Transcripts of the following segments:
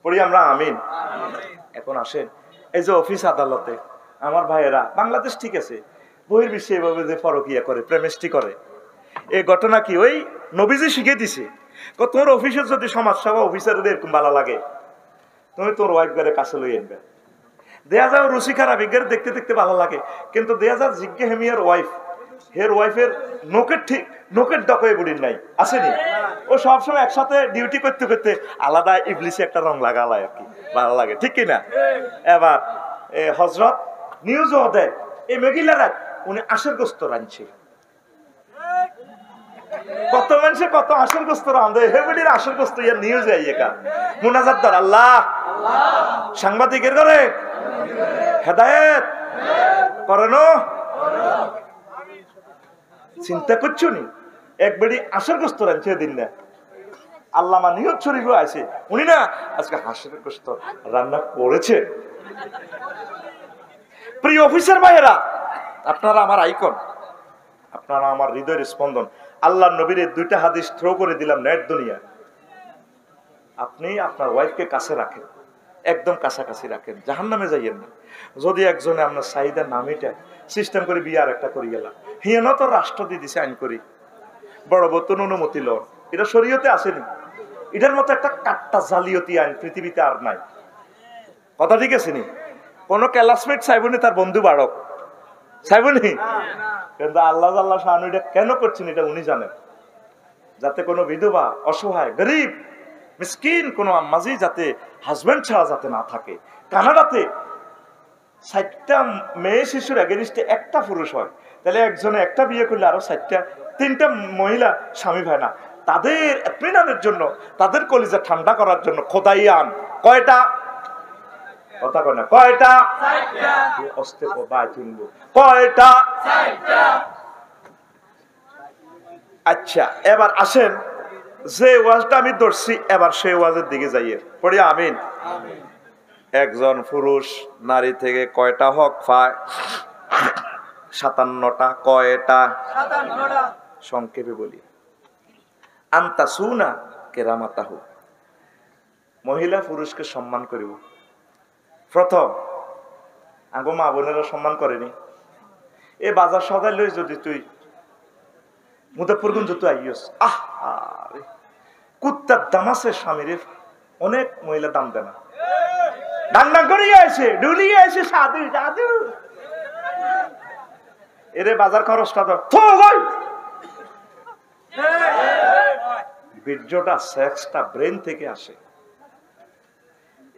পড়ি আমরা আমিন। এখন আসেন, এই যে অফিস আদালতে আমার ভাইয়েরা, বাংলাদেশ ঠিক আছে, বহির্বিশ্বে এভাবে যে পরকিয়া করে, প্রেমেষ্টি করে, এই ঘটনা কি ওই নবীজি শিখে দিছে। তোর অফিসের যদি সমাজসেবা অফিসারদের এরকম ভালো লাগে, তুমি তোর ওয়াইফ গারে কাছে লই আনবে। দেয়া যাও রুচি খারাপ, এগের দেখতে দেখতে ভালো লাগে, কিন্তু দেয়া যা জিজ্ঞে হেমিয়ার ওয়াইফ, হের ওয়াইফের নোকের ঠিক নোকের ডকয়ে বুড়ির নাই, আসেনি? ও সবসময় একসাথে ডিউটি করতে করতে আলাদা ইবলিশে একটা রং লাগালায় আর কি, ভালো লাগে, ঠিক কিনা? এবার হজরত নিউজও দেয় এই মহিলারা উনি আশের গোস্ত রাঁধছে। কত মানুষে কত আশের গোস্ত রাঁধে, হেবুলির আশের গোস্ত ইয়ার নিউজ আইয়েকা মুনাজাত দর আল্লাহ সাংবাদিকের করে হেদায়েত করেন। চিন্তা করছো নি এক বেড়ি আশের গোস্ত রাঁধছে দিন না, আল্লামা নিয়ত শরীফও আছে, উনি না আজকে হাঁসের গোস্ত রান্না করেছে। প্রিয় অফিসার ভাইয়েরা, আপনারা আমার আইকন, আপনারা আমার হৃদয়ের স্পন্দন। আল্লাহ নবীর দুইটা হাদিস থ্রো করে দিলাম নেট দুনিয়া। আপনি আপনার ওয়াইফকে কাছে রাখেন, একদম কাছাকাছি রাখেন, জাহান্নামে যাইয়েন না। যদি একজনে আপনার চাহিদা নামিটা সিস্টেম করে বিয়ে আর একটা করি গেলাম, হিয়ান তো রাষ্ট্র দিয়ে দিছে আইন করি, বড় বতন অনুমতি লন, এটা শরীয়তে আসেনি। এটার মতো একটা কাট্টা জালিয়াতি আইন পৃথিবীতে আর নাই। কথা ঠিক আছে নি? কোন ক্লাসমেট চাইবনি তার বন্ধু বাড়ক, চাইবনি? কিন্তু আল্লাহ আল্লাহ শাহানু এটা কেন করছেন এটা উনি জানেন, যাতে কোনো বিধবা, অসহায়, গরিব, মিসকিন কোন আম্মাজি যাতে হাজবেন্ড ছাড়া যাতে না থাকে। কানাডাতে 60টা মেয়ে শিশুর এগেনিস্টে একটা পুরুষ হয়, তাহলে একজনে একটা বিয়ে করলে আরো 3টা মহিলা স্বামী ভাই না। তাদের এতমিনানের জন্য, তাদের কলিজা ঠান্ডা করার জন্য খোদাইয়ান কয়টা কথা কয় না, কয়টা অস্তে কয়টা। আচ্ছা, এবার আসেন যে ওয়াজটা আমি ধরছি, এবার সেই ওয়াজের দিকে যাইয়ে পড়ি আমিন। একজন পুরুষ নারী থেকে কয়টা হক পায়? 57টা। কয়টা? সংক্ষেপে বলি, আন্তা সুনা কেরামাতাহু, মহিলা পুরুষকে সম্মান করিব। প্রথম আগো মা বোনেরা সম্মান করেনি। এ বাজার সদাই লই যদি তুই মুজাফফরগঞ্জ তুই আইয়স, কুত্তার দাম আছে স্বামীর, অনেক মহিলা দাম দেয় না, ডান্ডা করিয়ে আসে, ডুলিয়ে আসে, সাধু সাধু এরে বাজার খরচটা তো বীর্যটা, সেক্সটা ব্রেন থেকে আসে।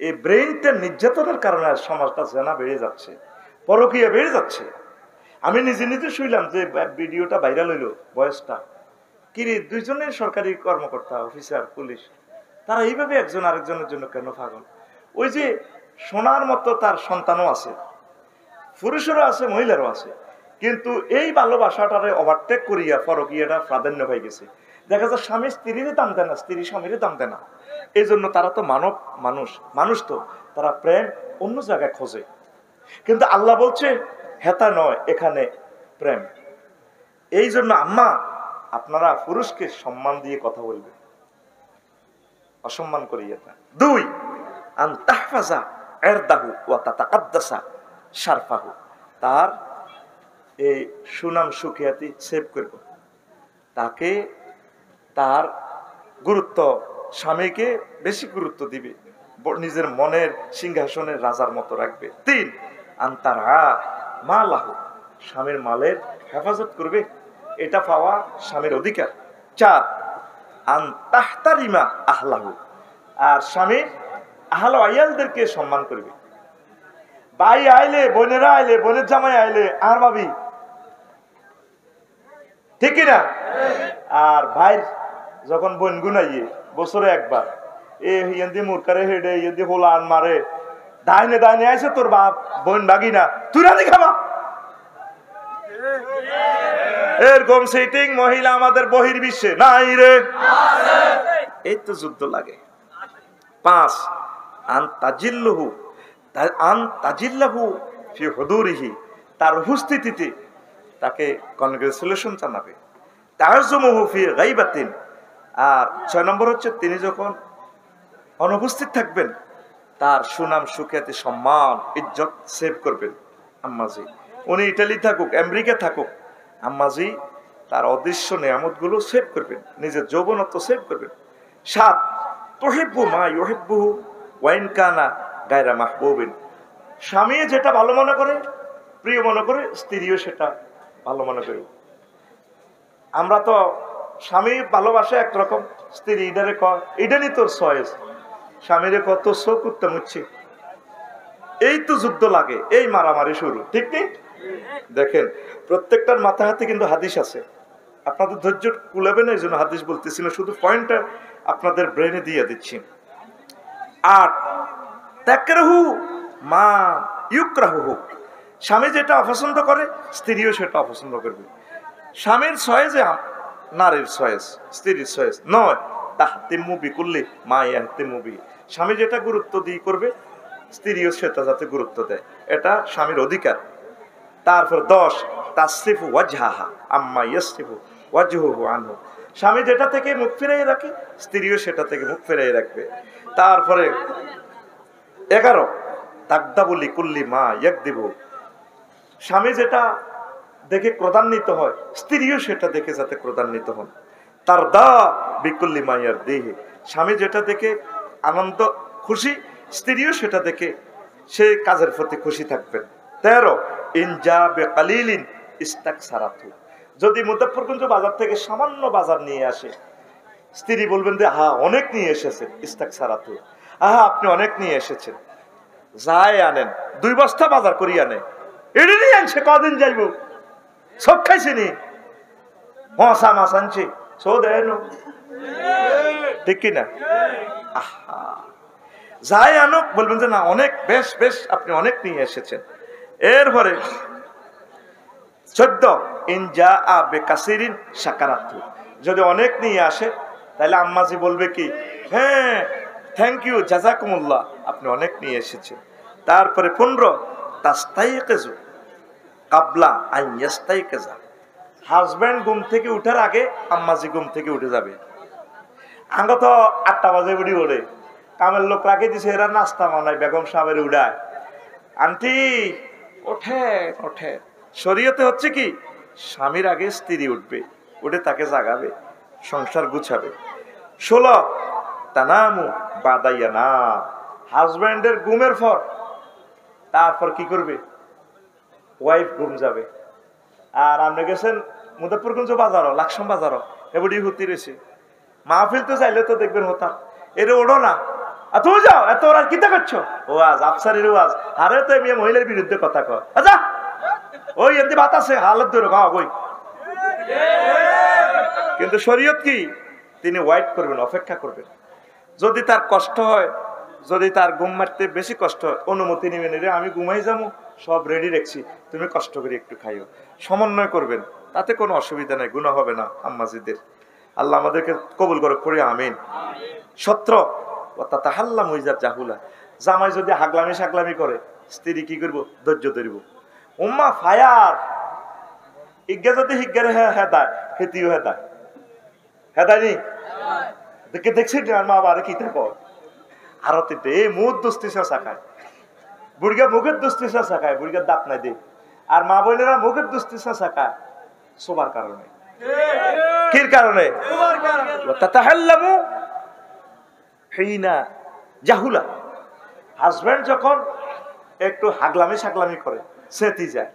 এই ব্রেনটা নির্যাতনের কারণে সমাজটা জেনা বেড়ে যাচ্ছে, পরকীয়া বেড়ে যাচ্ছে। আমি নিজে নিজে শুইলাম যে ভিডিওটা ভাইরাল হইল, বয়সটা কিরে, দুইজনের সরকারি কর্মকর্তা, অফিসার, পুলিশ, তারা এইভাবে একজন আরেকজনের জন্য কেন পাগল? ওই যে সোনার মতো তার সন্তানও আছে, পুরুষেরও আছে, মহিলারও আছে, কিন্তু এই ভালোবাসাটারে ওভারটেক করিয়া পরকীয়াটা প্রাধান্য হয়ে গেছে। দেখা যায় স্বামী স্ত্রীর দাম দেয় না, স্ত্রী স্বামীর দাম দেয় না। এই জন্য তারা তো মানুষ তো তারা প্রেম অন্য জায়গায় খোঁজে, কিন্তু আল্লাহ বলছে হেতা নয়, এখানে প্রেম। এই জন্য আম্মা আপনারা পুরুষকে সম্মান দিয়ে কথা বলবেন, অসম্মান করিয়ে না। 2 আন তাহফাজা ইরদাহু ওয়া তাতাকাদ্দাসা শারফাহু, তার এই সুনাম সুখিয়াতি সেভ করব, তাকে তার গুরুত্ব, স্বামীকে বেশি গুরুত্ব দিবে, নিজের মনের সিংহাসনের রাজার মতো রাখবে। 3 আন্তারা মালাহু, স্বামীর মালের হেফাজত করবে, এটা পাওয়া স্বামীর অধিকার। 4 আন্তাহতারিমা আহলাহু, আর স্বামীর আহল আয়ালদেরকে সম্মান করবে। ভাই আইলে, বোনেরা আইলে, বোনের জামাই আইলে আর ভাবি, ঠিক না? আর ভাই যখন বোন গুনাইয়ে বছরে একবার এদি মুরকারে হেডে এদি হোলান মারে, ডাইনে ডাইনে আইসে তোর বাপ বোন বাগি না, তুই রানি খাবা, এরকম সেটিং মহিলা আমাদের বহির্বিশ্বে নাই রে। এই তো যুদ্ধ লাগে। 5 আনতাজিল্লুহু ফি হুদুরিহি, তার উপস্থিতিতে তাকে কনগ্রেচুলেশন জানাবে। তাআজ্জুমুহু ফি গাইবাতিন, আর 6 নম্বর হচ্ছে তিনি যখন অনুপস্থিত থাকবেন তার সুনাম সুখ্যাতি সম্মান ইজ্জত সেভ করবেন আম্মাজি। উনি ইটালি থাকুক আমেরিকা থাকুক, আম্মাজি তার অদৃশ্য নিয়ামত গুলো সেভ করবেন, নিজের যৌবনত্ব সেভ করবেন। 7 তুহিব্বু মা ইউহিব্বুহু ওয়া ইন কানা গায়রা মাহবুবিন। স্বামী যেটা ভালো মনে করে, প্রিয় মনে করে, স্ত্রীও সেটা ভালো মনে করে। আমরা তো স্বামী ভালোবাসে একরকম, স্ত্রী ইডারে কয় ইডানি তোর চয়েস, স্বামীরে কত শোক করতে মুচ্ছে, এই তো যুদ্ধ লাগে, এই মারামারি শুরু, ঠিক নেই? দেখেন প্রত্যেকটার মাথা হাতে কিন্তু হাদিস আছে, আপনাদের ধৈর্য কুলাবে না, এই জন্য হাদিস বলতেছি না, শুধু পয়েন্টটা আপনাদের ব্রেনে দিয়ে দিচ্ছি। 8 তাকরাহু মা ইউকরাহু। স্বামী যেটা অপছন্দ করে স্ত্রীও সেটা অপছন্দ করবে। স্বামীর চয়েস নারীর চয়েস, স্ত্রীর চয়েস নয়। তাহতিমু বিকুল্লি মা ইয়াহতিমু বি। স্বামী যেটা গুরুত্ব দিয়ে করবে স্ত্রীও সেটা যাতে গুরুত্ব দেয়, এটা স্বামীর অধিকার। তারপর 10 তাসরিফু ওয়াজহাহা আম্মা ইয়াসরিফু ওয়াজহুহু আনহু। স্বামী যেটা থেকে মুখ ফিরিয়ে রাখে স্ত্রীও সেটা থেকে মুখ ফিরিয়ে রাখবে। তারপরে 11 তাকদাবু লিকুল্লি মা ইয়াকদিবু। স্বামী যেটা দেখে ক্রোধান্বিত হয় স্ত্রীও সেটা দেখে যাতে ক্রোধান্বিত হন। তার দা বিকুল্লি মাইয়ার দেহে। স্বামী যেটা দেখে আনন্দ খুশি স্ত্রীও সেটা দেখে সে কাজের প্রতি খুশি থাকবেন। 13 ইনজা বেকালিলিন ইস্তাকসারাতু। যদি মুজাফফরগঞ্জ বাজার থেকে সামান্য বাজার নিয়ে আসে স্ত্রী বলবেন যে হ্যাঁ অনেক নিয়ে এসেছেন, ইস্তাকসারাতু, আহা আপনি অনেক নিয়ে এসেছেন, যাই আনেন 2 বস্তা বাজার করি আনে, এটি নিয়ে আনছে কদিন যাইব, সব খাইছিনি, মশা মাছ আনছে, সো দেন, ঠিক কিনা? আহা যাই আনুক বলবেন যে না অনেক, বেশ বেশ আপনি অনেক নিয়ে এসেছেন। এরপরে 14 ইনজা আবে কাসিরিন শাকারাতু। যদি অনেক নিয়ে আসে তাহলে আম্মাজি বলবে কি, হ্যাঁ থ্যাংক ইউ জাযাকুমুল্লাহ, আপনি অনেক নিয়ে এসেছেন। তারপরে 15 তাস্তাইকিজু কাবলা আন ইয়াস্তাইকিজা। হাজবেন্ড ঘুম থেকে উঠার আগে আম্মাজি ঘুম থেকে উঠে যাবে। আঙ্গ তো 8টা বাজে উঠি ওঠে, কামের লোক রাখে দিছে, এরা নাস্তা বানায়, বেগম সাহেবের উড়ায়, আন্টি ওঠে ওঠে। শরীয়তে হচ্ছে কি স্বামীর আগে স্ত্রী উঠবে, উঠে তাকে জাগাবে, সংসার গুছাবে। 16 তানামু বাদাইয়া না। হাজব্যান্ডের ঘুমের পর তারপর কি করবে? ওয়াইফ ঘুম যাবে। আর আপনি গেছেন মুজাফফরগঞ্জ বাজারও, লাকসাম বাজারও, এবারই হতি রয়েছে, মাহফিল তো চাইলে তো দেখবেন হতা, এর ওড়ো না, তুমি যাও, এত ওরা কিতা করছো, ওয়াজ আফসারের ওয়াজ, আরে তো মেয়ে মহিলার বিরুদ্ধে কথা কয়, আচ্ছা ওই এমনি বাত আছে হালত ধরে খাওয়া বই। কিন্তু শরীয়ত কি, তিনি ওয়াইট করবেন, অপেক্ষা করবেন। যদি তার কষ্ট হয়, যদি তার ঘুম মারতে বেশি কষ্ট হয়, অনুমতি নেবেন, রে আমি ঘুমাই যাবো, সব রেডি রাখছি, তুমি কষ্ট করে একটু খাইও, সমন্বয় করবেন, তাতে কোনো অসুবিধা নেই, গুনাহ হবে না আম্মাজিদের। আল্লাহ আমাদেরকে কবুল করে পড়ে আমিন। 17 তাহাল্লা মুইজার জাহুলা। জামাই যদি হাগলামি সাগলামি করে স্ত্রী কি করবো? ধৈর্য ধরব। উম্মা ফায়ার ইজ্ঞা যদি হিজ্ঞারে হেদায় হেতিও হেদায় হেদায়নি দেখে দেখছি আর মা বারে কি থাকো আরো তিনটে এই মুখ দোস্তি শাখায়, বুড়িগা মুখের দোস্তি শাখায়, বুড়িগার দাঁত নাই দে, আর মা বোনেরা মুখের দোস্তি শাখায় শোবার কারণে, কির কারণে? তাতাহাল্লামু হিনা জাহুলা। হাজবেন্ড যখন একটু হাগলামি সাগলামি করে, সেতি যায়,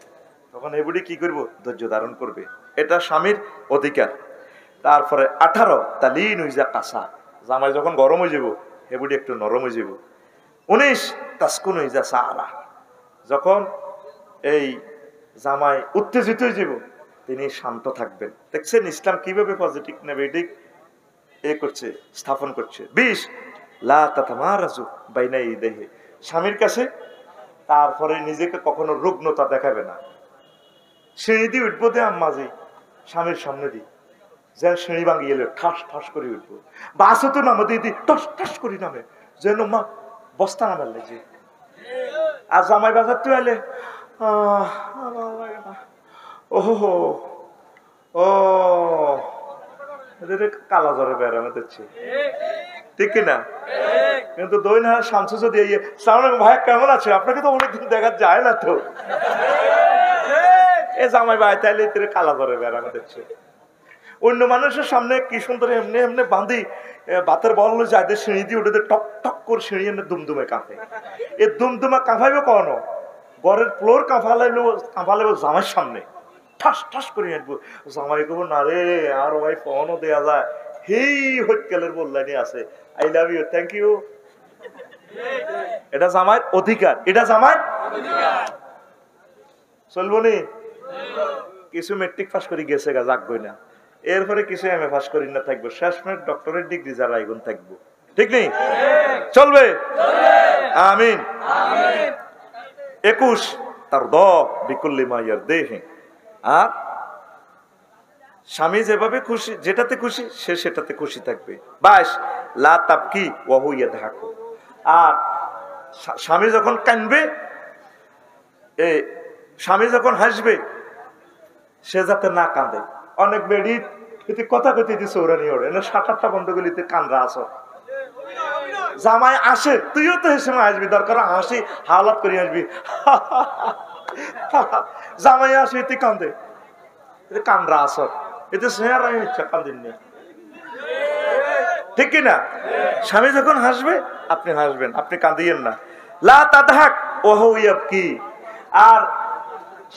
তখন এগুলি কি করবো? ধৈর্য ধারণ করবে, এটা স্বামীর অধিকার। তারপরে 18 তালিন হইজা কাঁচা। জামাই যখন গরম হয়ে যাব এগুলি একটু নরম হয়ে যাব। 19 তাসকুন হইজা সারা। যখন এই জামাই উত্তেজিত হয়ে যাব তিনি শান্ত থাকবেন। দেখছেন ইসলাম কিভাবে পজিটিভ নেগেটিভ এ করছে, স্থাপন করছে। 20 লা তাতামারাজু বাইনা ইদাইহি। স্বামীর কাছে তারপরে নিজেকে কখনো রুগ্নতা দেখাবে না। সিঁড়ি দিয়ে উঠবো দে আম্মাজি, স্বামীর সামনে দিই যেন সিঁড়ি ভাঙিয়ে এলে ঠাস ঠাস করে উঠবো, বাসও তো নামে দিয়ে টস ঠাস করি নামে যেন মা বস্তা নামের লাগছে। আর জামাই বাজার তো এলে ওহো ও কালা জ্বরে বেড়ানো দিচ্ছে, ঠিক কিনা? কিন্তু দৈনহার শামসু যদি ভাই কেমন আছে, আপনাকে তো অনেকদিন দেখা যায় না তো, এ জামাই ভাই তাইলে কালা করে বেড়ানো দেখছে। অন্য মানুষের সামনে কি সুন্দর এমনি এমনি বাঁধি বাতের বল যায়, সিঁড়ি দিয়ে উঠে টক টক করে সিঁড়ি এনে দুমদুমে কাঁপে। এ দুমদুমা কাঁপাইবে কখনো ঘরের ফ্লোর কাঁপালেব জামাইয়ের সামনে, ঠাস ঠাস করে আসবো। জামাই কব না রে, আর ভাই ফোনও দেওয়া যায়, হেই হটকেলের বললানি আছে, I love you, thank you. এটা জামাইয়ের অধিকার, এটা জামাইয়ের চলবো নি। কিছু মেট্রিক পাস করে গেছে গা, যাকবই না। এরপরে কিছু এমএ পাস করি না, থাকবো শেষমেশ ডক্টরেট ডিগ্রি যারা আইগুন থাকবো, ঠিক নেই? চলবে, আমিন। 21 তার বিকুল্লি মাইয়ার দেহে। আর স্বামী যেভাবে খুশি, যেটাতে খুশি সে সেটাতে খুশি থাকবে। 22 লা তাবকি ওয়া হুয়া ইয়াদহাকু। আর স্বামী যখন কাঁদবে, স্বামী যখন হাসবে সে যাতে না কাঁদে। অনেক বেড়ি কথা কইতে চৌরানি ওড়ে না, 7-8টা বন্ধগুলিতে কানরা আস। জামাই আসে, তুইও তো সে সময় আসবি, দরকার হাসি হাওলাত করে আসবি। জামাই আসে তুই কান্দে, কানরা আসর, এতে স্নেহার ইচ্ছা কান্দিন নেই, ঠিক কিনা? স্বামী যখন হাসবে আপনি হাসবেন, আপনি কাঁদিয়েন না। লা তাদহাক ওয়া হুয়া ইয়াবকি। আর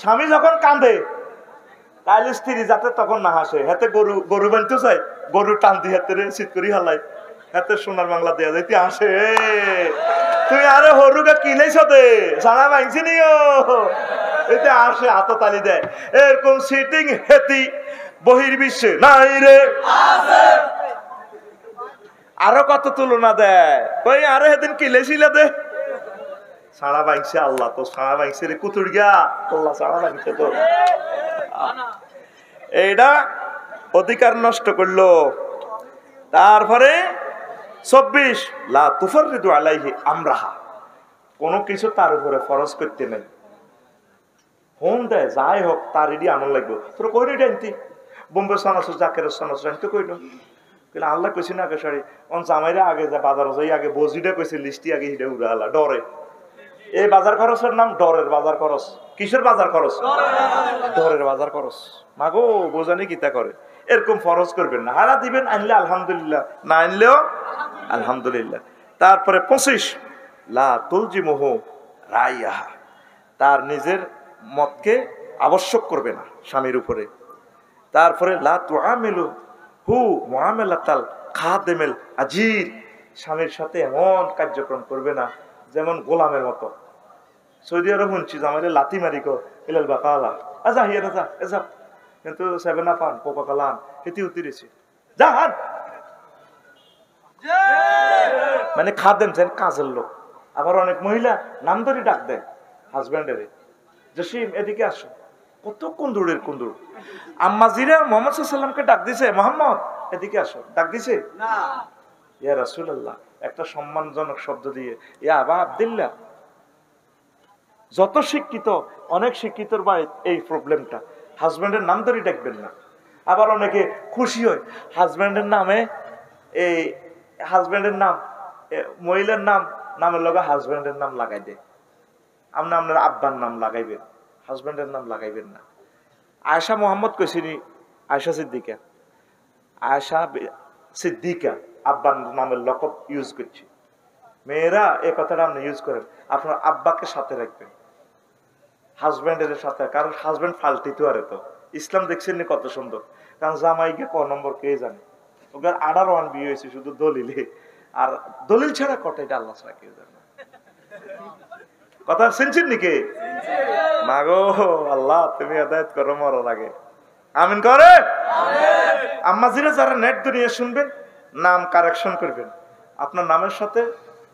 স্বামী যখন কাঁদে তাইলে স্ত্রী যাতে তখন না হাসে। হাতে গরু বানতে চাই, গরু টান দিয়ে হাতে শীত করি হালাই, হাতে সোনার বাংলা দেয়া যাইতে আসে, তুই আরে হরুগা কিনেছ দে সারা ভাঙছি নিও, এতে আসে হাততালি দেয়। এরকম সিটিং হেতি বহির্বিশ্বে নাই রে, আরো কত তুলনা দেয়, কই আরে সেদিন কিলেছিল দে সারা ভাঙছে। আল্লাহ তো সারা ভাঙছে রে কুতুর গিয়া, আল্লাহ সারা ভাঙছে তো। এইটা অধিকার নষ্ট করলো। তারপরে 24 লা তুফাররিদু আলাইহি আমরাহা। কোনো কিছু তার উপরে ফরজ করতে নেই। ফোন দেয় যাই হোক তার এডি আনন্দ লাগবে, তোর কই রে জানতি বোম্বে সানাস জাকের সানাস জানতে কইলো, কিন্তু আল্লাহ কইছি না কেশারি অন জামাইরা আগে যা বাজার যাই আগে বজিটা কইছে লিস্টি আগে হিডে উড়া আলা ডরে। এই বাজার খরচের নাম ডরের বাজার খরচ। কিসের বাজার খরচ? ডরের বাজার খরচ। মাগো বোঝানি কিতা করে, এরকম ফরজ করবেন না। হারা দিবেন, আনলে আলহামদুলিল্লাহ, না আনলেও আলহামদুলিল্লাহ। তারপরে 25 লা তুলজিমুহু রাইয়াহা। তার নিজের মতকে আবশ্যক করবে না স্বামীর উপরে। তারপরে লা তুআমিলু হু মুআমালাতাল খাদিমিল আজির। স্বামীর সাথে এমন কার্যক্রম করবে না যেমন গোলামের মতো। সৌদি আরব শুনছি জামাইলে লাথি মারিকো ইলাল বাকালা, আজা হিয়া রাজা এজা, কিন্তু 7 আপ আন কোকা কোলা আন হেতি উতিরেছে যা হান, মানে খাদেম যেন কাজের লোক। আবার অনেক মহিলা নাম ধরে ডাক দেয় হাজব্যান্ডের, জসিম এদিকে আসো, কত কুন্দুরের কুন্দুর। আম্মাজিরা মোহাম্মদ সাল্লামকে ডাক দিছে, মোহাম্মদ এদিকে আসো, ডাক দিছে না, ইয়া রাসূলুল্লাহ একটা সম্মানজনক শব্দ দিয়ে, ইয়া আবা আব্দুল্লাহ। যত শিক্ষিত, অনেক শিক্ষিতর বাড়ি এই প্রবলেমটা, হাজব্যান্ডের নাম ধরে ডাকবেন না। আবার অনেকে খুশি হয় হাজব্যান্ডের নামে, এই হাজব্যান্ডের নাম মহিলার নামের লগে হাজব্যান্ডের নাম লাগাই দেয়। আপনি আপনার আব্বার নাম লাগাইবেন, হাজব্যান্ডের নাম লাগাইবেন না। আয়েশা মোহাম্মদ কইছিনি, আয়েশা সিদ্দিকা, আয়েশা সিদ্দিকা আব্বার নামের লকব ইউজ করছি। মেয়েরা এই কথাটা আপনি ইউজ করেন, আপনার আব্বাকে সাথে রাখবেন, হাজব্যান্ডের সাথে। কারণ হাজব্যান্ড ফাল্টিতে আরে তো ইসলাম দেখছেন নি কত সুন্দর। কারণ জামাইকে ক নম্বর কে জানে, ওকে 18 বিয়ে হয়েছে শুধু দলিলে, আর দলিল ছাড়া কটা এটা আল্লাহ ছাড়া কেউ জানে। কথা শুনছেন নাকি? মাগো আল্লাহ তুমি হেদায়েত করো মরার আগে, আমিন করে। আম্মাজিরা যারা নেট দুনিয়া শুনবেন, নাম কারেকশন করবেন, আপনার নামের সাথে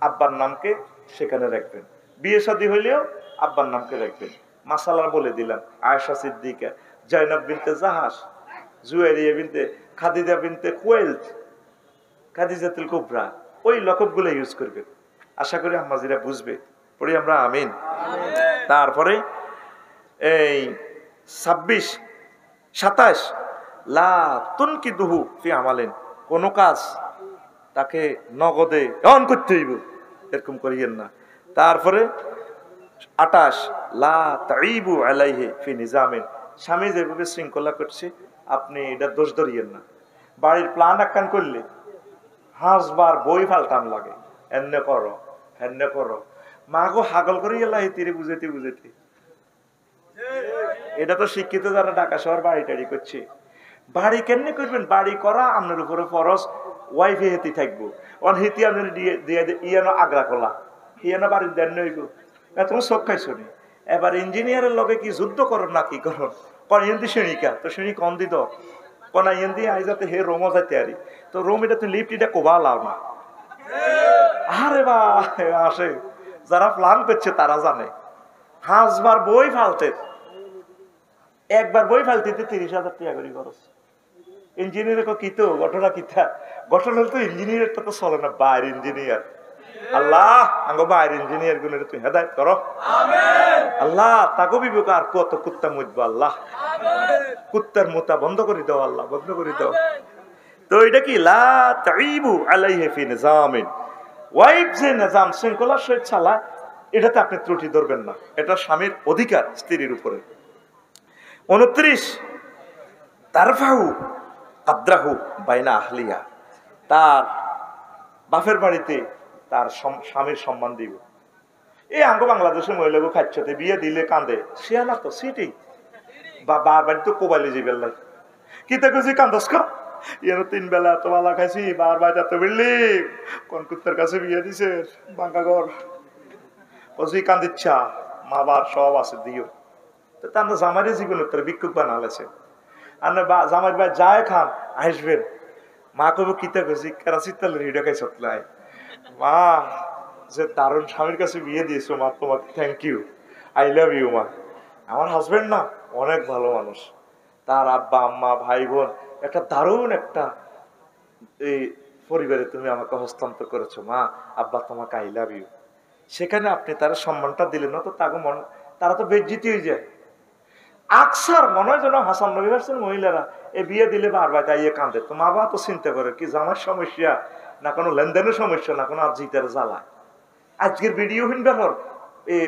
আব্বার নামকে সেখানে রাখবেন। বিয়ে শাদী হইলেও আব্বার নামকে রাখবেন। মাসালা বলে দিলাম, আয়েশা সিদ্দিকা, জয়নব বিনতে জাহাজ, জুয়ারিয়া বিনতে খাদিজা বিনতে কুওয়াইলত, খাদিজাতুল কুবরা, ওই লকবগুলো ইউজ করবেন। আশা করি আম্মাজিরা বুঝবে। পড়ি আমরা আমিন। তারপরে এই 26 27 লা তুনকিদুহু ফি আমালিন। কোন কাজ তাকে নগদে অন করতে হইব, এরকম করিয়েন না। তারপরে 28 লা তাইবু আলাইহি ফি নিজামিন, স্বামী যেভাবে শৃঙ্খলা করছে আপনি এটা দোষ ধরিয়েন না। বাড়ির প্ল্যান একখান করলে হাঁসবার বই ফালটান লাগে, এনে করো হেনে করো, মাগো হাগল করে গেলা তীরে বুঝেতে বুঝেতে। এটা তো শিক্ষিত যারা ঢাকা শহর বাড়ি টাড়ি করছে। বাড়ি কেমনে করবেন? বাড়ি করা আপনার উপরে ফরজ, ওয়াইফে হেতি থাকবো, অন হেতি আপনার দিয়ে ইয়ানো আগ্রা কলা ইয়ানো বাড়ির দেন নইব, তোমার চোখ খাইছো নি। এবার ইঞ্জিনিয়ারের লগে কি যুদ্ধ করো না কি করো, কন ইন্দি শ্রেণীকা তো শ্রেণী কম দিত কনা ইন্দি আই যাতে হে রোমও যাইতে আরি, তো রোম এটা তুই লিফট এটা কোবা লাও না। আরে বা আসে যারা প্ল্যান করছে তারা জানে, হাঁসবার বই ফালতে, একবার বই ফালতে 30,000 টাকা করে খরচ। ইঞ্জিনিয়ার কি তো ঘটনা কিতা, ঘটনা হল তো ইঞ্জিনিয়ারটা তো চলে না, বাইর ইঞ্জিনিয়ার। আল্লাহ আঙ্গ বাইর ইঞ্জিনিয়ার গুলো তুই হেদায়েত করো, আল্লাহ তাকে বিবেক আর কত কুত্তা মুতবো, আল্লাহ কুত্তার মুতা বন্ধ করে দাও, আল্লাহ বন্ধ করে দাও। তো এটা কি লা তাইবু আলাইহি ফি নিজামিন, ওয়াইফ যে নিজাম শৃঙ্খলার সহিত চালায় এটাতে আপনি ত্রুটি ধরবেন না, এটা স্বামীর অধিকার স্ত্রীর উপরে। 29 তারফাহু কাদরাহু বাইনা আহলিয়া, তার বাপের বাড়িতে তার স্বামীর সম্মান দিব। এই আঙ্গ বাংলাদেশের মহিলাকে খাচ্ছতে বিয়ে দিলে কান্দে, সে না তো সিটি বা বাড়ি তো কোবাইলে যে বেল্লাই কিতা খুঁজি কান্দস কা, ইয়ানো 3 বেলা তো বালা খাইছি, বার বাইটা তো বেললি কোন কুত্তার কাছে বিয়ে দিছে বাঙ্কা ঘর ওই কান্দিচ্ছা, মা বার সব আছে দিও। তো তার জামাইরে জীবন উত্তরে ভিক্ষুক বানালেছে, আর জামাই ভাই যায় খান আসবেন, মা কব কিতা খুঁজি কেরাসি তাহলে রিডা খাই সতলাই, মা যে দারুণ স্বামীর কাছে বিয়ে দিয়েছো মা, তোমাকে thank you, I love you মা। আমার হাজবেন্ড না অনেক ভালো মানুষ, তার আব্বা আম্মা ভাই বোন একটা দারুণ একটা এই পরিবারে তুমি আমাকে হস্তান্তর করেছো মা, আব্বা তোমাকে আই লাভ ইউ। সেখানে আপনি তারা সম্মানটা দিলেন না তো তাকে মন, তারা তো বেজ্জিতি হয়ে যায়। আকসার মনে হয় যেন হাসান নবী ভার্সের মহিলারা এ বিয়ে দিলে বারবার তাইয়ে কাঁদে, তো মা বাবা তো চিন্তা করে কি জামার সমস্যা না কোনো লেনদেনের সমস্যা না কোনো জিতের জ্বালা। আজকের ভিডিও হিনবার হর এই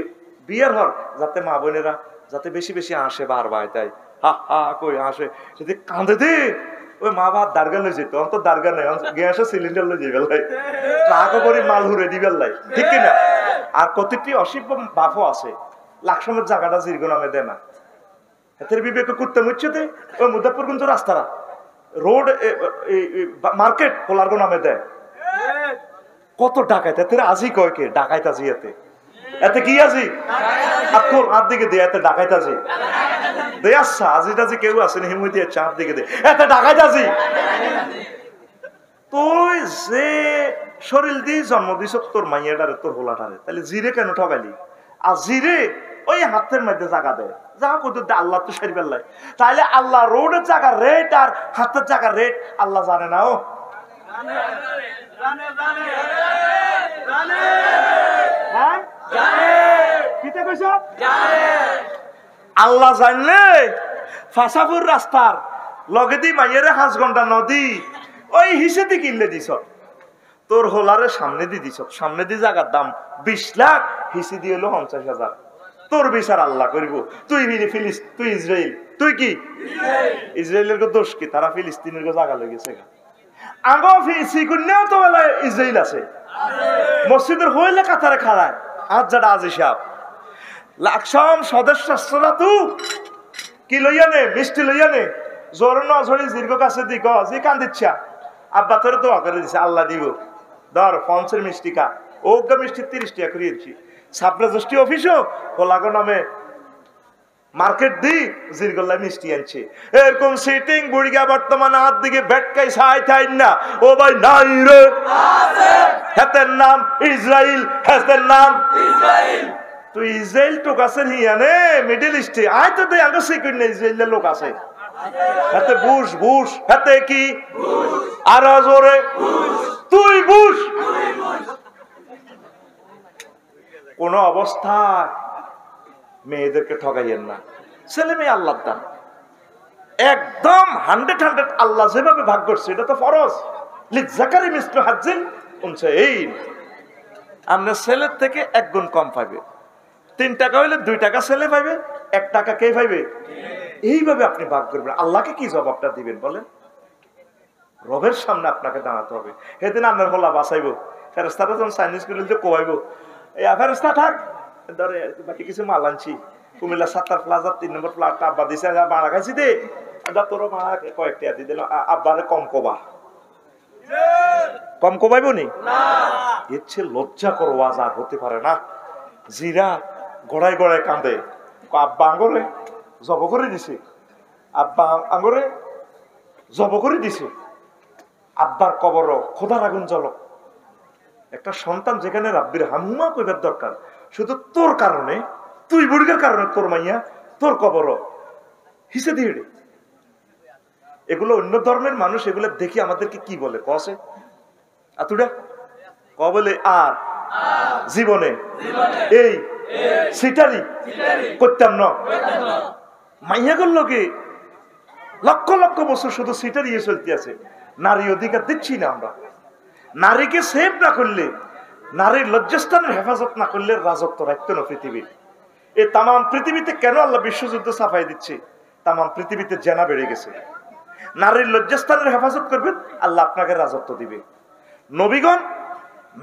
বিয়ের হর যাতে মা বোনেরা যাতে বেশি বেশি আসে বারবার তাই হা হা কই আসে, যদি কাঁদে দে ওই মা বাবা দার্গা লই যেত, অন্ত দার্গা নেই গ্যাসের সিলিন্ডার লই যাই বেলাই, ট্রাকও করে মাল হুরে দিবেন লাই, ঠিক কিনা? আর কতটি অসিভ বাপও আছে লাকসমের জায়গাটা দীর্ঘ নামে দেয় না, এতের বিবেক করতে মুচ্ছতে ওই মুজাফরগঞ্জ কিন্তু রাস্তারা রোড মার্কেট কোলার্গো নামে দেয়, কত ডাকাইত এতে আজি কয় কে ডাকাইত আজি, এতে এতে কি আজি আতর হাত দিকে দে, এতে ডাকাইত আজি দে, আচ্ছা আজি টাজি কেউ আসেনি হিমুই দিয়ে চাপ দিকে দে, এতে ডাকাইত আজি। তুই যে শরীর দিয়ে জন্ম দিছ তোর মাইয়াটারে তোর হোলাটারে, তাহলে জিরে কেন ঠকাইলি? আর জিরে ওই হাতের মধ্যে জায়গা দেয়, যা কত আল্লাহ তো সারি বেল্লাই, তাইলে আল্লাহ রোডের জায়গার রেট আর হাতের জায়গার রেট আল্লাহ জানে না? ও আল্লাহ জানলে ফাঁসাপুর রাস্তার লগে দি মাইয়ের 5 ঘন্টা নদী ওই হিসেবে কিনলে দিছ, তোর হোলারে সামনে দিয়ে দিছ, সামনে দিয়ে জায়গার দাম 20 লাখ, হিসি দিয়ে হলো 50,000, তোর বিচার আল্লাহ করিব। তুই তুই ইসরায়েল, তুই কি ইসরায়েলের দোষ কি? তারা ফিলিস্তিনের জায়গা লেগেছে, আগো সিকুন্যাও তো ইসরায়েল আছে, মসজিদের হইলে কাতারে খাড়ায় আজ যাটা আজি সাহেব লাকসাম সদস্যরা তু কি লইয়া নে, মিষ্টি লইয়া নে, জোর নজরি দীর্ঘ কাছে দিক যে কান দিচ্ছা আব্বা তোর দোয়া করে দিছে আল্লাহ দিব, ধর 50 মিষ্টি কা, ওগা মিষ্টি 30 টাকা করে দিচ্ছি, ছাপড়া জষ্টি অফিসও কোলাগো নামে মার্কেট দি জিরগল্লা মিষ্টি আনছে, এরকম সিটিং বুড়িগা বর্তমানে হাত দিকে বেটকাই ছাই থাই না, ও ভাই নাই রে হেতের নাম ইসরায়েল, হেতের নাম ইসরায়েল। তুই ইসরায়েল টোক আছে হিয়ানে মিডল ইস্টে আয় তো দেই আগে সিকিউর নেই, ইসরায়েলের লোক আছে হাতে বুশ বুশ হাতে কি আর জোরে তুই বুশ। কোন অবস্থায় মেয়েদেরকে ঠকাইয়েন না, ছেলে মেয়ে আল্লাহর দান, একদম 100 আল্লাহ যেভাবে ভাগ করছে এটা তো ফরজ, লিযাকারি মিসলু হাজ্জিল উনসায়াইন। আপনার ছেলের থেকে 1 গুণ কম পাইবে। 3 টাকা হইলে 2 টাকা ছেলে পাইবে, 1 টাকা কে পাইবে? এইভাবে আপনি ভাগ করবেন। আল্লাহকে কি জবাবটা দিবেন বলেন? রবের সামনে আপনাকে দাঁড়াতে হবে। সেদিন আপনার হলা বাঁচাইব, ফেরেস্তারা যখন চাইনিজ করে কোয়াইব, এই ফেরেস্তা থাক ধরে বাকি কিছু মাল আনছি, কুমিল্লা 7 প্লাজার 3 নম্বর প্লাটটা আব্বা দিছে, মারা খাইছি দে, তোর মা কয়েকটা দিয়ে দিল, আব্বারে কম কবা, কম কবাইব নি? এর চেয়ে লজ্জা করো ওয়াজ আর হতে পারে না। জিরা গড়ায় গড়ায় কাঁদে, আব্বা আঙ্গরে জব করে দিছে, আব্বা আঙ্গরে জব করে দিছে, আব্বার কবর খোদার আগুন জ্বলক। একটা সন্তান যেখানে রাব্বির হামহুমা কইবার দরকার, শুধু তোর কারণে, তুই বুড়ির কারণে তোর মাইয়া তোর কবর হিসে দিয়ে। এগুলো অন্য ধর্মের মানুষ এগুলো দেখি আমাদেরকে কি বলে কসে আতুডা ক বলে আর জীবনে এই সিটারি করতাম না। মাইয়া করলো কি লক্ষ লক্ষ বছর শুধু সিটারি চলতে আছে। নারী অধিকার দিচ্ছি না আমরা। নারীকে সেভ না করলে, নারীর লজ্জাস্থানের হেফাজত না করলে রাজত্ব রাখতো না পৃথিবীর। এই তাম পৃথিবীতে কেন আল্লাহ বিশ্বযুদ্ধ ছাপাই দিচ্ছে? তাম পৃথিবীতে জেনা বেড়ে গেছে। নারীর লজ্জাস্থানের হেফাজত করবেন, আল্লাহ আপনাকে রাজত্ব দিবে। নবীগণ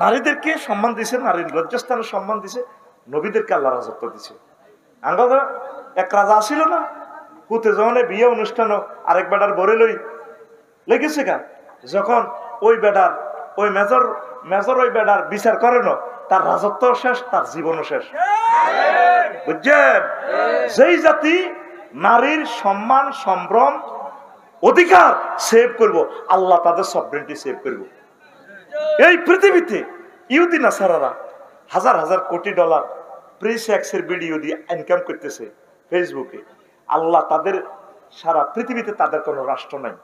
নারীদেরকে সম্মান দিছে, নারীর লজ্জাস্থানের সম্মান দিছে, নবীদেরকে আল্লাহ রাজত্ব দিছে। আঙ্গা এক রাজা আসিল না, হুতে যখন বিয়ে অনুষ্ঠান আরেক বেটার বরে লই লেগেছে গা, যখন ওই বেটার ওই মেজর ওই বেটার বিচার করে না, তার রাজত্ব শেষ, তার জীবনও শেষ। বুঝছেন? যেই জাতি নারীর সম্মান সম্ভ্রম অধিকার সেভ করব, আল্লাহ তাদের সভরেন্টি সেভ করব। এই পৃথিবীতে ইহুদি নাসারারা হাজার হাজার কোটি ডলার প্রি সেক্সের ভিডিও দিয়ে ইনকাম করতেছে ফেসবুকে। আল্লাহ তাদের সারা পৃথিবীতে তাদের কোনো রাষ্ট্র নাই।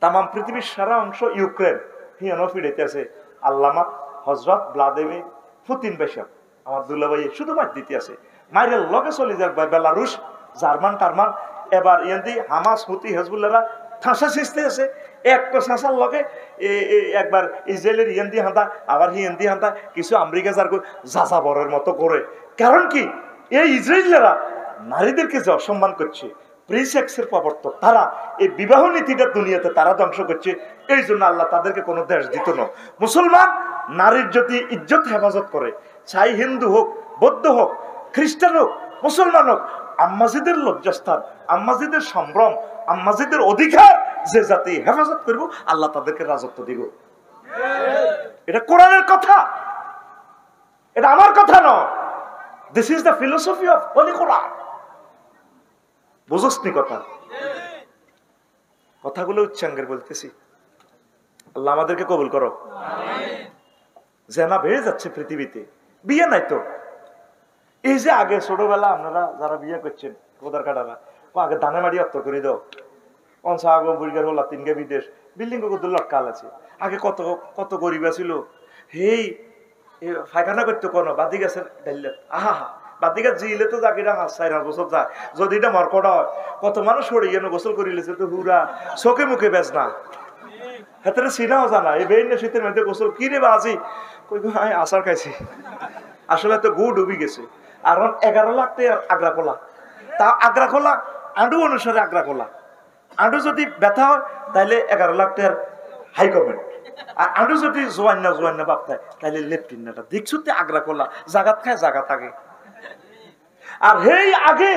তাম পৃথিবীর সারা অংশ ইউক্রেন হিয়ানো ফিরেতে আছে। আল্লামা হজরত ভ্লাদিমির পুতিন বেশক আমার দুলাভাই শুধু মার দিতে আছে, মাইরের লগে চলে যায় বেলারুশ, জার্মান টারমান, এবার ইয়ান্দি হামাস হুতি হেজবুল্লাহরা ঠাঁসা সিস্তে আছে। একটা শাঁসার লগে একবার ইসরায়েলের ইয়ান্দি হাঁটা, আবার হিয়ান্দি হাঁটা, কিছু আমেরিকা যার যাযাবরের মতো করে। কারণ কি? এই ইসরায়েলেরা নারীদেরকে যে অসম্মান করছে, প্রি সেক্সের প্রবর্তক তারা, এই বিবাহ নীতিটা দুনিয়াতে তারা ধ্বংস করছে। এই জন্য আল্লাহ তাদেরকে কোনো দেশ দিত না। মুসলমান নারীর যদি ইজ্জত হেফাজত করে, চাই হিন্দু হোক, বৌদ্ধ হোক, খ্রিস্টান হোক, মুসলমান হোক, আম্মাজিদের লজ্জাস্থান, আম্মাজিদের সম্ভ্রম, আম্মাজিদের অধিকার যে জাতি হেফাজত করব, আল্লাহ তাদেরকে রাজত্ব দিব। এটা কোরআনের কথা, এটা আমার কথা নয়। This is the philosophy of holy Quran. বুঝসনি কথা? কথাগুলো উচ্চাঙ্গের বলতেছি। আল্লাহ আমাদেরকে কবুল করো। জেনা বেড়ে যাচ্ছে পৃথিবীতে, বিয়ে নাই তো। এই যে আগে ছোটবেলা আপনারা যারা বিয়ে করছেন কোদার কাটারা, আগে ধানে মাড়ি অর্থ করে দাও, অনসা আগো বুড়িগার হলা তিনগে বিদেশ বিল্ডিং কত লটকাল আছে। আগে কত কত গরিব ছিল, হেই ফায়খানা করতো কোনো বাদি গাছের ডাইলে, আহা হা বাদি গাছ জিলে তো জাকিটা 4-5 বছর যায়। যদি এটা মরকটা হয়, কত মানুষ সরিয়ে গোসল করিলেছে তো হুরা চোখে মুখে বেচ না, হাতের চিনাও জানা। এই বেইন শীতের মধ্যে গোসল কিনে বাজি কই আচার খাইছি, আসলে তো গু ডুবি গেছে। আর 11 লাখ টাকার আগ্রা খোলা, তা আগ্রা খোলা আঁডু অনুসারে আগ্রা খোলা। আঁডু যদি ব্যথা হয় তাহলে 11 লাখ টাকার হাই কমেন্ট, আর আঁডু যদি জোয়ান না বাপ থাকে তাহলে লেফটিনাটা দেখছো তে আগ্রা খোলা, জাগাত খায় জাগা থাকে। আর হেই আগে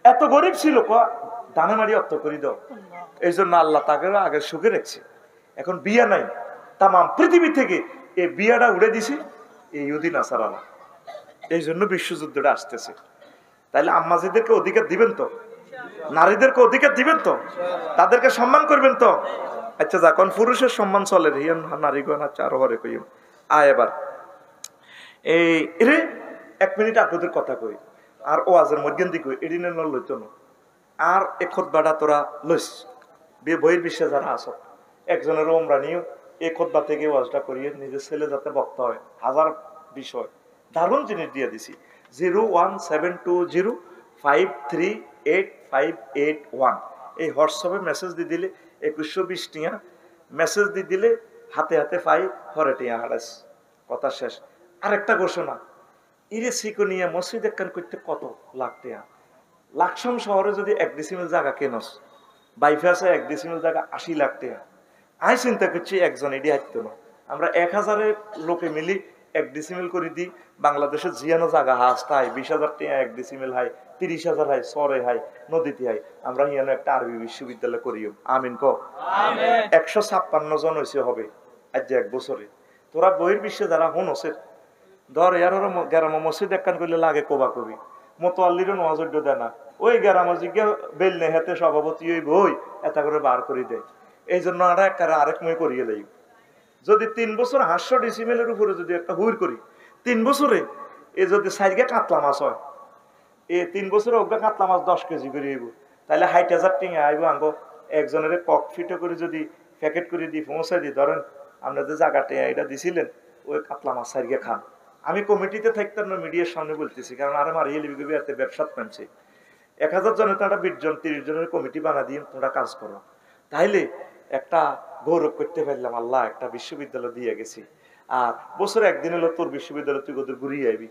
এত গরিব ছিল, দানে মারি অর্থ করি দাও। এই জন্য আল্লাহ তাকে আগে সুখে রেখেছে। এখন বিয়া নাই, তাম পৃথিবী থেকে এই বিয়াটা উড়ে দিছে এই ইহুদি নাসারারা। এই জন্য বিশ্বযুদ্ধটা আসতেছে। তাহলে আম্মাজিদেরকে অধিকার দিবেন তো, নারীদেরকে অধিকার দিবেন তো, তাদেরকে সম্মান করবেন তো। আচ্ছা যখন পুরুষের সম্মান চলে নারীগণ, আচ্ছা আরো হরে কই আয় এবার এই রে 1 মিনিট আপনাদের কথা কই, আর ও আজের মধ্যে কই এদিনের ন লইতো না। আর এখত বাড়া তোরা লইস বইয়ের বিশ্বে যারা আস, একজনের ওমরা নিয়ে এ খোদবা থেকে ওয়াজটা করিয়ে নিজের ছেলে যাতে বক্তা হয়, হাজার বিষয় দারুণ জিনিস দিয়ে দিছি। 01720538581 এই হোয়াটসঅ্যাপে মেসেজ দিয়ে দিলে 2120 টিয়া মেসেজ দিয়ে দিলে হাতে হাতে পাই হরে টিয়া হারাস, কথা শেষ। আরেকটা ঘোষণা, ইরে সিকোনিয়া মসজিদ একখান করতে কত লাখ টিয়া। লাকসাম শহরে যদি 1 ডিসিমেল জায়গা কেনস, বাইফাসে 1 ডিসিমেল জায়গা 80 লাখ টিয়া। আমি চিন্তা করছি একজন এটি হাঁটতো না, আমরা 1000 লোকে মিলি 1 ডিসিমেল করে দিই। বাংলাদেশের জিয়ানো জায়গা হাস তাই 20,000 টিয়া 1 ডিসিমেল হাই, 30,000 হাই, সরে হাই, নদীতে হাই। আমরা হিয়ানো একটা আরবি বিশ্ববিদ্যালয় করিও, আমিন ক। 156 জন হয়েছে হবে আজ 1 বছরে। তোরা বহির্বিশ্বে যারা হনসের ধর এর গ্রাম মসজিদ একখান করলে লাগে কোবা কবি, মতোয়াল্লিরও নজর দেয় না। ওই গ্রাম জিজ্ঞা বেলনে হাতে সভাপতি ওই বই এটা করে বার করে দেয়। এই জন্য আমরা আরেক মই করিয়ে দেই। যদি 3 বছর 800 ডিসিমেলের উপরে যদি একটা হুইর করি, 3 বছরে এ যদি সাইডে কাতলা মাছ হয়, এই 3 বছরে ওগা কাতলা মাছ 10 কেজি করে আইব, তাহলে 60,000 টিঙে আইব। আঙ্গ একজনের কক ফিটে করে যদি প্যাকেট করে দিই পৌঁছাই দিই, ধরেন আপনার যে জায়গাটা এটা দিছিলেন ওই কাতলা মাছ সাইডে খান। আমি কমিটিতে থাকতাম না, মিডিয়ার সামনে বলতেছি, কারণ আরে মারিয়ে লিবি কবি এতে ব্যবসাত নামছে। 1000 জনের তোমরা 20 জন 30 জনের কমিটি বানা দিয়ে তোমরা কাজ করো, তাইলে একটা গৌরব করতে পারলাম, আল্লাহ একটা বিশ্ববিদ্যালয় দিয়ে গেছি। আর বছরে একদিন হলো তোর বিশ্ববিদ্যালয় তুই ওদের ঘুরিয়ে আইবি,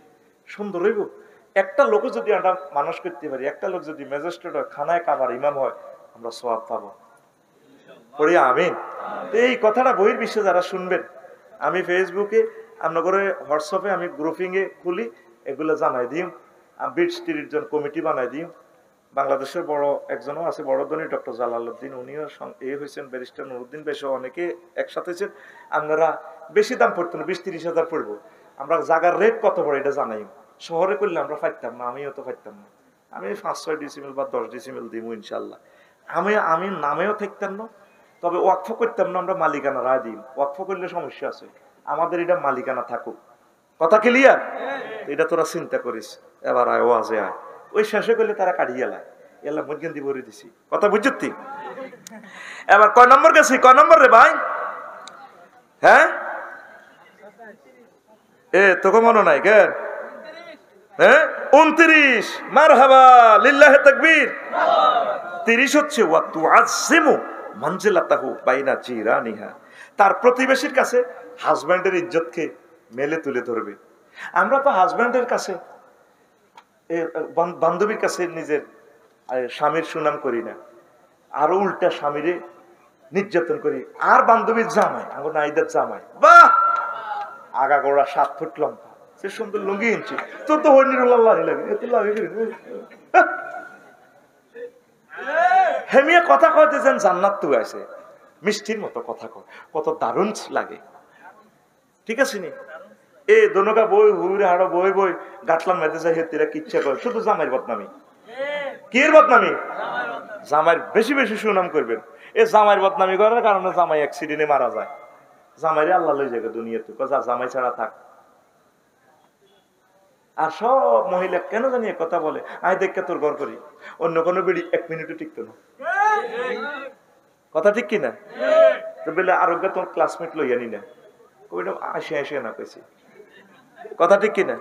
সুন্দর হইব। একটা লোক যদি আমরা মানুষ করতে পারি, একটা লোক যদি ম্যাজিস্ট্রেট হয়, খানায় কাবার ইমাম হয়, আমরা সওয়াব পাবো। পড়ি আমিন। এই কথাটা বহির্বিশ্বে যারা শুনবেন, আমি ফেসবুকে আপনার হোয়াটসঅ্যাপে আমি গ্রুপিংয়ে খুলি, এগুলো জানাই দিই। 20-30 জন কমিটি বানাই দিই। বাংলাদেশের বড় একজনও আছে বড় ধনী ডক্টর জালালউদ্দিন, উনিও হয়েছেন ব্যারিস্টার নুরুদ্দিন বেশি, অনেকে একসাথে হয়েছেন। আপনারা বেশি দাম পড়তো না, 20-30 হাজার পড়বো। আমরা জায়গার রেট কত পড়ে এটা জানাই। শহরে করলে আমরা পাইতাম না, আমিও তো পাইতাম না। আমি 5-6 ডিসিমেল বা 10 ডিসিমেল দিব ইনশাল্লাহ। আমি নামেও থাকতাম না, তবে ওয়াকফ করতাম না, আমরা মালিকানা রায় দিই। ওয়াকফ করলে সমস্যা আছে, আমাদের এটা মালিকানা থাকুক। কথা ক্লিয়ার? এটা তোরা চিন্তা করিস। এবার আয় ওয়াজে আয়, ওই শেষে করলে তারা কাটিয়ে এলায় এলা মজ্ঞান দিব দিছি। কথা বুঝছি? এবার কয় নম্বর গেছি? কয় নম্বর রে ভাই? হ্যাঁ তোকে মনে নাই কেন? হ্যাঁ 29। মারহাবা লিল্লাহে তাকবীর। 30 হচ্ছে ওয়া তুআজ্জিমু মানজিলাতাহু বাইনা জিরানিহা, তার প্রতিবেশীর কাছে হাজব্যান্ডের ইজ্জতকে মেলে তুলে ধরবে। আমরা তো হাজব্যান্ডের কাছে বান্ধবীর কাছে নিজের স্বামীর সুনাম করি না, আরো উল্টা স্বামীরে নির্যাতন করি। আর বান্ধবীর জামাই, আমার নাইদের জামাই, বাহ আগা গোড়া 7 ফুট লম্বা, সে সুন্দর লুঙ্গি ইনছি, তোর তো হরিণুল্লাহ লাগে এত লাগে। হেমিয়া কথা কইতেছেন জান্নাত তো আছে, মিষ্টির মতো কথা কয়, কত দারুণ লাগে। ঠিক আছে নি? এ দনকা বই হুড়ে হাড়ো বই বই গাটলাম মেতে যাই হেতিরা কিচ্ছা করে, শুধু জামাইয়ের বদনামি। কি এর বদনামি? জামাইয়ের বেশি বেশি সুনাম করবেন। এ জামাইয়ের বদনামি করার কারণে জামাই অ্যাক্সিডেন্টে মারা যায়। জামাইরে আল্লাহ লই যাবে দুনিয়াতে, যা জামাই ছাড়া থাক। আর সব মহিলা কেন জানি কথা বলে, আয় দেখে তোর ঘর করি, অন্য কোনো বেড়ি 1 মিনিটও টিকতো না। কথা ঠিক কিনা? তো বলে আরোগ্য তোর ক্লাসমেট লইয়া নি না, ওইটা আসে না কইছি। কথা ঠিক কিনা?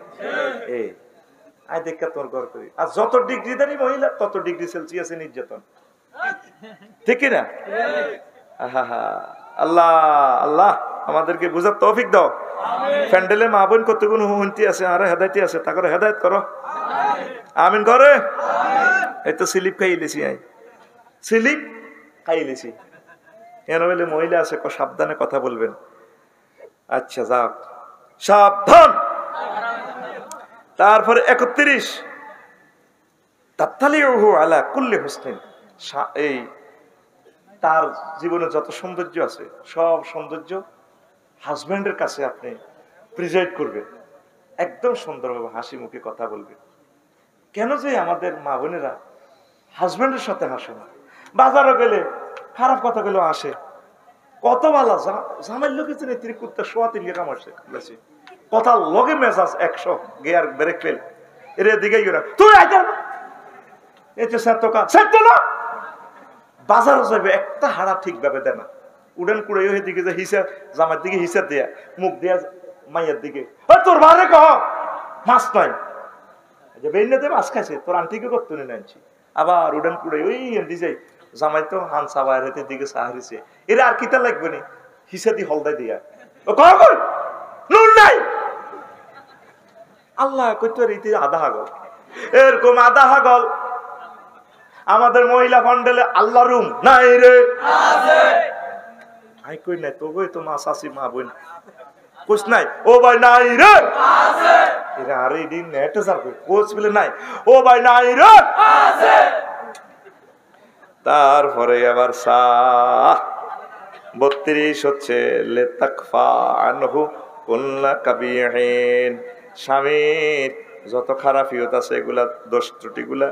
আয় দেখা তোর ঘর করি। আর যত ডিগ্রি দানি মহিলা তত ডিগ্রি সেলসিয়াসে নির্যাতন, ঠিক কিনা? আল্লাহ আল্লাহ আমাদেরকে বুঝার তৌফিক দাও। প্যান্ডেলে মা বোন কতগুণ হুনতি আছে, আর হেদায়তি আছে, তা করে হেদায়ত করো। আমিন করে। এই তো স্লিপ খাইলেছি, স্লিপ খাইলেছি। কেন বলে মহিলা আছে, সাবধানে কথা বলবেন। আচ্ছা যাক, সাবধান। তারপরে 31 তাত্তালিউহু আলা কুল্লি হুসনিন, এই তার জীবনে যত সৌন্দর্য আছে সব সৌন্দর্য হাজব্যান্ডের কাছে আপনি প্রেজেন্ট করবেন, একদম সুন্দরভাবে হাসি মুখে কথা বলবেন। কেন যে আমাদের মা বোনেরা হাজব্যান্ডের সাথে হাসে না? বাজারও গেলে খারাপ কথা গুলো আসে, কত বালা জামাই লোকে তিরিক কুত্তা সোয়া 3 গেরাম আসে, কথা লগে মেজাজ 100 গিয়ার ব্রেক ফেল। এর দিকে তুই না বাজার যাবে, একটা হাড়া ঠিক ভাবে দেয় না, উড়ান কুড়াই দিকে যে হিসা জামার দিকে হিসা দেয়া, মুখ দেয়া মাইয়ের দিকে, তোর বারে কহ মাছ নয় যে বেইনে মাছ খাইছে, তোর আন্টিকে করতে নিয়ে আনছি। আবার উড়ান কুড়াই ওই এমনি যাই জামাই তো হানসা বাইরের দিকে সাহারিছে, এরা আর কিতা লাগবে নি, হিসাদি হলদাই দিয়া ও কই নুন নাই। আল্লাহ কইতো রীতি আধা হাগল, এরকম আধা হাগল। আমাদের মহিলা ফান্ডেলে আল্লাহ রুম নাই রে, আই কই নাই তো কই তো মা শাশি মা বোন কোচ নাই, ও ভাই নাই রে, এরা আরে দিন নেটে যাবে কোচ বলে নাই, ও ভাই নাই রে। তারপরে আবার 32 হচ্ছে লেতাকফা আনহু কুল্লা কাবিহিন, স্বামীর যত খারাপিয়ত আছে এগুলা দোষ ত্রুটিগুলা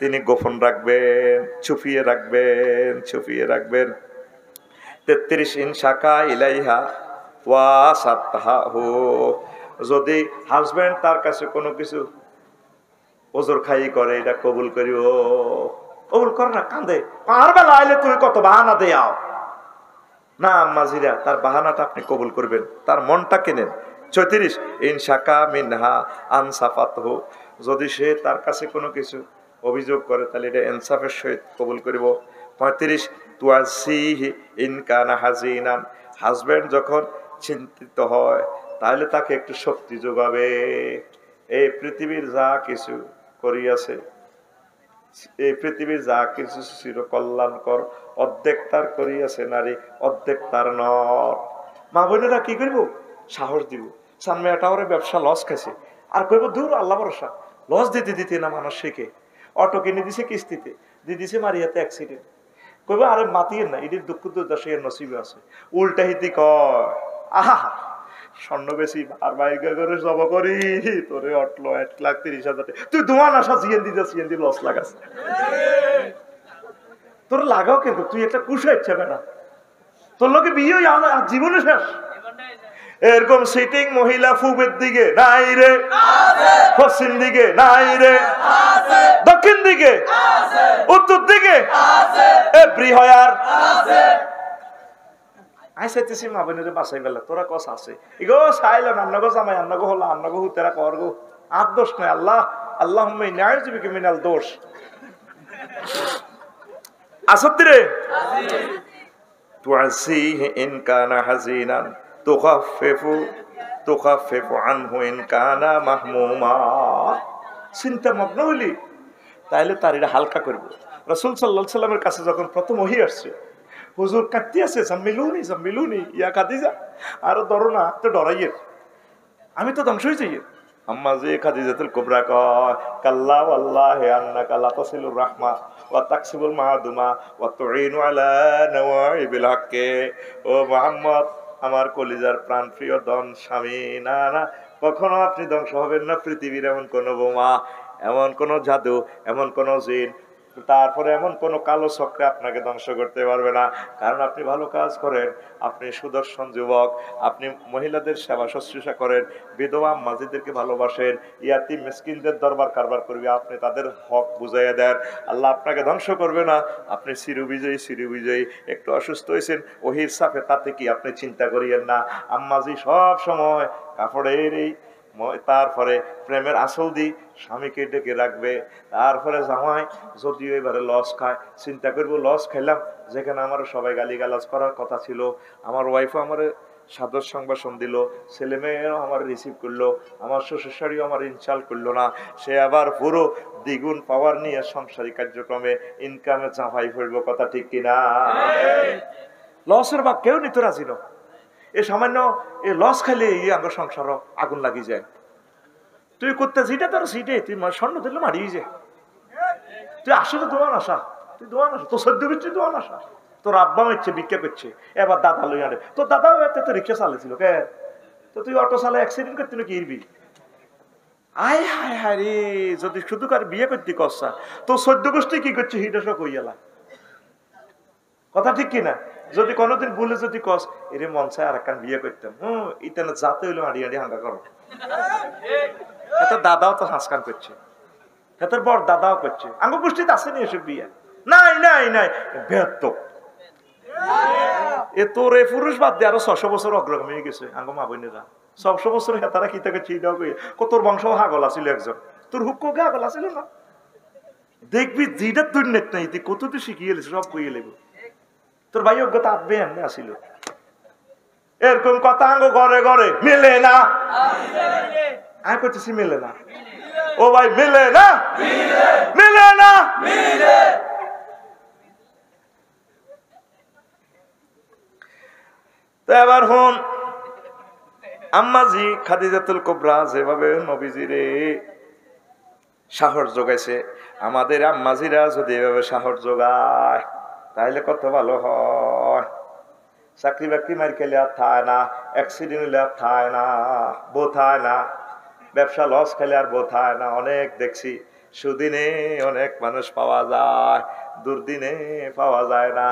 তিনি গোপন রাখবেন, ছুপিয়ে রাখবেন, ছুপিয়ে রাখবেন। 33 ইনশাকা ইলাইহা ওয়াসাতহু, যদি হাজবেন্ড তার কাছে কোনো কিছু ওজোর খাই করে এটা কবুল করিও, কবুল কর না, কান্দে আর বেলা আইলে তুই কত বাহানা দেয়াও না, আম্মাজিরা তার বাহানাটা আপনি কবুল করবেন, তার মনটা কেনেন। 34 ইনশাকা মিনহা আনসাফাতহু, যদি সে তার কাছে কোনো কিছু অভিযোগ করে তাহলে এটা ইনসাফের সহিত কবুল করিব। 35 তুয়াসিহি ইন কানা হাজিনান, হাজবেন্ড যখন চিন্তিত হয় তাহলে তাকে একটু শক্তি যোগাবে। এই পৃথিবীর যা কিছু করিয়াছে, এই পৃথিবীর যা কিছু চির কল্যাণকর, অর্ধেক তার করিয়াছে নারী, অর্ধেক তার নর। মা বোনেরা কি করব, সাহস দিব। সানমেয়াটাওরে ব্যবসা লস খাইছে, আর কইব দূর আল্লাহ ভরসা, লস দিতে দিতে না মানুষ শিখে। অটো কিনে দিছে কিস্তিতে, দিয়ে দিছে মারিয়াতে অ্যাক্সিডেন্ট, কইব আরে মাতিয়ে না, এটির দুঃখ দুর্দশার নসিবে আছে। উল্টা হিতি কয় আহা স্বর্ণ বেশি আর বাইকা করে জব করি তোরে অটলো 1,30,000, তুই দোয়ান আসা সিএনজি যা সিএনজি লস লাগাস, তোর লাগাও কিন্তু তুই একটা কুশা ইচ্ছা না, তোর লোকে বিয়ে জীবনে শেষ। এরকম সিটিং মহিলা পূবের দিকে নাই রে, পশ্চিম দিকে নাই রে, দক্ষিণ দিকে, উত্তর দিকে, এভরিহোয়ার। আইসাইতেছি মা বোনের বাসাই বেলা, তোরা কস আছে ইগো সাইলেন আন্নাগো জামাই আন্নাগো হলো আন্নাগো হুতেরা করগো, আর দোষ নাই। আল্লাহ আল্লাহুম্মা ইন্নী আউযু মিনাল দোষ। আসত্তি রে তুআসিহি ইন কানা হাজিনান তুখাফিফু আনহু ইন কানা মাহমুমা, চিন্তা মগ্ন হইলি তাইলে তার এটা হালকা করব। রাসূল সাল্লাল্লাহু আলাইহি সাল্লামের কাছে যখন প্রথম ওহী আসছে, হুজুর কাঁদতে আছে, জাম্মিলুনি জাম্মিলুনি ইয়া খাদিজা, আর ধরো না তো ডরাইয়ে, আমি তো ধ্বংস হয়ে যাই। আম্মা যে খাদিজাতুল কুবরা কয় কাল্লা ওয়াল্লাহি আন্নাকা লাতাসিলুর রাহমা ওয়া তাকসিবুল মাদুমা ওয়া তুইনু আলা নওয়াইবিল হাক্কি, ও মুহাম্মদ আমার কলিজার প্রাণ প্রিয় ধন স্বামী, না না কখনো আপনি ধ্বংস হবেন না। পৃথিবীর এমন কোন বোমা, এমন কোন জাদু, এমন কোন জিন, তারপরে এমন কোন কালো চক্রে আপনাকে ধ্বংস করতে পারবে না, কারণ আপনি ভালো কাজ করেন, আপনি সুদর্শন যুবক, আপনি মহিলাদের সেবা শুশ্রূষা করেন, বিধবা মাঝিদেরকে ভালোবাসেন, ইয়াতিম মিসকিনদের দরবার কারবার করবে, আপনি তাদের হক বুঝাইয়া দেন। আল্লাহ আপনাকে ধ্বংস করবে না, আপনি চিরবিজয়ী চিরবিজয়ী। একটু অসুস্থ হয়েছেন ওহির সাফে, তাতে কি আপনি চিন্তা করিয়েন না। আম্মাজি সব সময় কাপড়ের এই তারপরে প্রেমের আসল দি স্বামীকে ডেকে রাখবে। তারপরে জামাই যদিও এবারে লস খায়, চিন্তা করবো লস খাইলাম, যেখানে আমার সবাই গালিগালাজ করার কথা ছিল, আমার ওয়াইফও আমার সাদর সংবাসন দিল, ছেলে মেয়েও আমার রিসিভ করলো, আমার শ্বশুর শাড়িও আমার ইনশাল করলো না, সে আবার পুরো দ্বিগুণ পাওয়ার নিয়ে সংসারী কার্যক্রমে ইনকামে ঝাঁপাই পড়বো। কথা ঠিক কিনা? লসের বা কেউ নিতে রাজি না। এ সামান্য এ লস খাইলে আমার সংসার আগুন লাগি যায়। তুই করতে যেটা তোর সিটে তুই স্বর্ণ দিলে মারিয়ে যায়, তুই আসলে দোয়ান আসা, তুই দোয়ান আসা, তোর সদ্য করছিস দোয়ান আসা, তোর আব্বা মারছে ভিক্ষা করছে, এবার দাদা লই আনে, তোর দাদাও এতে তো রিক্সা চালিয়েছিল কে, তো তুই অটো চালে অ্যাক্সিডেন্ট করতে কি ইরবি? আয় হায় হায় রে, যদি শুধু কার বিয়ে করতে কসা, তোর সদ্য গোষ্ঠী কি করছে হিটা সব কইয়ালা। কথা ঠিক কিনা? যদি কোনোদিন বলে যদি কস এরে মন চায় আর একখান বিয়ে করতাম, ইতানে যাতে হইলো হাঁড়ি হাঁড়ি হাঙ্গা করো। এত দাদাও তো হাসকান করছে, এত বড় দাদাও করছে, আঙ্গ গোষ্ঠীতে আসেনি এসব বিয়ে। নাই নাই নাই বেহত্ত এ তোর এ পুরুষ বাদ দিয়ে আরো 600 বছর অগ্রগামী হয়ে গেছে। আঙ্গ মা বোনেরা 600 বছর হেতারা কি থেকে চিন্তাও করি, তোর বংশ হাগল আছিল একজন, তোর হুক্ককে হাগল আছিল না, দেখবি যেটা দুর্নীত নাই তুই কত তো শিখিয়ে সব কইয়ে লেব তোর ভাই অজ্ঞতা আটবে এমনি আসিল এরকম কথা আঙ্গ ঘরে ঘরে মেলে না আমি করতেছি মেলে না ও ভাই মেলে না মেলে না তো এবার হন আম্মাজি খাদিজাতুল কুবরা যেভাবে নবীজিরে সাহস যোগাইছে আমাদের আম্মাজিরা যদি এভাবে সাহস যোগায় তাহলে কত ভালো হয় চাকরি বাকরি মার খেলে আর থায় না অ্যাক্সিডেন্ট হলে আর থায় না বোথায় না ব্যবসা লস খেলে আর বোথায় না অনেক দেখছি সুদিনে অনেক মানুষ পাওয়া যায় দুর্দিনে পাওয়া যায় না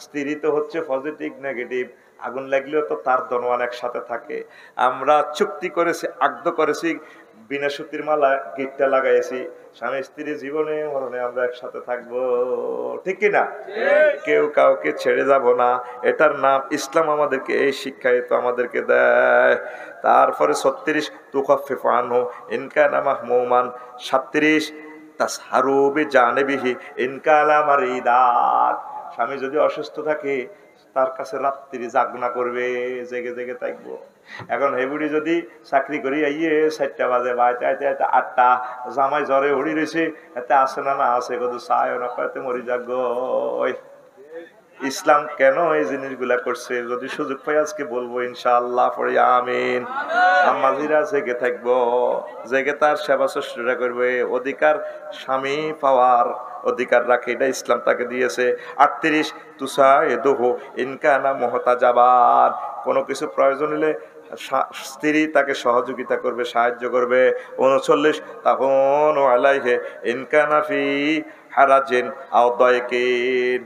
স্ত্রী তো হচ্ছে পজিটিভ নেগেটিভ আগুন লাগলেও তো তার দনওয়ান একসাথে থাকে আমরা চুক্তি করেছি আগ্ধ করেছি বিনা সুতির মালা গিটটা লাগাইছি স্বামী স্ত্রী জীবনে মরণে আমরা একসাথে থাকবো ঠিক কিনা কেউ কাউকে ছেড়ে যাব না এটার নাম ইসলাম আমাদেরকে এই শিক্ষায় তো আমাদেরকে দেয় তারপরে 36 তুখাফিফু আনহু ইন কানা মাহমুমান 37 তাসহারু বিজানিবিহি ইন কানা মারিদাত স্বামী যদি অসুস্থ থাকে তার কাছে রাত্রি জাগনা করবে জেগে জেগে থাকবো এখন হেবুড়ি যদি চাকরি করি আইয়ে 4টা বাজে বাইতে আইতে আইতে 8টা জামাই জ্বরে হড়ি রয়েছে এতে আসে না না আসে কত চায় না কয়তে মরি যাগ ইসলাম কেন এই জিনিসগুলা করছে যদি সুযোগ পাই আজকে বলবো ইনশাআল্লাহ পড়ি আমিন আম্মাজিরা জেগে থাকবো জেগে তার সেবা শুশ্রূষা করবে অধিকার স্বামী পাওয়ার অধিকার রাখে এটা ইসলাম তাকে দিয়েছে 38 তুসাইদুহু ইন কানা মুহতাজাবান কোনো কিছু প্রয়োজন হলে স্ত্রী তাকে সহযোগিতা করবে সাহায্য করবে 39 তাহুনু আলাইহি ইন কানা ফি হারাজিন আও দায়কিন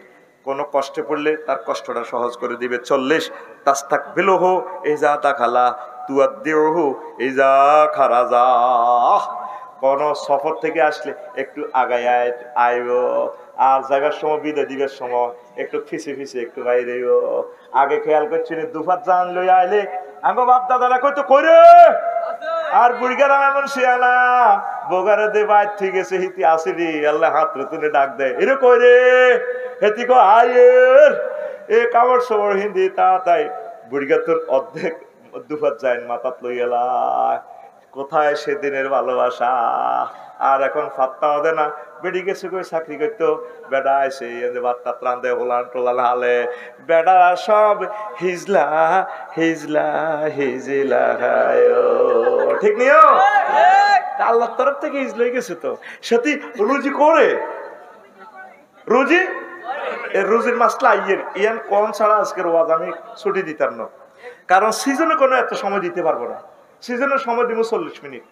কোনো কষ্টে পড়লে তার কষ্টটা সহজ করে দিবে 40 তাস্তাকবিলুহু ইজা দাখালা তুআদ্দিউহু ইজা খারাজা কোন সফর থেকে আসলে একটু আগায় আইও আর যাবার সময় বিদায় দিবার সময় একটু ফিসে ফিসে একটু বাইরেও আগে খেয়াল করছিস দুফাত জান লই আইলে আঙ্গো বাপ দাদারা কইতো কইরে আর বুড়িগারাম এমন শিয়ালা বোগারে দে বাইর ঠিক আছে হিতি আসিনি আল্লাহ হাত তুলে ডাক দেয় এরে কইরে হেতি কো আয়ের এ কামড় সবর হিন্দি তা তাই বুড়িগা তোর অর্ধেক দুফাত যায় মাথাত লইয়ালা কোথায় সেদিনের ভালোবাসা আর এখন ফাত্তা হবে না বেড়ি গেছে করে চাকরি করতো বেড়া এসে বার্তা ত্রাণ দেয় হোলান টোলান হালে বেড়া সব হিজলা হিজলা হিজলা ঠিক নিও আল্লাহর তরফ থেকে হিজলা গেছে তো সাথে রুজি করে রুজি রুজির মাসলা ইয়ের ইয়ান কোন ছাড়া আজকের ওয়াজ আমি ছুটি দিতাম না কারণ সিজনে কোনো এত সময় দিতে পারবো না সিজনের সময় দিব 40 মিনিট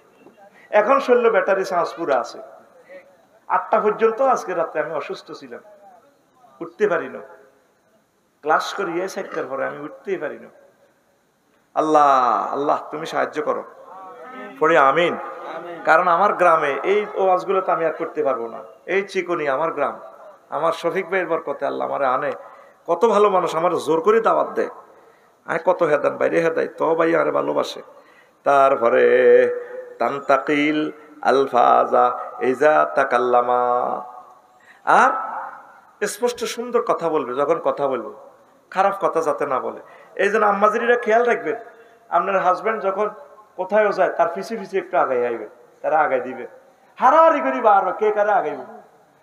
এখন শরীরে ব্যাটারি চার্জ পুরো আছে 8টা পর্যন্ত আজকে রাতে আমি অসুস্থ ছিলাম উঠতে পারি না ক্লাস করি 7টার পরে আমি উঠতেই পারি না আল্লাহ আল্লাহ তুমি সাহায্য করো পড়ে আমিন কারণ আমার গ্রামে এই ওয়াজগুলো তো আমি আর করতে পারবো না এই চিকনি আমার গ্রাম আমার শফিক ভাইয়ের বরকতে আল্লাহ আমারে আনে কত ভালো মানুষ আমার জোর করে দাওয়াত দেয় আমি কত হেদান বাইরে হেদাই তো ভাই আরে ভালোবাসে তারপরে তানতাকিল আলফাজা ইজা তাকাল্লামা আর স্পষ্ট সুন্দর কথা বলবে যখন কথা বলবো খারাপ কথা যাতে না বলে এই জন্য আম্মাজিরা খেয়াল রাখবেন আপনার হাজবেন্ড যখন কোথায়ও যায় তার পিছে পিছে একটু আগাই আইবে তারা আগাই দিবে হারাহারি করি বার কে কারে আগাইব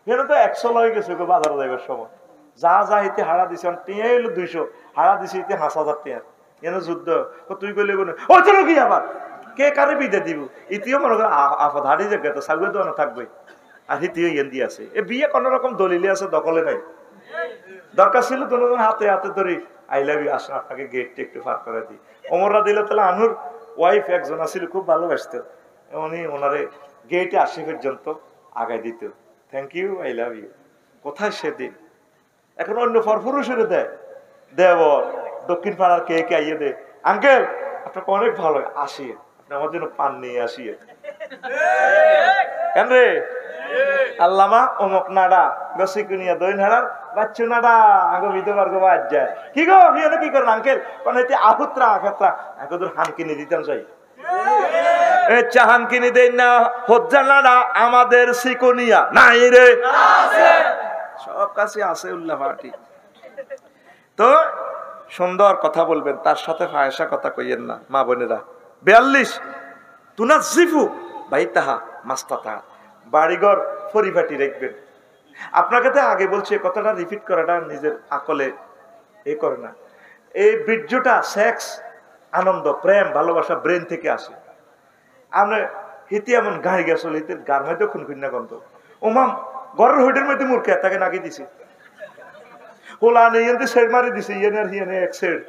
এখানে তো 100 লয়ে গেছে বাজারে যাইবার সময় যা যা হিতে হারা দিছে টিয়া হইলো 200 হারা দিছে হিতে 5000 টিয়া এনে যুদ্ধ তুই কইলে ও চলো কি আবার কে কারে বিদে দিব ইতিও মনে করে আফাত হারি জায়গা তো সাগুয়ে দোয়ানো থাকবে আর হিতিও ইয়েন্দি আছে এ বিয়ে কোন রকম দলিলে আছে দখলে নাই দরকার ছিল দুজন হাতে হাতে ধরে আই লাভ ইউ আসেন আপনাকে গেটটা একটু পার করে দিই ওমররা দিলে তাহলে আনুর ওয়াইফ একজন আছিল খুব ভালোবাসতো উনি ওনারে গেটে আসে পর্যন্ত আগাই দিত thank you I love you কোথায় সেদিন এখন অন্য ফরফরুষের দেয় দেবর দক্ষিণ পাড়ার কে কে আইয়ে দে আঙ্কেল আপনাকে অনেক ভালো আসিয়ে আপনি আমার জন্য পান নিয়ে আসিয়ে কেন রে আল্লামা অমুক নাডা গসিকুনিয়া দই নাড়ার বাচ্চু নাডা আগে বিধবার গো বাজ যায় কি গো বিয়ে কি করেন আঙ্কেল কোন এতে আহুত্রা আখেত্রা এখন হান কিনে দিতাম চাই চাহান কিনে দেন না হজ্জানারা আমাদের সিকোনিয়া নাই রে, সব কাছে আছে উল্লাহ পার্টি। তো সুন্দর কথা বলবেন, তার সাথে ফায়সা কথা কইয়েন না মা বোনেরা। 42 তুনাজিফু বাইতাহা মাস্তাতা, বাড়িঘর পরিপাটি রাখবেন। আপনাকে তো আগে বলছি, কথাটা রিপিট করাটা নিজের আকলে এ করে না। এই বীর্যটা, সেক্স, আনন্দ, প্রেম, ভালোবাসা ব্রেন থেকে আসে। আমরা হিতে এমন গাড়ি গেছিল, হিতে গার মধ্যে খুন খুন না গন্ধ। ওমাম ঘরের হোটের মধ্যে মুরকে তাকে নাকি দিছে, ওলা নেই ইয়েন্তি সেড মারি দিছে, ইয়েনে আর হিয়েনে এক সেড।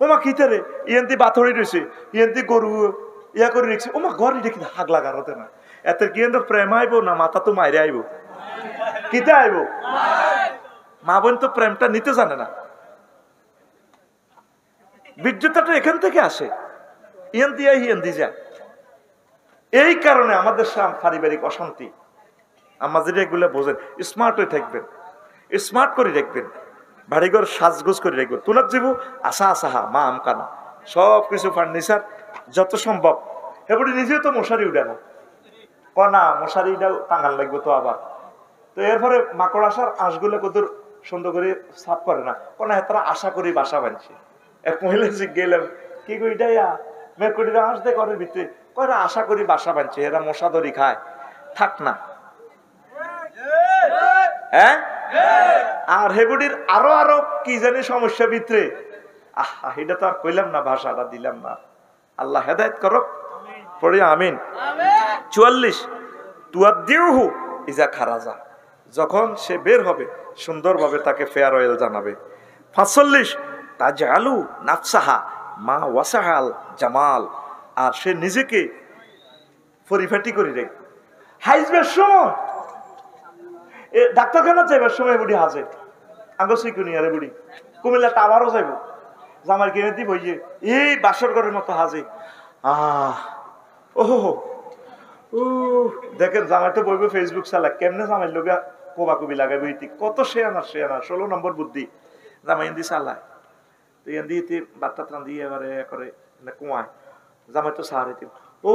ওমা কিতারে ইয়েন্তি বাথড়ি রয়েছে, ইয়েন্তি গরু ইয়া করে রেখেছে। ওমা ঘরে দেখি হাগ লাগার হতে না, এত কি প্রেম আইব না মাথা তো মাইরে আইব, কিতা আইব? মা বোন তো প্রেমটা নিতে জানে না। বীর্যতাটা এখান থেকে আসে, ইয়েন্তি আই হিয়েন্তি যায়। এই কারণে আমাদের পারিবারিক অশান্তি। আমাদের এগুলো বোঝেন, স্মার্ট হয়ে থাকবেন, স্মার্ট করে রাখবেন, বাড়িঘর সাজগোজ করে রাখবেন। তুনার জীবু আশা আশাহা মা আমকানা, সব কিছু ফার্নিচার যত সম্ভব। এবারে নিজেও তো মশারি উঠানো কনা, মশারিটাও টাঙান লাগবে তো আবার। তো এরপরে মাকড় আসার আঁশগুলো কত সুন্দর করে সাফ করে না কোনা, তারা আশা করি বাসা বানছে। এক মহিলা গেলাম, কি কইটাইয়া মেকুড়িরা আঁশ দেয় ঘরের ভিতরে, কয়রা আশা করি বাসা বানছে, এরা মশা দড়ি খায়, থাক না। হ্যাঁ, আর হেবুডির আরো আরো কি জানি সমস্যা ভিতরে, আহা এটা তো আর কইলাম না, ভাষাটা দিলাম না। আল্লাহ হেদায়েত করুক, পড়ে আমিন। 44 তুয়াদ্দিউহু ইজা খারাজা, যখন সে বের হবে সুন্দরভাবে তাকে ফেয়ারওয়েল জানাবে। 45 তাজআলু নাফসাহা মা ওয়াসাহাল জামাল, আর সে নিজেকে পরিপাটি করে রাখবে। হাইজবের সময় ডাক্তারখানা যাইবার সময় বুড়ি হাজে আঙ্গুনিয়ারে বুড়ি কুমিল্লা টাওয়ারও যাইব, জামার কিনে দিব এই বাসর ঘরের মতো হাজে। ওহো দেখেন জামাই তো বইবে ফেসবুক চালা, কেমনে জামাই লোকে কোবাকুবি লাগাইব, কত শেয়ানা 16 নম্বর বুদ্ধি জামাই এন্দি চালায়। তো এন্দি বাচ্চা টান দিয়ে এবারে করে কুয়ায়, জামাই তো সাহারে দিব। ও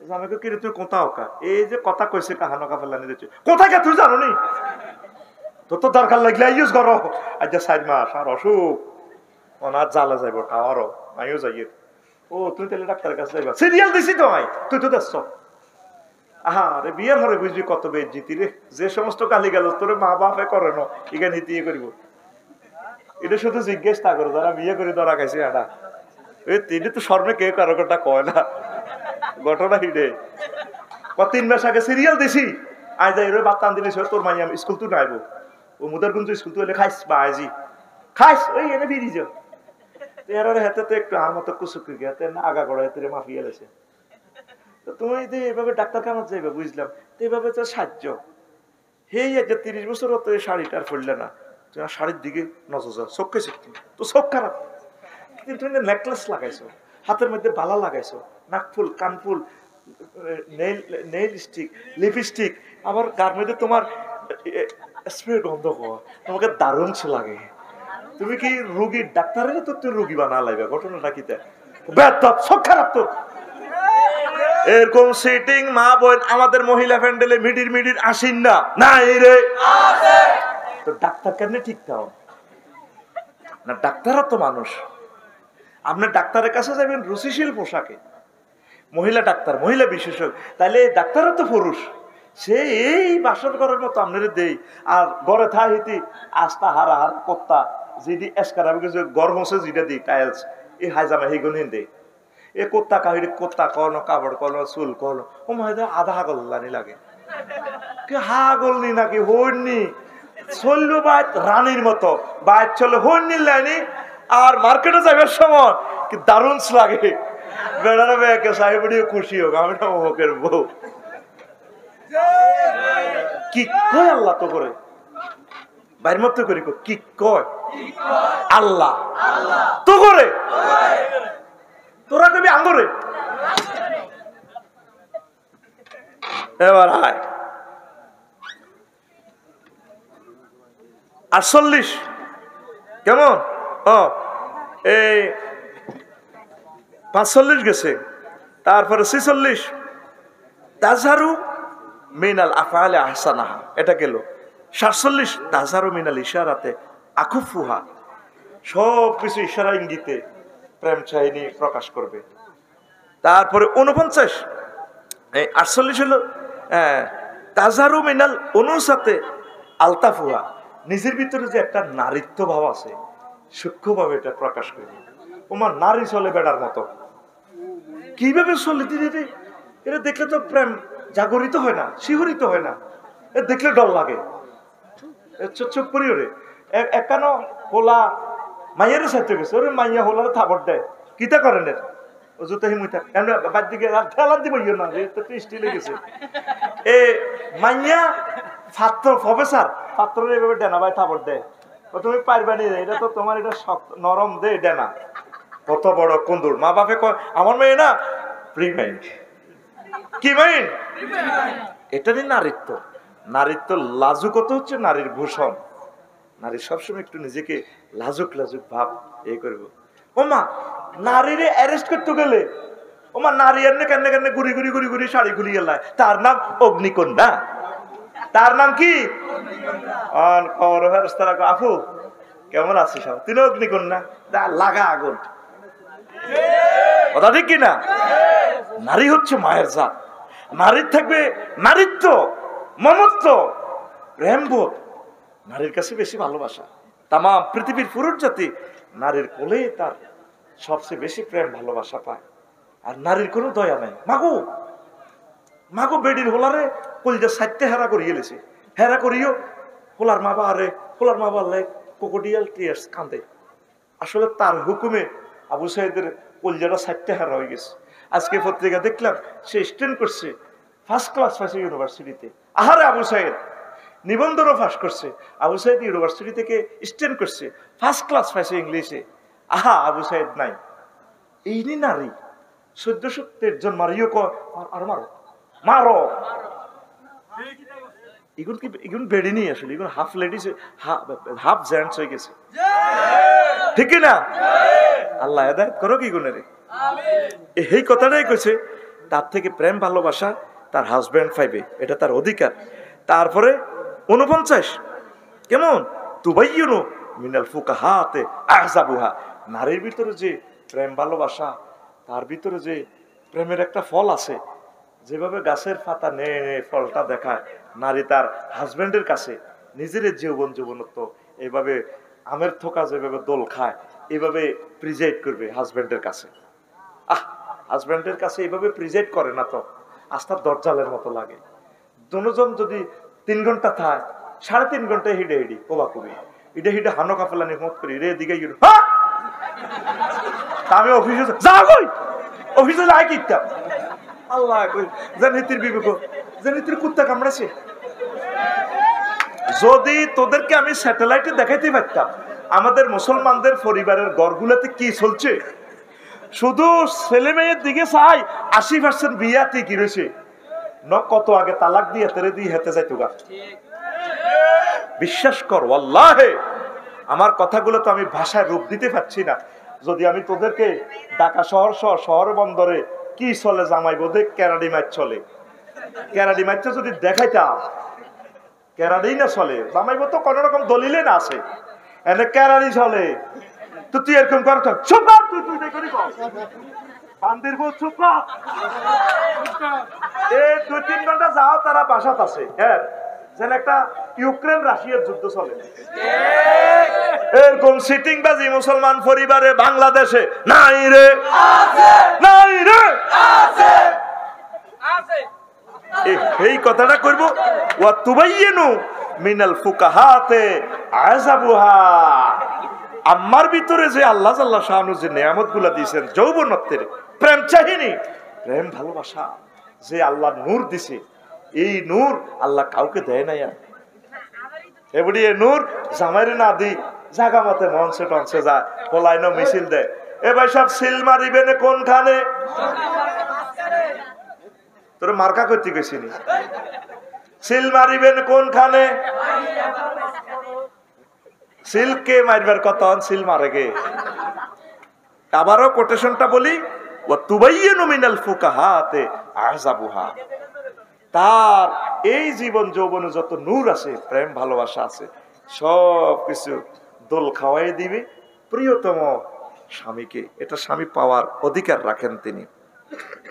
জামাইকে কিরে তুই কোথা ওকা, এই যে কথা কইছে কাহানকা ফেলানি দিচ্ছে, কোথায় কে তুই জানো নি, তোর তো দরকার লাগলে ইউজ করো। আচ্ছা 4 মাস আর অসুখ ওনার জ্বালা যাইব টাওয়ারও আমিও যাই। ও তুই তাহলে ডাক্তারের কাছে যাইবা, সিরিয়াল দিছি তো আই, তুই তো দেখছ। আহা রে বিয়ের হরে বুঝবি কত বেজ্জিতি রে, যে সমস্ত গালি গেল তোর মা বাপে করে না, এখানে হিতিয়ে করিব। এটা শুধু জিজ্ঞেস তা করো যারা বিয়ে করে ধরা খাইছে, এটা এই তিনি তো স্বর্ণে কে কারো কথা কয় না, ঘটনা হিডে 3 মাস আগে সিরিয়াল দিছি, আজ যাই রে বাত্তান দিলে তোর মাই আমি স্কুল তুই নাইব, ও মুদার গুঞ্জ স্কুল তুই খাইস বা আইজি খাইস ওই এনে ফিরি যাও। এর হাতে তো একটু আর মতো কুসুকি গেতে না আগা গড়া হাতে মাফিয়া লেছে। তো তুমি যে এইভাবে ডাক্তারখানা যাইবে বুঝলাম, তো এইভাবে তো সাহায্য হেই যে 30 বছর তো এই শাড়িটার ফুললে না, তুমি শাড়ির দিকে নজর যাও, চোখ খাইছো তো চোখ খারাপ, কিন্তু তুমি নেকলেস লাগাইছো, হাতের মধ্যে বালা লাগাইছো, নাকফুল, কানফুল, নেইল স্টিক, লিপস্টিক, আবার গার মধ্যে তোমার স্প্রে গন্ধ হওয়া, তোমাকে দারুণ লাগে। তুমি কি রোগী ডাক্তারের তো তুই রোগী বানা লাগবে, ঘটনাটা কি চোখ খারাপ তো। এরকম সিটিং মা বোন আমাদের মহিলা প্যান্ডেলে মিডির আসেন না, নাই রে তো ডাক্তার কেমনে ঠিক থাও না, ডাক্তাররা তো মানুষ। আপনার ডাক্তারের কাছে যাবেন রুচিশীল পোশাকে, মহিলা ডাক্তার, মহিলা বিশেষজ্ঞ, তাহলে ডাক্তারও তো পুরুষ, সে এই বাসর ঘরের মতো আপনারা দেই। আর ঘরে থাইতি আস্তা হারা হার কত্তা যেটি এসকার কিছু গড় মশে যেটা দিই টাইলস, এই হাইজামা সেইগুলো দেয়, এ কোত্তা কাহিরি কোত্তা কনো কাপড় কনো চুল কনো, ও মনে আধা হাগলানি লাগে, কি হাগলনি নাকি হইনি চললো বাইত রানীর মতো, বাইত চলে হইনি লাইনি। আর মার্কেটে যাবার সময় কি দারুণ লাগে, বেড়ারা বেকে সাহেবড়িও খুশি হোক, আমি না হোকের বউ কি কয় আল্লাহ তো করে বাইর মতো করি, কি কয় আল্লাহ তো করে, তোরা কবি আঙ্গরে। এবার আয় 48 কেমন, এই 45 গেছে, তারপরে 46 তাজহারু মিনাল আফআলি আহসানাহা, এটা গেল। 47 তাজহারু মিনাল ইশারাতে আকুফুহা, সব কিছু ইশারা ইঙ্গিতে প্রেম চাহিনী প্রকাশ করবে। তারপরে 49 48 হলো তাজহারু মিনাল উনুসাতে আলতাফুহা, নিজের ভিতরে যে একটা নারীত্ব ভাব আছে সূক্ষ্মভাবে এটা প্রকাশ করবে। ওমার নারী চলে বেড়ার মতো, কিভাবে চলে দিদি, এটা দেখলে তো প্রেম জাগরিত হয় না, শিহরিত হয় না, এ দেখলে ডর লাগে। চোখ করি ওরে একানো হোলা মাইয়ের সাথে গেছে, ওরে মাইয়া হোলার থাবর দেয়, কিতা করেন এর ও জুতো হিমুইতা বাদ দিকে ঠেলা দিব না, তো টেস্টি লেগেছে। এ মাইয়া ছাত্র প্রফেসর ছাত্র এইভাবে ডেনা ভাই থাবর দেয়, তুমি পারবা নি, এটা তো তোমার এটা শক্ত নরম দে ডেনা, কত বড় কুন্দুর। মা বাপে কয় আমার মেয়ে না প্রি মাইন্ড, কি মাইন্ড, এটারই নারীত্ব। নারীত্ব লাজুকতা হচ্ছে নারীর ভূষণ। নারী সবসময় একটু নিজেকে লাজুক লাজুক ভাব এই করব। ওমা নারীরে অ্যারেস্ট করতে গেলে ওমা নারী এনে কেনে কেনে ঘুরি ঘুরি ঘুরি ঘুরি শাড়ি খুলি গেলায়, তার নাম অগ্নিকন্যা। তার নাম কি? আপু কেমন আছিস? তিনি অগ্নিকন্যা, লাগা আগুন। কথা ঠিক কিনা? নারী হচ্ছে মায়ের জাত। নারীর থাকবে নারীত্ব, মমত্ব, প্রেমবোধ। নারীর কাছে বেশি ভালোবাসা। তাম পৃথিবীর পুরুষ জাতি নারীর কোলে তার সবচেয়ে বেশি প্রেম ভালোবাসা পায়। আর নারীর কোনো দয়া নাই। মাগো মাগো বেডির হোলারে কলিজা সাইতে হেরা করিয়ে গেলেছে, হেরা করিও হোলার মা বারে, হোলার মা বারলে কোকোডিয়াল টিয়ার্স কান্দে। আসলে তার হুকুমে আবু সাইদের কলিজাটা সাইতে হেরা হয়ে গেছে। আজকে পত্রিকা দেখলাম সে স্ট্যান্ড করছে, ফার্স্ট ক্লাস পাইছে ইউনিভার্সিটিতে। আহারে আবু সাইদ নিবন্ধনও পাস করছে, আবু সাইদ ইউনিভার্সিটি থেকে স্ট্যান্ড করছে, ফার্স্ট ক্লাস পাইছে ইংলিশে। আহা আবু সাইদ নাই। এই নি নারী 14 জন মারিও আর মারো মারো, এগুন কি এগুন বেড়ে নিয়ে আসলে এগুন হাফ লেডিস হাফ জেন্টস হয়ে গেছে, ঠিক না? আল্লাহ হেদায়েত করো কি গুণের। এই কথাটাই কইছে, তার থেকে প্রেম ভালোবাসা তার হাজবেন্ড পাইবে, এটা তার অধিকার। তারপরে 49 কেমন তুবাইয়ুনু মিনাল ফুকাহাতে আহজাবুহা, নারীর ভিতরে যে প্রেম ভালোবাসা, তার ভিতরে যে প্রেমের একটা ফল আছে। যেভাবে গাছের পাতা নে ফলটা দেখায়, নারী তার হাজবেন্ডের কাছে নিজের যৌবনত্ব এইভাবে আমের থোকা যেভাবে দোল খায় এইভাবে প্রিজাইড করবে হাজবেন্ডের কাছে। হাজবেন্ডের কাছে এইভাবে প্রিজাইড করে না তো আস্থার দরজালের মতো লাগে। দুজন যদি 3 ঘন্টা থায়, 3.5 ঘন্টায় হিডে হিডি কোবাকুবি, হিডে হিডে হানো কাপেলানি মত করি রে দিকে আমি অফিসে যা কই অফিসে যাই কিতাম আল্লাহ কই জানিতির বিবেক জানিতির কুত্তা কামড়াছে। যদি তোদেরকে আমি স্যাটেলাইটে দেখাইতে পারতাম আমাদের মুসলমানদের পরিবারের ঘরগুলোতে কি চলছে, শুধু ছেলে মেয়ের দিকে চাই 80% বিয়াতে কি রয়েছে, কত আগে তালাক দিয়ে তেরে দিয়ে হেতে যাইতো গা। বিশ্বাস কর আল্লাহে আমার কথাগুলো তো আমি ভাষায় রূপ দিতে পারছি না। যদি আমি তোদেরকে ঢাকা শহর বন্দরে কি চলে জামাই বোধে ক্যারাডি মাছ চলে, ক্যারাডি মাছটা যদি দেখাইতাম, ক্যারাডি না চলে জামাই বোধ তো কোন রকম দলিলে না আছে, এনে ক্যারাডি চলে। তো তুই এরকম কর, চুপ কর, তুই করি বান্দির বউ চুপ কর। এই 2-3 ঘন্টা যাও তারা বাসাত আছে, হ্যাঁ যেন একটা ইউক্রেন রাশিয়ার যুদ্ধ চলে। এরকম সিটিং বাজি মুসলমান পরিবারে বাংলাদেশে নাই রে, নাই রে। এই কথাটা করব, ওয়া তুবাইয়িনু মিনাল ফুকাহাতে আযাবুহা। আমার ভিতরে যে আল্লাহ জাল্লা শাআনু যে নিয়ামতগুলো দিয়েছেন, যৌবনত্বের প্রেম চাহিনি, প্রেম ভালোবাসা যে আল্লাহ নূর দিছে, এই নূর আল্লাহ কাউকে দেয় নাই। এবারে নূর জামাইরে না দি জাগা মতে মঞ্চে টঞ্চে যায়, পলাইন মিছিল দেয়। এ ভাই সব সিল মারিবেন কোনখানে? তোর মার্কা করতে গেছিনি, সিল মারিবেন কোনখানে? সিলকে মারবার কথা, সিল মারে গে। আবারও কোটেশনটা বলি, ওয়া তুবাইয়িনু মিনাল ফুকাহাতে আযাবুহা। তার এই জীবন যৌবনে যত নূর আছে, প্রেম ভালোবাসা আছে, সব কিছু দোল খাওয়াই দিবে প্রিয়তম স্বামীকে। এটা স্বামী পাওয়ার অধিকার রাখেন তিনি।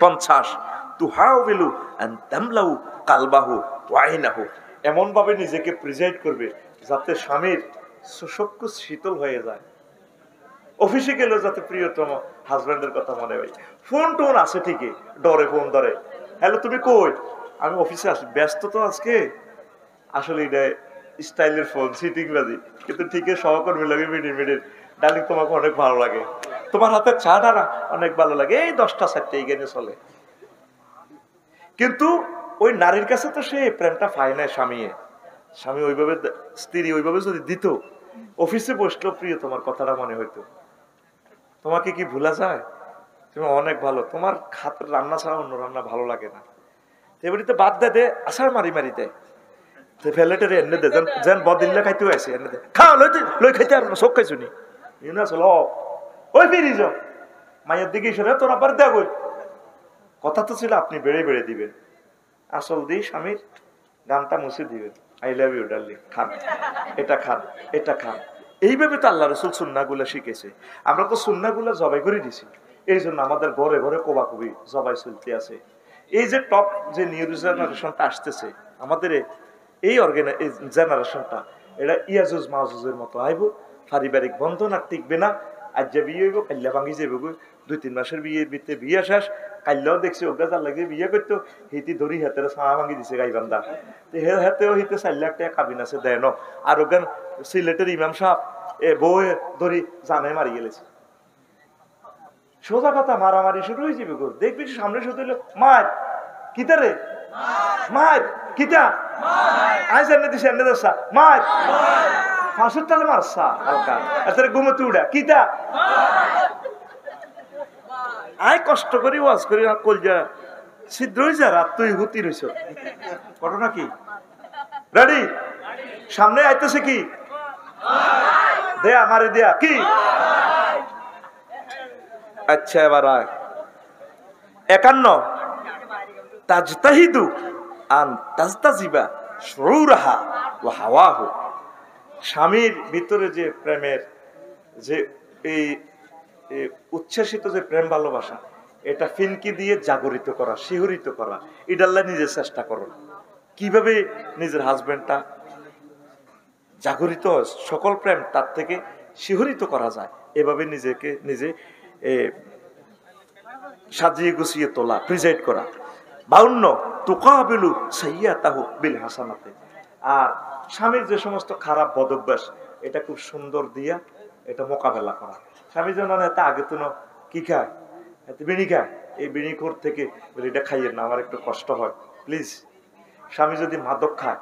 50 তুহাউবিলু আন তামলাউ কালবাহু ওয়াইনাহু, এমন ভাবে নিজেকে প্রেজেন্ট করবে যাতে স্বামীর সবকিছু শীতল হয়ে যায়। অফিসে গেলেও যাতে প্রিয়তম হাজব্যান্ডের কথা মনে হয়। ফোন টোন আছে ঠিকই, ডরে ফোন ধরে, হ্যালো তুমি কই, আমি অফিসে আসি, ব্যস্ত তো আজকে, আসলে এটা স্টাইলের ফোন, সিটিং বাজি, কিন্তু ঠিকই সহকর্মী লাগে মিনিট ডার্লিং তোমাকে অনেক ভালো লাগে, তোমার হাতে চাটা না অনেক ভালো লাগে, এই 10টা 4টা এখানে চলে। কিন্তু ওই নারীর কাছে তো সে প্রেমটা পায় না। স্বামী ওইভাবে, স্ত্রী ওইভাবে যদি দিত, অফিসে বসলেও প্রিয় তোমার কথাটা মনে হইতো। তোমাকে কি ভুলা যায়, তুমি অনেক ভালো, তোমার হাতের রান্না ছাড়া অন্য রান্না ভালো লাগে না। এবারে বাদ দে আসার মারি দেয়, ফেলেটের এনে দে, যেন বদিল্লা খাইতেও আছে, এনে দে, খাও লই খাইতে আর চোখ খাইছো নি চলো ওই ফিরি যাও মায়ের দিকে এসে তোর আবার দেখ। কথা তো ছিল আপনি বেড়ে দিবেন, আসল দিয়ে স্বামীর গানটা মুছে দিবেন, আই লাভ ইউ ডার্লিং, খান এটা খান এটা খান। এইভাবে তো আল্লাহ রসুল সুন্নাগুলা শিখেছে। আমরা তো সুন্নাগুলা জবাই করে দিছি, এই জন্য আমাদের ঘরে ঘরে কোবাকুবি জবাই চলতে আছে। এই যে টপ যে নিউ জেনারেশনটা আসতেছে আমাদের, এই জেনারেশনটা, এটা ইয়াজুজ মাহুজের মতো আইব, পারিবারিক বন্ধন আর টিকবে না। আজ যে বিয়ে হইব কাল্লা ভাঙি যাইব, 2-3 মাসের বিয়ের ভিতরে বিয়ে শেষ, কাল্লাও দেখছি ওগা যার লাগে বিয়ে করতো, হিতি ধরি হাতের ছাড়া ভাঙি দিছে গাইবান্ধা, হাতেও হিতে 4 লাখ টাকা কাবিন আছে দেয় ন। আর ওখান সিলেটের ইমাম সাহেব বউ ধরি জানে মারি গেলেছে। সোজা কথা, মারামারি শুরু হয়ে যাবে গো, দেখবি সামনে শুধু মার কিতা রে, মার কিতা, আজ এনে দিছে এনে দশা মার, ফাঁসুর তালে মারসা হালকা, এত ঘুমোতে উড়া কিতা, আয় কষ্ট করি ওয়াজ করি কলজা ছিদ্র হয়ে যা, রাত তুই হুতি রইছ। ঘটনা কি, রেডি, সামনে আইতেছে কি দেয়া মারে দেয়া কি, আচ্ছা এবার 51 তাজতাহিদু আন তাজতাজিবা শুরুরাহা ওয়া হাওয়াহু। স্বামীর ভিতরে যে প্রেমের যে এই উচ্ছ্বাসিত যে প্রেম ভালোবাসা, এটা ফিনকি দিয়ে জাগরিত করা, শিহরিত করা, ইডাল্লা নিজে চেষ্টা করো কিভাবে নিজের হাজবেন্ডটা জাগরিত সকল প্রেম তার থেকে শিহরিত করা যায়, এভাবে নিজেকে নিজে সাজিয়ে গুছিয়ে তোলা, প্রিজাইড করা। 52 তুকাবিলু সাইয়্যাতাহু বিল হাসানাতে। আর স্বামীর যে সমস্ত খারাপ বদভ্যাস, এটা খুব সুন্দর দিয়া এটা মোকাবেলা করা। স্বামী যেন এত আগে তো কি খায়, এত বিড়ি খায়, এই বিড়িখোর থেকে বিড়িটা খাইয়েন না, আমার একটু কষ্ট হয় প্লিজ। স্বামী যদি মাদক খায়,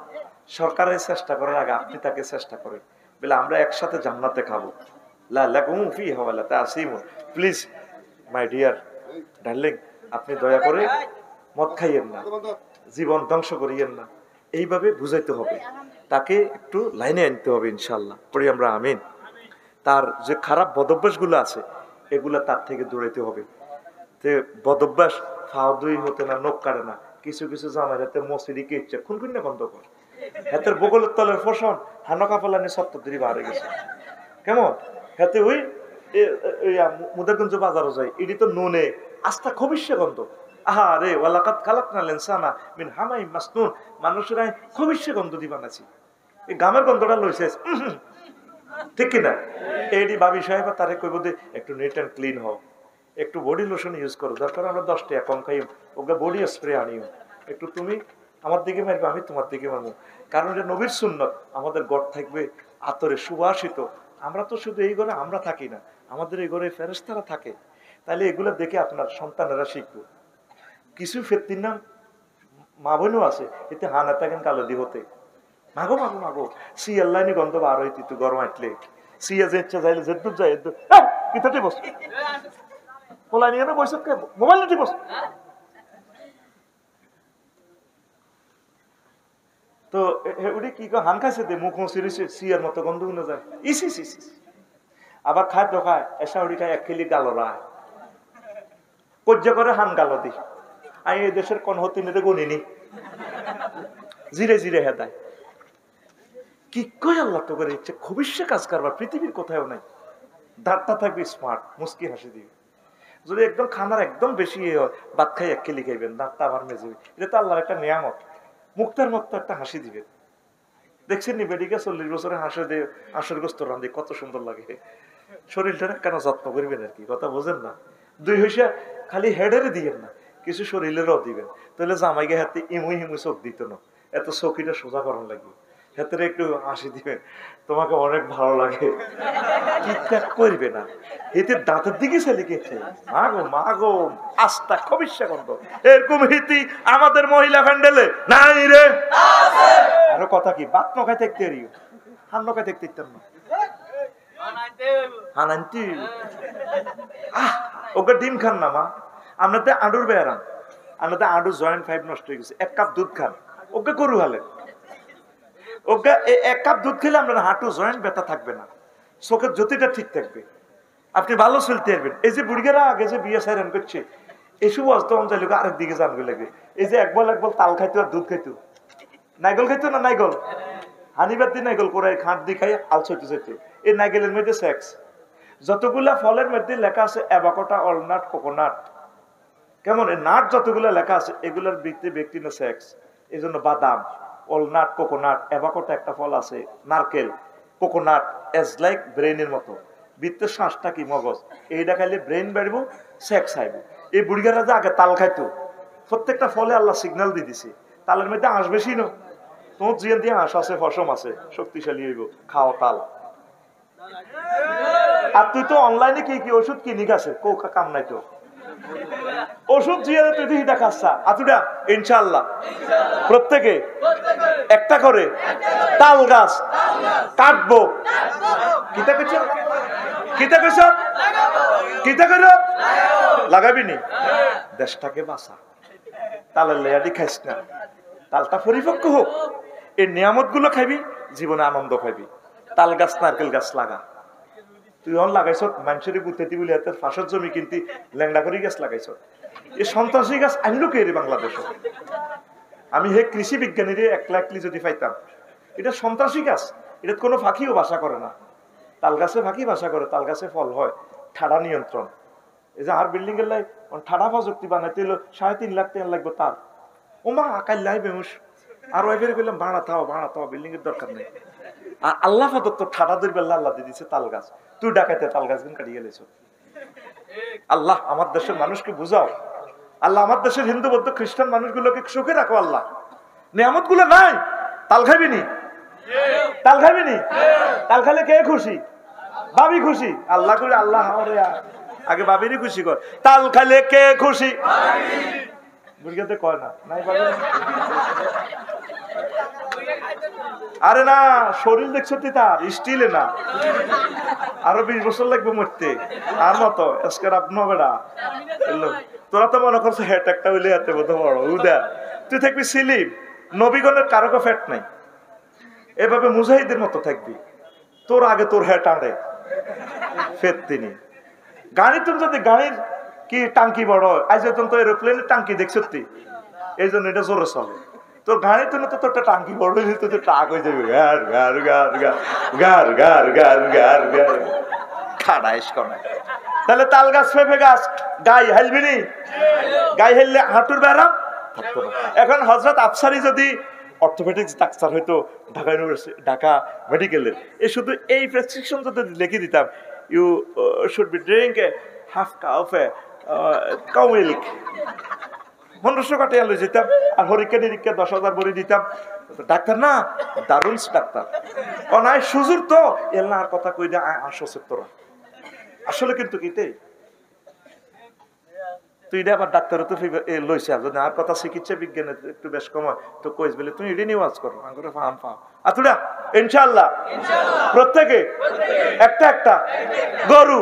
সরকারের চেষ্টা করার আগে আপনি তাকে চেষ্টা করেন, বলে আমরা একসাথে জান্নাতে খাবো, লা লাকুম ফিহা ওয়া লা তাসিমুন, প্লিজ মাই ডিয়ার ডার্লিং, আপনি দয়া করে মদ খাইয়েন না, জীবন ধ্বংস করিয়েন না। এইভাবে বুঝাইতে হবে, তাকে একটু লাইনে আনতে হবে, ইনশাল্লাহ পড়ি আমরা আমিন। তার যে খারাপ বদভ্যাসগুলো আছে, এগুলা তার থেকে দৌড়াইতে হবে। তে বদভ্যাস ফাউদুই হতে না, নখ কাটে না, কিছু কিছু জামাই হাতে মসিদিকে ইচ্ছে খুন না বন্ধ কর, হাতের বগলের তলের ফসন হানকা ফেলানি 70 বাড়ে গেছে। কেমন হাতে ওই মুদারগঞ্জ বাজারও যায়, এটি তো নুনে আস্থা খবিষ্যে গন্ধ, আহা রে ওয়ালাকাত খালাকনা লিনসানা মিন হামাইম মাসনুন, মানুষের খবিষ্যে গন্ধ দি বানাইছি, এই গামের গন্ধটা লইছে, ঠিক কিনা? এইটি ভাবি সাহেব তারে কইব যে একটু নিট অ্যান্ড ক্লিন হও, একটু বডি লোশন ইউজ করো, দরকার আমরা 10 টাকা কম খাই, ওকে বডি স্প্রে আনিও, একটু তুমি আমার দিকে মারবে, আমি তোমার দিকে মারবো, কারণ এটা নবীর সুন্নত, আমাদের ঘর থাকবে আতরে সুবাসিত। আমরা তো শুধু এই ঘরে আমরা থাকি না, আমাদের এই ঘরে ফেরেশতারা থাকে, তাহলে এগুলো দেখে আপনার সন্তানেরা শিখবো। কিছু ফেত্তির নাম মা বোনও আছে, এতে হানা থাকেন কালো দি হতে, মাগো মাগো মাগো সিয়ার লাইনে গন্ধ বার হইতি তুই গরম আটলে সিয়া যে ইচ্ছা যাইলে যেদুর যায় কিতাতে বস পোলা নিয়ে বসে মোবাইল নিয়ে বস। তো ওটি কি হান খাইছে দে মুখ সিরিছে সিয়ার মতো গন্ধ গুলো যায়, ইসি ইসি আবার খায় তো খায় এসা ওটি খায় 1 কিলি গালো রায়, কজ্জা করে হান গালো দি আমি এই দেশের কোন হতিনেতে গুনিনি জিরে জিরে হেদায় কি কয় আল্লাহ তো করে ইচ্ছে খবিষ্যে কাজ করবার পৃথিবীর কোথাও নাই দাঁতটা থাকবে স্মার্ট মুস্কি হাসি দিবে যদি একদম খানার একদম বেশি ভাত খাই এক কেলি খাইবেন দাঁতটা আবার মেজে এটা তো আল্লাহর একটা নিয়ামত মুক্তার মতো একটা হাসি দিবেন দেখছেন নি বেডিকে 40 বছরে হাসে দিয়ে হাঁসের গোস্ত রান্ধে কত সুন্দর লাগে শরীরটা কেন যত্ন করবেন আর কি কথা বোঝেন না দুই হইসা খালি হেডেরে দিবেন না কিছু শরীরেরও দিবেন তাহলে জামাইকে হাতে ইমু হিমু চোখ দিত না এত চোখিটা সোজা করার লাগবে হাতে একটু হাসি দিবেন তোমাকে অনেক ভালো লাগে ঠিকঠাক করবে না এতে দাঁতের দিকে ছেলে গেছে মাগো আস্থা খবিষ্যা গন্ধ এরকম হিতি আমাদের মহিলা প্যান্ডেলে নাই রে আরো কথা কি বাত নখায় দেখতে এরিও হান নখায় দেখতে ইতাম না হানান্তি ওকে ডিম খান না মা আপনাদের আডুর বেড়ান আপনাদের আডুর জয়েন্ট 5 নষ্ট হয়ে গেছে 1 কাপ দুধ খান ওকে গরু হালেন ওকে 1 কাপ দুধ খেলে আপনার হাঁটু জয়েন্ট ব্যথা থাকবে না চোখের জ্যোতিটা ঠিক থাকবে আপনি ভালো চলতে পারবেন এই যে বুড়িগারা আগে যে বিয়ে সাইরান করছে এসব অস্ত অঞ্চল আরেক দিকে জানবে লাগে এই যে একবার তাল খাইতো আর দুধ খাইতো নাইগল খাইতো না নাইগল হানিবার দিন নাইগল করে খাঁট দিয়ে খাই আলসাইতে যেত এই নাইগেলের মধ্যে সেক্স যতগুলা ফলের মধ্যে লেখা আছে অ্যাভোকাডো অলনাট কোকোনাট কেমন এই নাট যতগুলা লেখা আছে এগুলার ব্যক্তি না সেক্স এই জন্য বাদাম অলনাট কোকোনাট অ্যাভোকাডো একটা ফল আছে নারকেল কোকোনাট এজ লাইক ব্রেনের মতো বৃত্তের শ্বাসটা কি মগজ এইটা খাইলে ব্রেন বাড়বো সেক্স আইব এই বুড়িগারা যে আগে তাল খাইতো প্রত্যেকটা ফলে আল্লাহ সিগন্যাল দিয়ে দিছে তালের মধ্যে আঁশ বেশি না তোমার জিয়ান দিয়ে আঁশ আছে ফসম আছে শক্তিশালী হইব খাও তাল আর তুই তো অনলাইনে কি কি ওষুধ কিনি গেছে কৌকা কাম নাই তো ওষুধ জিয়ারে তুই হিটা খাচ্ছা আতুডা ইনশাআল্লাহ প্রত্যেকে একটা করে তাল গাছ কাটবো কিতা কইছ কিতা কইছ কিতা কইল লাগাবি নি দেশটাকে বাঁচা তালের লেয়াদি খাইস না তালটা পরিপক্ক হোক এই নিয়ামত গুলো খাইবি জীবনে আনন্দ পাইবি তাল গাছ নারকেল গাছ লাগা তুই অন লাগাইছ মানুষের বুদ্ধি বলে হাতের ফাঁসের জমি কিনতি ল্যাংড়া করি গাছ লাগাইছ এই সন্ত্রাসী গাছ আনলো কে রে বাংলাদেশ আমি হে কৃষি বিজ্ঞানীরে 1 লাখ যদি পাইতাম এটা সন্ত্রাসী গাছ এটা কোনো ফাঁকিও বাসা করে না তাল গাছে ফাঁকি বাসা করে তাল গাছে ফল হয় ঠাডা নিয়ন্ত্রণ এই যে আর বিল্ডিং এর লাই ঠাডা প্রযুক্তি বানাইতে হলো 3.5 লাখ টাকা লাগবে তার ও মা আকাল লাই বেহুশ আর ওইভাবে বললাম ভাড়া থাও বিল্ডিং এর দরকার নেই আর আল্লাহ প্রদত্ত ঠাডা দুর্বেল্লা আল্লাহ দিয়ে দিচ্ছে তাল গাছ তুই ডাকাইতে তাল গাছ কাটিয়ে গেলেছ আল্লাহ আমার দেশের মানুষকে বুঝাও আল্লাহ আমার দেশের হিন্দু বৌদ্ধ খ্রিস্টান মানুষগুলোকে সুখে রাখো আল্লাহ নিয়ামত গুলো নাই তাল খাবি নি তাল খাবি নি তাল খালে কে খুশি ভাবি খুশি আল্লাহ করে আল্লাহ আগে ভাবিরই খুশি কর তাল খালে কে খুশি বুড়িয়াতে কয় না নাই আরে না শরীর দেখছো তুই তার স্টিলে না আরো 20 বছর লাগবে মরতে আর মতো আজকের আপনি বেড়া তোরা তো মনে করছো হেট একটা হইলে হাতে বোধ বড় উদা তুই থাকবি সিলিম নবীগণের কারো ফ্যাট নাই এভাবে মুজাহিদের মতো থাকবি তোর আগে তোর হেট আনবে ফেট তিনি গাড়ি তুমি যদি গাড়ির কি টাঙ্কি বড় আজ তো এরোপ্লেনের টাঙ্কি দেখছো তুই এই জন্য এটা জোরে চলে তোর গাড়ি তুলে তো তোরটা টাঙ্কি বড় হয়ে তো টাক হয়ে যাবে গার গার গার গার গার গার গার গার খাড়াইস কনে তাহলে তাল গাছ পেঁপে গাছ গাই হেলবি নি গাই হেললে হাঁটুর ব্যারাম থাকতো না এখন হযরত আফসারি যদি অর্থোপেডিক্স ডাক্তার হয়তো ঢাকা ইউনিভার্সিটি ঢাকা মেডিকেলের এই শুধু এই প্রেসক্রিপশন যদি লিখে দিতাম you should be drink half cup cow milk 1500 কাটে আলো যেতাম আর হরিকা নিরীক্ষা 10,000 ভরে দিতাম ডাক্তার না দারুণ ডাক্তার অনায় সুজুর তো এল্লা আর কথা কই দে আসো তোরা আসলে কিন্তু কিতে তুই এটা আবার ডাক্তার তো লইছে যদি আর কথা চিকিৎসা বিজ্ঞানে একটু বেশ কম তো কইস বলে তুমি এটা নিয়ে ওয়াজ করো আঙ্গুরে ফাহাম পাও আতুডা ইনশাআল্লাহ প্রত্যেকে একটা একটা গরু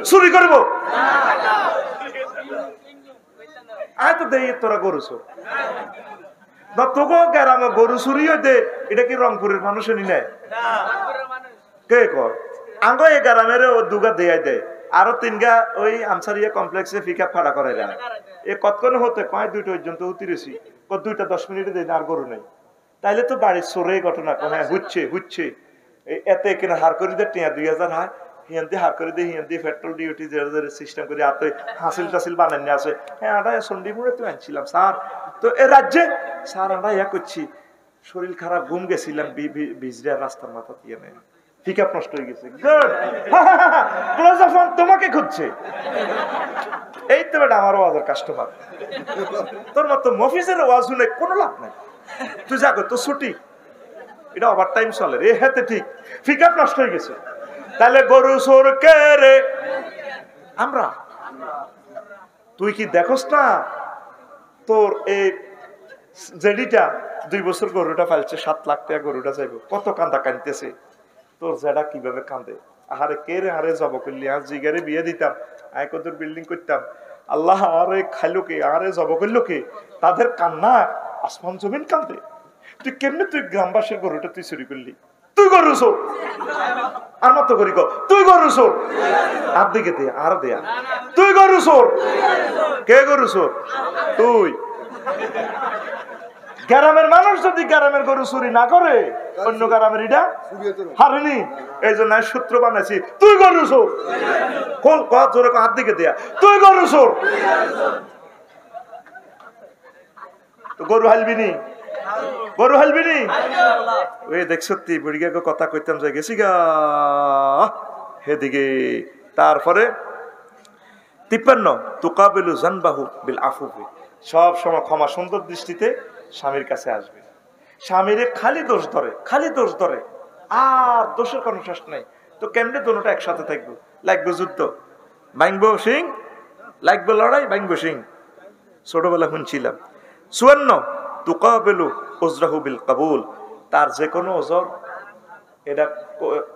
চুরি করব আয় তো দেই তোরা গরু চোর না তোকে গ্রামে গরু চুরি হইতে এটা কি রংপুরের মানুষের নি নেয় কে কর আঙ্গ এই গ্রামের দুগা দেয় দেয় আরো তিনগা ওই আনসারিয়া কমপ্লেক্সে পিকআপ খাড়া করে দেন এ কতক্ষণ হতে কয় 2টা পর্যন্ত উতিরেছি 2টা 10 মিনিটে দেন আর গরু নেই তাইলে তো বাড়ির চোরে ঘটনা হ্যাঁ হচ্ছে এতে কিনা হার করে দে টিয়া 2000 হয় হিয়ান্তি হার করে দে হিয়ান্তি পেট্রোল ডিউটি সিস্টেম করে আতে হাসিল টাসিল বানান নিয়ে আসে হ্যাঁ আমরা সন্ডিপুরে তো আনছিলাম স্যার তো এ রাজ্যে স্যার আমরা ইয়া করছি শরীর খারাপ ঘুম গেছিলাম বিজরা রাস্তার মাথা দিয়ে নেই পিকআপ নষ্ট হয়ে গেছে তোমাকে খুঁজছে এই তো বেটা আমার ওয়াজের কাস্টমার তোর মতো মফিজের ওয়াজ শুনে কোনো লাভ নাই তুই যাগো তো ছুটি এটা ওভার টাইম চলে রে হেতে ঠিক পিকআপ নষ্ট হয়ে গেছে তাহলে গরু চোর কে রে আমরা তুই কি দেখোস না তোর এই জেডিটা 2 বছর গরুটা ফেলছে 7 লাখ টাকা গরুটা যাইব কত কান্দা কানতেছে তোর জেডা কিভাবে কান্দে আহারে কে রে আরে জব করলি আর জিগারে বিয়ে দিতাম আয় কত বিল্ডিং করতাম আল্লাহ আরে খাইলো কে আরে জব করলো কে তাদের কান্না আসমান জমিন কান্দে তুই কেমনে তুই গ্রামবাসীর গরুটা তুই চুরি করলি তুই গরু চোর আর মতো করি তুই গরু চোর আর দিকে দে আর দেয়া তুই গরু চোর কে গরু চোর তুই গ্রামের মানুষ যদি গ্রামের গরু চুরি না করে অন্য গ্রামের এটা হারেনি এই জন্য সূত্র বানাইছি তুই গরু চোর কোন জোরে হাত দিকে দেয়া তুই গরু চোর গরু হালবি নি গরু হালবি নি ওই দেখ সত্যি বুড়িগাকে কথা কইতাম যে গেছি গা হেদিকে তারপরে 53 তুকাবিলু জানবাহু বিল আফুফি সব সময় ক্ষমা সুন্দর দৃষ্টিতে স্বামীর কাছে আসবে স্বামীরে খালি দোষ ধরে আর দোষের কোনো শেষ নাই তো কেমনে দুটোটা একসাথে থাকবো লাগবে যুদ্ধ ভাঙবো সিং লাগবে লড়াই ভাঙবো সিং ছোটবেলা শুনছিলাম 54 তুকাবিলু উজরাহু বিল কাবুল তার যে কোনো ওজর এটা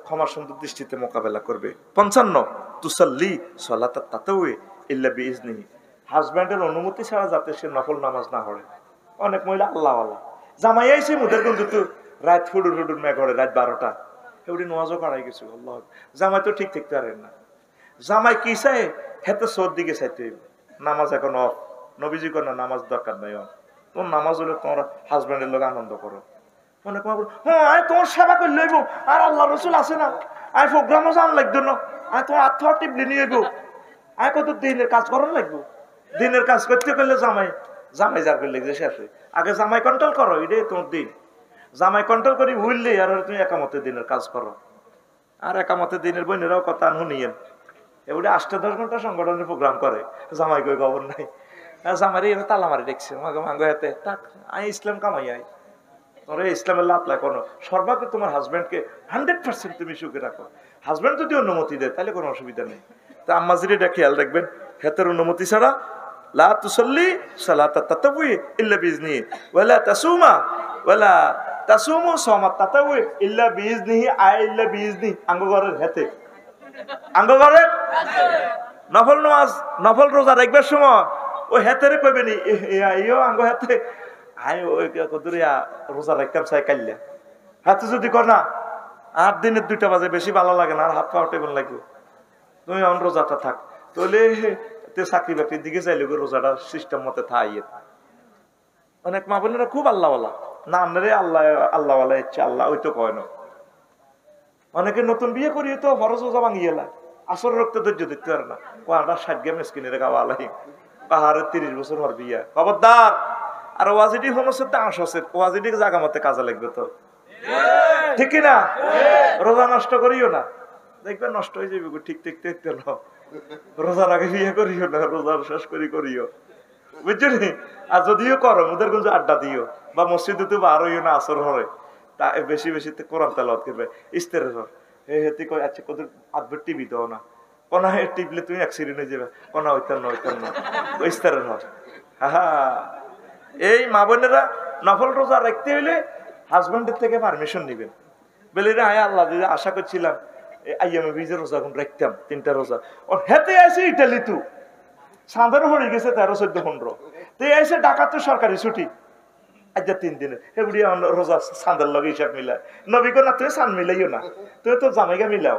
ক্ষমা সুন্দর দৃষ্টিতে মোকাবেলা করবে 55 তুসাল্লি সালাতাত তাতাউই ইল্লা বিইজনিহি হাজবেন্ডের অনুমতি ছাড়া যাতে সে নফল নামাজ না পড়ে অনেক মহিলা আল্লাহওয়ালা জামাই আইছে মুদের কিন্তু তুই রাত ফুডুর মেঘ করে রাত 12টা এগুলি নামাজও পড়াই গেছে আল্লাহ জামাই তো ঠিক থাকতে পারেন না জামাই কি চাই হেতে সোর দিকে চাইতে নামাজ এখন অফ নবীজি কোনো নামাজ দরকার নাই তোমার নামাজ হলে তোমার হাজবেন্ডের লোক আনন্দ করো অনেক মা বল হ্যাঁ তোমার সেবা করে লইব আর আল্লাহ রসুল আছে না আয় প্রোগ্রামও জান লাগতো না আয় তোমার টিপলি নিয়ে গো আয় কত দিনের কাজ করার লাগবো দিনের কাজ করতে করলে জামাই যার করলে শেষ হয় আগে জামাই কন্ট্রোল করো এটাই তোমার দিন জামাই কন্ট্রোল করি ভুললে আর তুমি একামতে দিনের কাজ করো আর একামতে দিনের বোনেরাও কথা শুনিয়েন এবারে 8-10 ঘন্টা সংগঠনের প্রোগ্রাম করে জামাই কই খবর নাই জামাই এনে তালা মারি দেখছে মাঙ্গো হাতে তাক আমি ইসলাম কামাই আই তোর ইসলামের লাভ লাই করো সর্বাগ্রে তোমার হাজবেন্ডকে 100% তুমি সুখে রাখো হাজবেন্ড যদি অনুমতি দেয় তাহলে কোনো অসুবিধা নেই তা আম্মাজির এটা খেয়াল রাখবেন হেতের অনুমতি ছাড়া লা তুসাল্লি সালাতাত তাতাউই ইল্লা বিইজনিহি ওয়ালা তাসুমু সাওমাত তাতাউই ইল্লা বিইজনিহি ইল্লা বিইজনিহি আঙ্গঘরের হেতে আঙ্গঘরের নফল নামাজ নফল রোজা রাখবার সময় ওই হেতেরে কইবে নি ইয়ো আঙ্গ হেতে আই ওই কদুরিয়া রোজা রাখতাম চাই কাইল্লা হাতে যদি কর না 8 দিনের 2টা বাজে বেশি ভালো লাগে না আর হাত পা টেবল লাগবে তুমি অন রোজাটা থাক তাহলে চাকরি বাকরির দিকে যাইলে রোজাটা সিস্টেম মতে থাইয়ে অনেক মা বোনেরা খুব আল্লাহওয়ালা না আন্নারে আল্লাহওয়ালা ইচ্ছে আল্লাহ ওই তো কয় না অনেকে নতুন বিয়ে করিয়ে তো ফরজ রোজা ভাঙিয়ে এলা আসর রক্ত ধৈর্য দিতে পারে না কোয়াটা 60 গেম স্কিনে খাওয়া আলাই পাহাড়ে 30 বছর হর বিয়া খবরদার আর ওয়াজিডি হনসে দাঁশ আছে ওয়াজিডি জায়গা মতে কাজে লাগবে তো ঠিক না রোজা নষ্ট করিও না দেখবে নষ্ট হয়ে যাবে ঠিক দেখতে না রোজার আগে বিয়ে করিও না রোজার শেষ করিও বুঝছো নি আর যদিও করো ওদের কিন্তু আড্ডা দিও বা মসজিদে তো বার হইও না আসর হরে তা বেশি কোরআন তেলাওয়াত করবে ইস্তেরের হর হেতি কই আচ্ছা কত আদবে টিভি দাও না কোনা হে টিপলে তুমি অ্যাক্সিডেন্ট হয়ে যাবে কোনা হইতার না ইস্তেরের হর হা এই মা বোনেরা নফল রোজা রাখতে হইলে হাজবেন্ডের থেকে পারমিশন নিবেন বলে রে হায় আল্লাহ দিদি আশা করছিলাম আইয়ামে বীজের রোজা এখন রাখতাম 3টা রোজা ও হেতে আছে ইটালি তু সাঁধারও হয়ে গেছে 13-14-15 তো এসে ঢাকা তো সরকারি ছুটি আজ 3 দিনের এগুলি রোজা সাঁধার লগে হিসাব মিলায় নবী না তুই সান মিলাইও না তুই তো জামাইগা মিলাও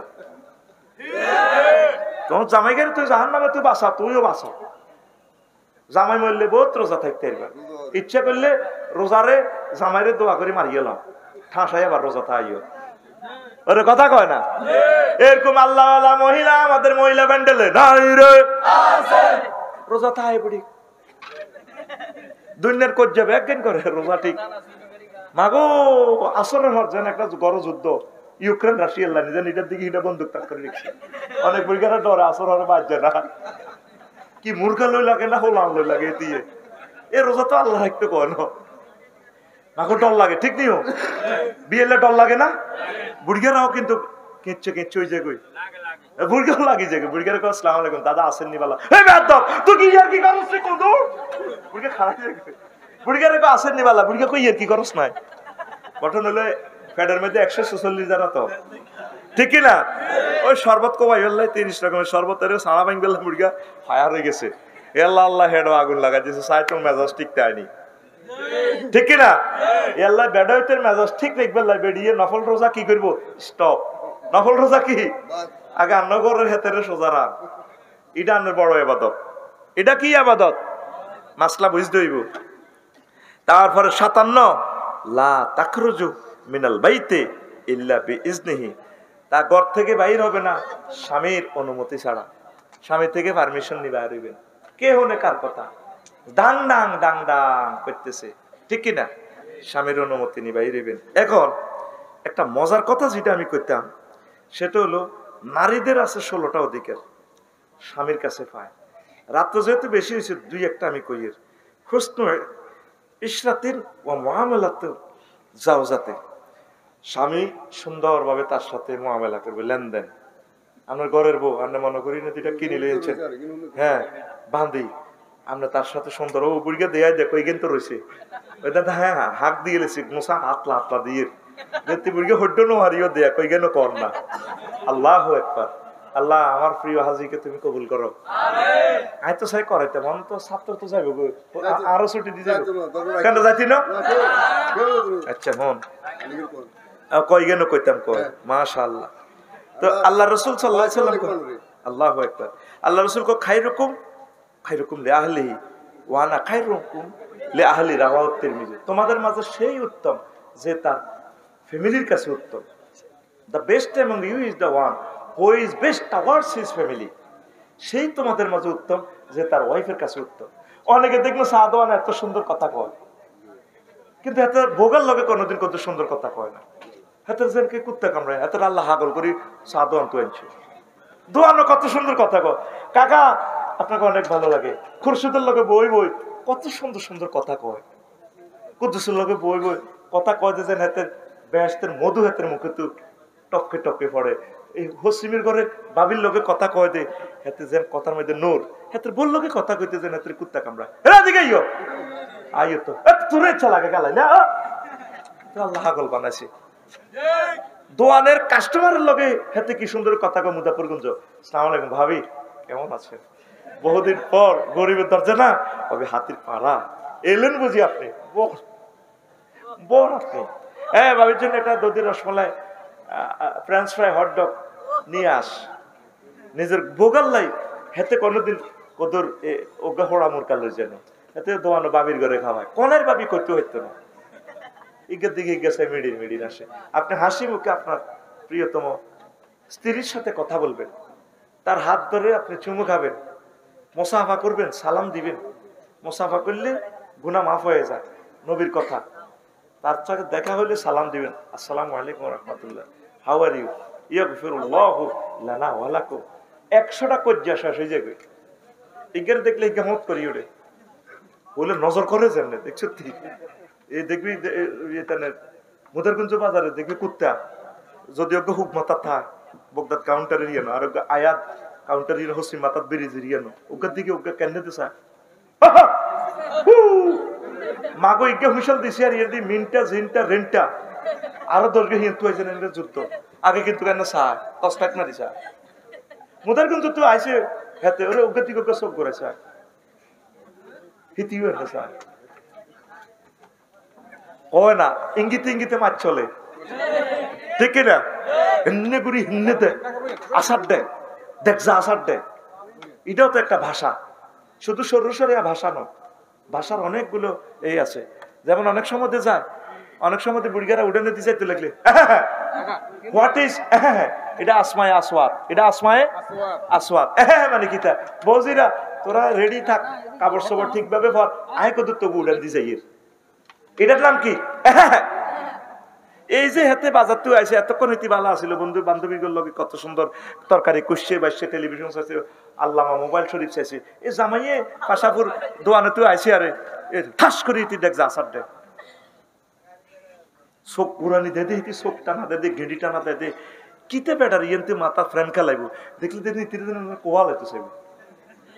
তোমার জামাই গেলে তুই জাহান নামে তুই বাঁচা, তুইও বাঁচা। জামাই মরলে বহুত রোজা থাকতে পারবা, ইচ্ছা করলে রোজারে জামাইরে দোয়া করে মারিয়ে লাম, ঠাঁসাই আবার রোজা থাইও। ওরে কথা কয় না। এরকম আল্লাহ মহিলা আমাদের মহিলা ব্যান্ডেলে নাই রে, রোজা থাই পড়ি দুনিয়ার কোচ যাবে একদিন করে রোজা ঠিক। মাগো আসরের হর যেন একটা গড় যুদ্ধ, ইউক্রেন রাশিয়ার লাইন যে নিজের দিকে এটা বন্দুক তাক করে রেখেছে, অনেক বুড়িগারা ডরে আসর হরে বাজছে না, কি মুরগা লই লাগে না হোলাম লই লাগে দিয়ে এ রোজা তো আল্লাহ একটু কয় না, মাগো ডর লাগে ঠিক নিও, বিয়েলে ডর লাগে না, বুড়িগারাও কিন্তু কেঁচে কেঁচে হয়ে যায় কই, বুড়িগাও লাগে যে বুড়িগারে কয় আসসালামু আলাইকুম দাদা আসেননি বালা, হে বেয়াদব তুই কি ইয়ার কি করছ রে কোন বুড়িগা খারাপ যায়, বুড়িগারে কয় আসেননি বালা, বুড়িগা কই ইয়ার কি করছ নাই, গঠন হলে ফেডার মধ্যে 146 জানা তো ঠিক কি না, ওই শরবত কমাই বললাই 30 রকমের শরবতের সারা ভাঙ বেলা মুরগা ফায়ার হয়ে গেছে, আল্লাহ আল্লাহ হেড আগুন লাগা দিয়েছে, সাইটং মেজাজ ঠিক তাইনি ঠিক কি না, আল্লাহ বেডাইতের মেজাজ ঠিক রাখবে, বেরিয়ে নফল রোজা কি করবো স্টপ, নফল রোজা কি আগে আন্নগরের হেতের সোজা রান, এটা আন্নের বড় ইবাদত, এটা কি ইবাদত মাসলা বুঝতে হইব। তারপরে 57 লা তাখরুজু মিনাল বাইতে ইল্লা বিইজনিহি, তা ঘর থেকে বাইর হবে না স্বামীর অনুমতি ছাড়া, স্বামী থেকে পারমিশন নিয়ে বাইর হইবেন, কে হনে কার কথা ডাং ডাং ডাং ডাং করতেছে ঠিক কি না, স্বামীর অনুমতি নিয়ে বাইর হইবেন। এখন একটা মজার কথা যেটা আমি কইতাম সেটা হলো নারীদের আছে 16টা অধিকার, স্বামীর কাছে পায়, রাত্র যেহেতু বেশি হয়েছে 2-1টা আমি কইয়ের প্রশ্ন, ইশরাতিন ও মুআমালাতে জাওজাতে, স্বামী সুন্দরভাবে তার সাথে মুআমালা করবে, লেনদেন, আমরা ঘরের বউ আমরা মনে করি না দুইটা কিনে লিয়েছেন, হ্যাঁ বাঁধি আমরা তার সাথে সুন্দর, ও বুড়িকে দেয়া দেখো এই তো রয়েছে ওই দাদা, হ্যাঁ হাক দিয়ে গেলেছি মোসা হাতলা হাতলা দিয়ে দেখতে বুড়িকে হড্ড নো হারিও দেয়া কই কেন কর না। আল্লাহু আকবার, আল্লাহ আমার প্রিয় হাজিকে তুমি কবুল করো, আই তো চাই করাইতে মন তো ছাত্র তো যাইব আরো ছুটি দিয়ে যাবো কেন যাইতি না, আচ্ছা মন কই কেন কইতাম কয় মাশাআল্লাহ। তো আল্লাহ রাসূল সাল্লাল্লাহু আলাইহি ওয়াসাল্লাম আল্লাহু আকবার, আল্লাহ রাসূল কো খায়রুকুম খায়রুকুম লি আহলিহি ওয়া আনা খায়রুকুম লি আহলি, রাওয়াহু তিরমিজি, তোমাদের মাঝে সেই উত্তম যে তার ফ্যামিলির কাছে উত্তম, the best among you is the one who is best towards his family, সেই তোমাদের মাঝে উত্তম যে তার ওয়াইফের কাছে উত্তম। অনেকে দেখলো সাদওয়ান এত সুন্দর কথা কয় কিন্তু এত ভোগাল লগে কোনোদিন কত সুন্দর কথা কয় না, হাতের জেনকে কুত্তা কামড়ায়, হাতের আল্লাহ হাগল করি সাদওয়ান তো আনছে দোয়ানো কত সুন্দর কথা কয়, কাকা আপনাকে অনেক ভালো লাগে, খুরশিদের লগে বই বই কত সুন্দর সুন্দর কথা কয়, কুদ্দুসের লগে বই বই কথা কয় যে হাতের বেহেশতের মধু হাতের মুখে তো টপকে টপকে পড়ে, এই হসিমের ঘরে বাবির লোকে কথা কয় দে হাতে যেন কথার মধ্যে নূর, হাতের বল লোকে কথা কইতে যেন হাতের কুত্তা কামড়া, এরা দিকে আইও আইও তো তোরে ইচ্ছা লাগে গালাই না, আল্লাহ হাগল বানাইছে। দোয়ানের কাস্টমারের লগে হাতে কি সুন্দর কথা কয়, মুজাফরগঞ্জ আসসালামু আলাইকুম ভাবি কেমন আছেন, বহুদিন পর গরিবের দরজা না কবে হাতির পাড়া এলেন বুঝি আপনি বড় আপনি, হ্যাঁ ভাবির জন্য একটা দধির রসমালাই ফ্রেঞ্চ ফ্রাই হটডগ নিয়ে আস, নিজের ভোগাল লাই হেতে কোনোদিন কদর ওগা হোড়া মুরকা লই যেন এতে দোয়ানো বাবির ঘরে খাওয়ায়, কনের বাবি করতে হইতো না, ইগের দিকে গেছে মিডির মিডির আসে, আপনি হাসি মুখে আপনার প্রিয়তম স্ত্রীর সাথে কথা বলবেন, তার হাত ধরে আপনি চুমু খাবেন, মোসাফা করবেন, সালাম দিবেন, মোসাফা করলে গুনাহ মাফ হয়ে যায় নবীর কথা, তার সাথে দেখা হলে সালাম দিবেন, আসসালামু আলাইকুম ওয়া রাহমাতুল্লাহ, হাউ আর ইউ, ইয়াগফিরুল্লাহু লানা ওয়া লাকুম, 100টা কজ্জা শেষ হয়ে যাবে, ইগের দেখলে ইগামত করি ওরে বলে নজর করে যেমনে দেখছো ঠিক, এই দেখবি মুদারগঞ্জ বাজারে দেখবি কুত্তা যদি ওকে হুক মাথা থাক বগদাদ কাউন্টারের ইয়ানো আর ওকে আয়াত কাউন্টারের হসি মাথাত বেরিয়ে ইয়ানো ওকে দিকে ওকে কেন দিছা মাগো ইগে হুইসল দিছি আর ইয়ে দি মিনটা জিনটা রেন্টা আরো দলকে হিন্তু হয়েছে না যুদ্ধ আগে কিন্তু কেন সার কষ্টাক না দিছা মুদারগঞ্জ তো আইসে হেতে ওরে ওকে দিকে ওকে সব করেছে হিতিও না স্যার কয় না ইঙ্গিতে ইঙ্গিতে মাছ চলে ঠিক না হিন্নে গুড়ি হিন্নেতে আসার দে দেখ যা আসার দেখ, এটাও তো একটা ভাষা, শুধু সরু ভাষা নয়, ভাষার অনেকগুলো এই আছে। যেমন অনেক সময় যায়, অনেক সময় বুড়িগারা উঠানে দিয়ে যাইতে লাগলে হোয়াট ইজ, এটা আসমায় আসওয়াত, এটা আসমায় আসওয়াত, মানে কি তা বৌজিরা তোরা রেডি থাক, কাপড় সাপড় ঠিকভাবে পর, আয় কত তবু উঠান দিয়ে যাই, এটার নাম কি? এই যে হাতে বাজার তুই আইসে, এতক্ষণ হইতে ভালো আসছিল, বন্ধু বান্ধবীগুলোর লগে কত সুন্দর তরকারি কুষছে বাসছে, টেলিভিশন চাইছে, আল্লামা মোবাইল শরীফ চাইছে, এ জামাইয়ে পাশাপুর দোয়ানে তুই আইসি, আরে ঠাস করে তুই দেখ যা আসার দেখ, চোখ পুরানি দে দে, চোখ টানা দে দে, গেঁড়ি টানা দে দে, কিতে বেটার ইয়েতে মাথা ফ্রেন্ড খেলাইব, দেখলি দে কোয়াল হইতে চাইব।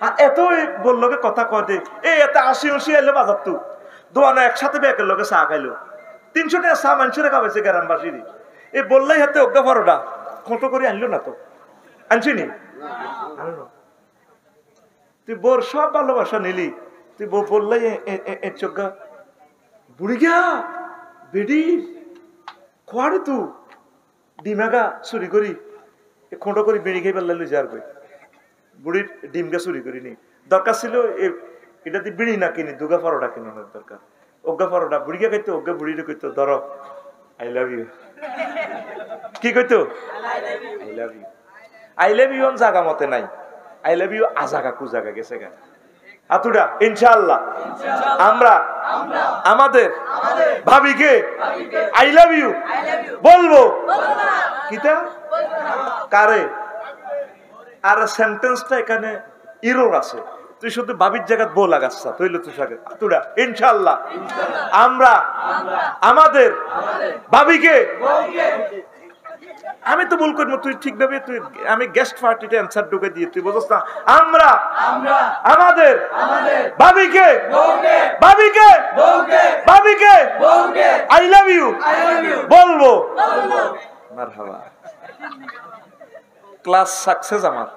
আর এত বললো কথা কয় দে, এত আসি উসি আইলো বাজার তু দোয়ানো একসাথে ব্যাগের লগে চা খাইলো, 300 টাকা চা মানুষের খাওয়াইছে গ্রামবাসীর, এ বললেই হাতে অজ্ঞা পরোটা খোঁটো করে আনলো না তো, আনছিনি তুই বোর সব ভালোবাসা নিলি, তুই বললেই চোখা বুড়ি গা বেডি খোয়াড়ি তু ডিমাগা চুরি করি খোঁটো করে বেড়ি খেয়ে পেলাম যার কই বুড়ির ডিমগা চুরি করি নি, দরকার ছিল এটা দিয়ে বিড়ি না কিনি, দুগা পরোটা কিনে দরকার, অজ্ঞা পরোটা বুড়িকে কইতো, অজ্ঞা বুড়িরে কইতো ধরো আই লাভ ইউ, কি কইতো I love you, I love you জাগা মতে নাই, আই লাভ ইউ আজাগা কুজাগা গেছে গা আতুডা। ইনশাআল্লাহ আমরা আমাদের ভাবিকে আই লাভ ইউ বলবো, কিতা কারে, আর সেন্টেন্সটা এখানে ইরোর আছে, তুই শুধু ভাবির জায়গা বউ লাগাচ্ছা তৈল তুই তুরা। ইনশাআল্লাহ আমরা আমাদের ভাবিকে, আমি তো ভুল করবো, তুই ঠিকভাবে তুই আমি গেস্ট পার্টিতে অ্যান্সার ঢুকে দিয়ে তুই বুঝছ না, আমরা আমাদের ভাবিকে ভাবিকে ভাবিকে আই লাভ ইউ বলবো। মারহাবা, ক্লাস সাকসেস আমার।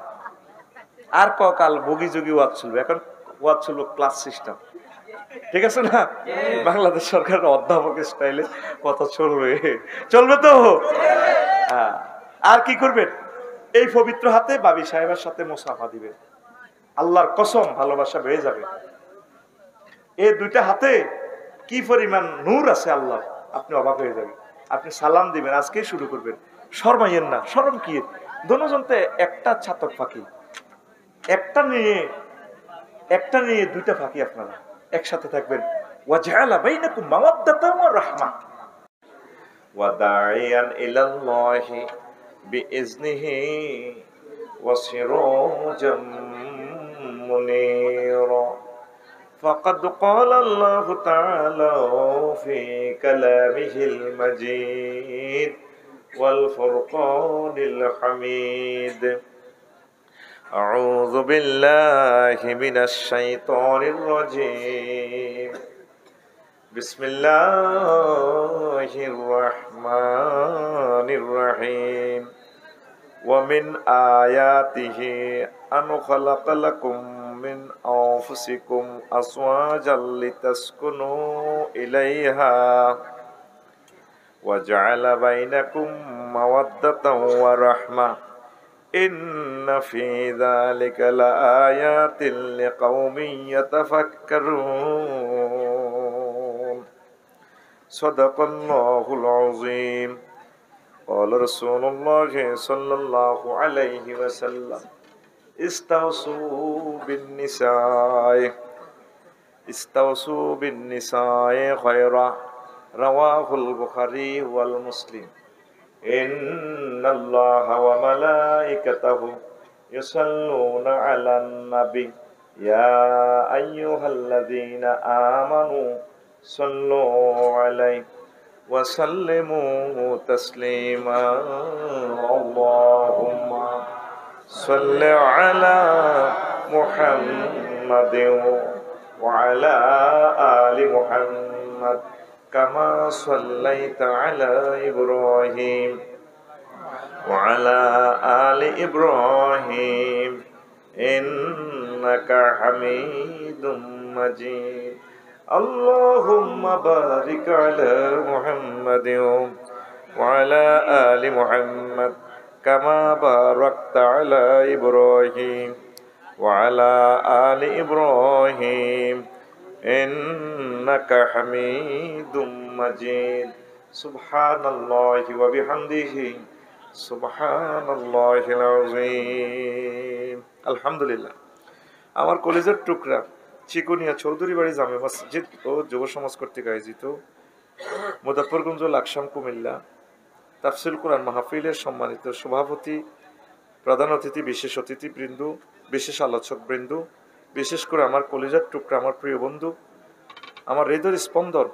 আর কাল বগি যোগী ওয়াজ চলবে, এখন ওয়াজ চলবে ক্লাস সিস্টেম, ঠিক আছে না? বাংলাদেশ সরকারের অধ্যাপকের স্টাইলে কথা চলবে, চলবে তো? আর কি করবেন? এই পবিত্র হাতে বাবি সাহেবের সাথে মুসাফা দিবেন, আল্লাহর কসম ভালোবাসা বেড়ে যাবে। এই দুইটা হাতে কি পরিমাণ নূর আছে আল্লাহ, আপনি অবাক হয়ে যাবেন। আপনি সালাম দিবেন, আজকেই শুরু করবেন, শরমাইয়েন না। শরম কি? দোনোজনতে একটা ছাতক ফাঁকি, একটা নিয়ে দুইটা ফাঁকি, আপনারা একসাথে থাকবেন। ওয়াজআলা বাইনাকুম মাওয়াদ্দাতান ওয়া রাহমা ওয়া দা'iয়ান ইলাল্লাহি বিইজনিহি ওয়া সিরাজাম মুনীরা। فقد قال الله تعالى في كلامه المجيد والفرقان الحميد. أعوذ بالله من الشيطان الرجيم. بسم الله الرحمن الرحيم. ومن آياته أن خلق لكم من أنفسكم أزواجا لتسكنوا إليها وجعل بينكم مودة ورحمة إن في ذلك لآيات لقوم يتفكرون. صدق الله العظيم. قال رسول الله صلى الله عليه وسلم استوصوا بالنساء خيرا. رواه البخاري والمسلم. إن الله وملائكته يصلون على النبي يا أيها الذين آمنوا صلوا عليه وسلموا تسليما. اللهم صل على محمد وعلى آل محمد كما صليت على إبراهيم وعلى آل إبراهيم إنك حميد مجيد. اللهم بارك على محمد وعلى آل محمد كما باركت على إبراهيم وعلى آل إبراهيم إنك حميد مجيد سبحان الله وبحمده سبحان الله العظيم الحمد لله আমার কলেজের টুকরা চিকুনিয়া চৌধুরী বাড়ি জামে মসজিদ ও যুব সমাজ কর্তৃক আয়োজিত মুজাফফরগঞ্জ লাকসাম কুমিল্লা তাফসীর কোরআন মাহফিলের সম্মানিত সভাপতি, প্রধান অতিথি, বিশেষ অতিথিবৃন্দ, বিশেষ আলোচকবৃন্দ, বিশেষ করে আমার কলেজের টুকরা, আমার প্রিয় বন্ধু, আমার হৃদয়ের স্পন্দন,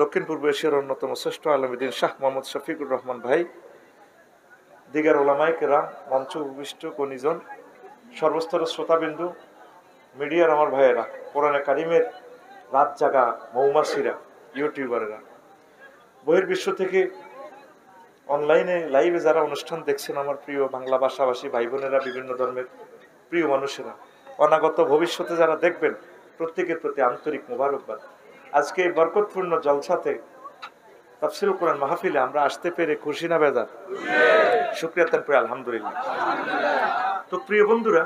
দক্ষিণ পূর্ব এশিয়ার অন্যতম শ্রেষ্ঠ আলমদিন শাহ মোহাম্মদ শফিকুর রহমান ভাই, দিগার ওলামায়ে কেরাম, মঞ্চ উপবিষ্ট গণিজন, সর্বস্তরের শ্রোতাবিন্দু, মিডিয়ার আমার ভাইয়েরা, কোরআনে কারিমের রাত জাগা মৌমাছিরা, ইউটিউবারেরা, বহির্বিশ্ব থেকে অনলাইনে লাইভে যারা অনুষ্ঠান দেখছেন, আমার প্রিয় বাংলা ভাষাভাষী ভাই বোনেরা, বিভিন্ন ধর্মের প্রিয় মানুষেরা, অনাগত ভবিষ্যতে যারা দেখবেন, প্রত্যেকের প্রতি আন্তরিক মোবারকবাদ। আজকে এই বরকতপূর্ণ জলসাতে তাফসীর কোরআন মাহফিলে আমরা আসতে পেরে খুশি না বেজার? শুকরিয়া তার পরে আলহামদুলিল্লাহ। তো প্রিয় বন্ধুরা,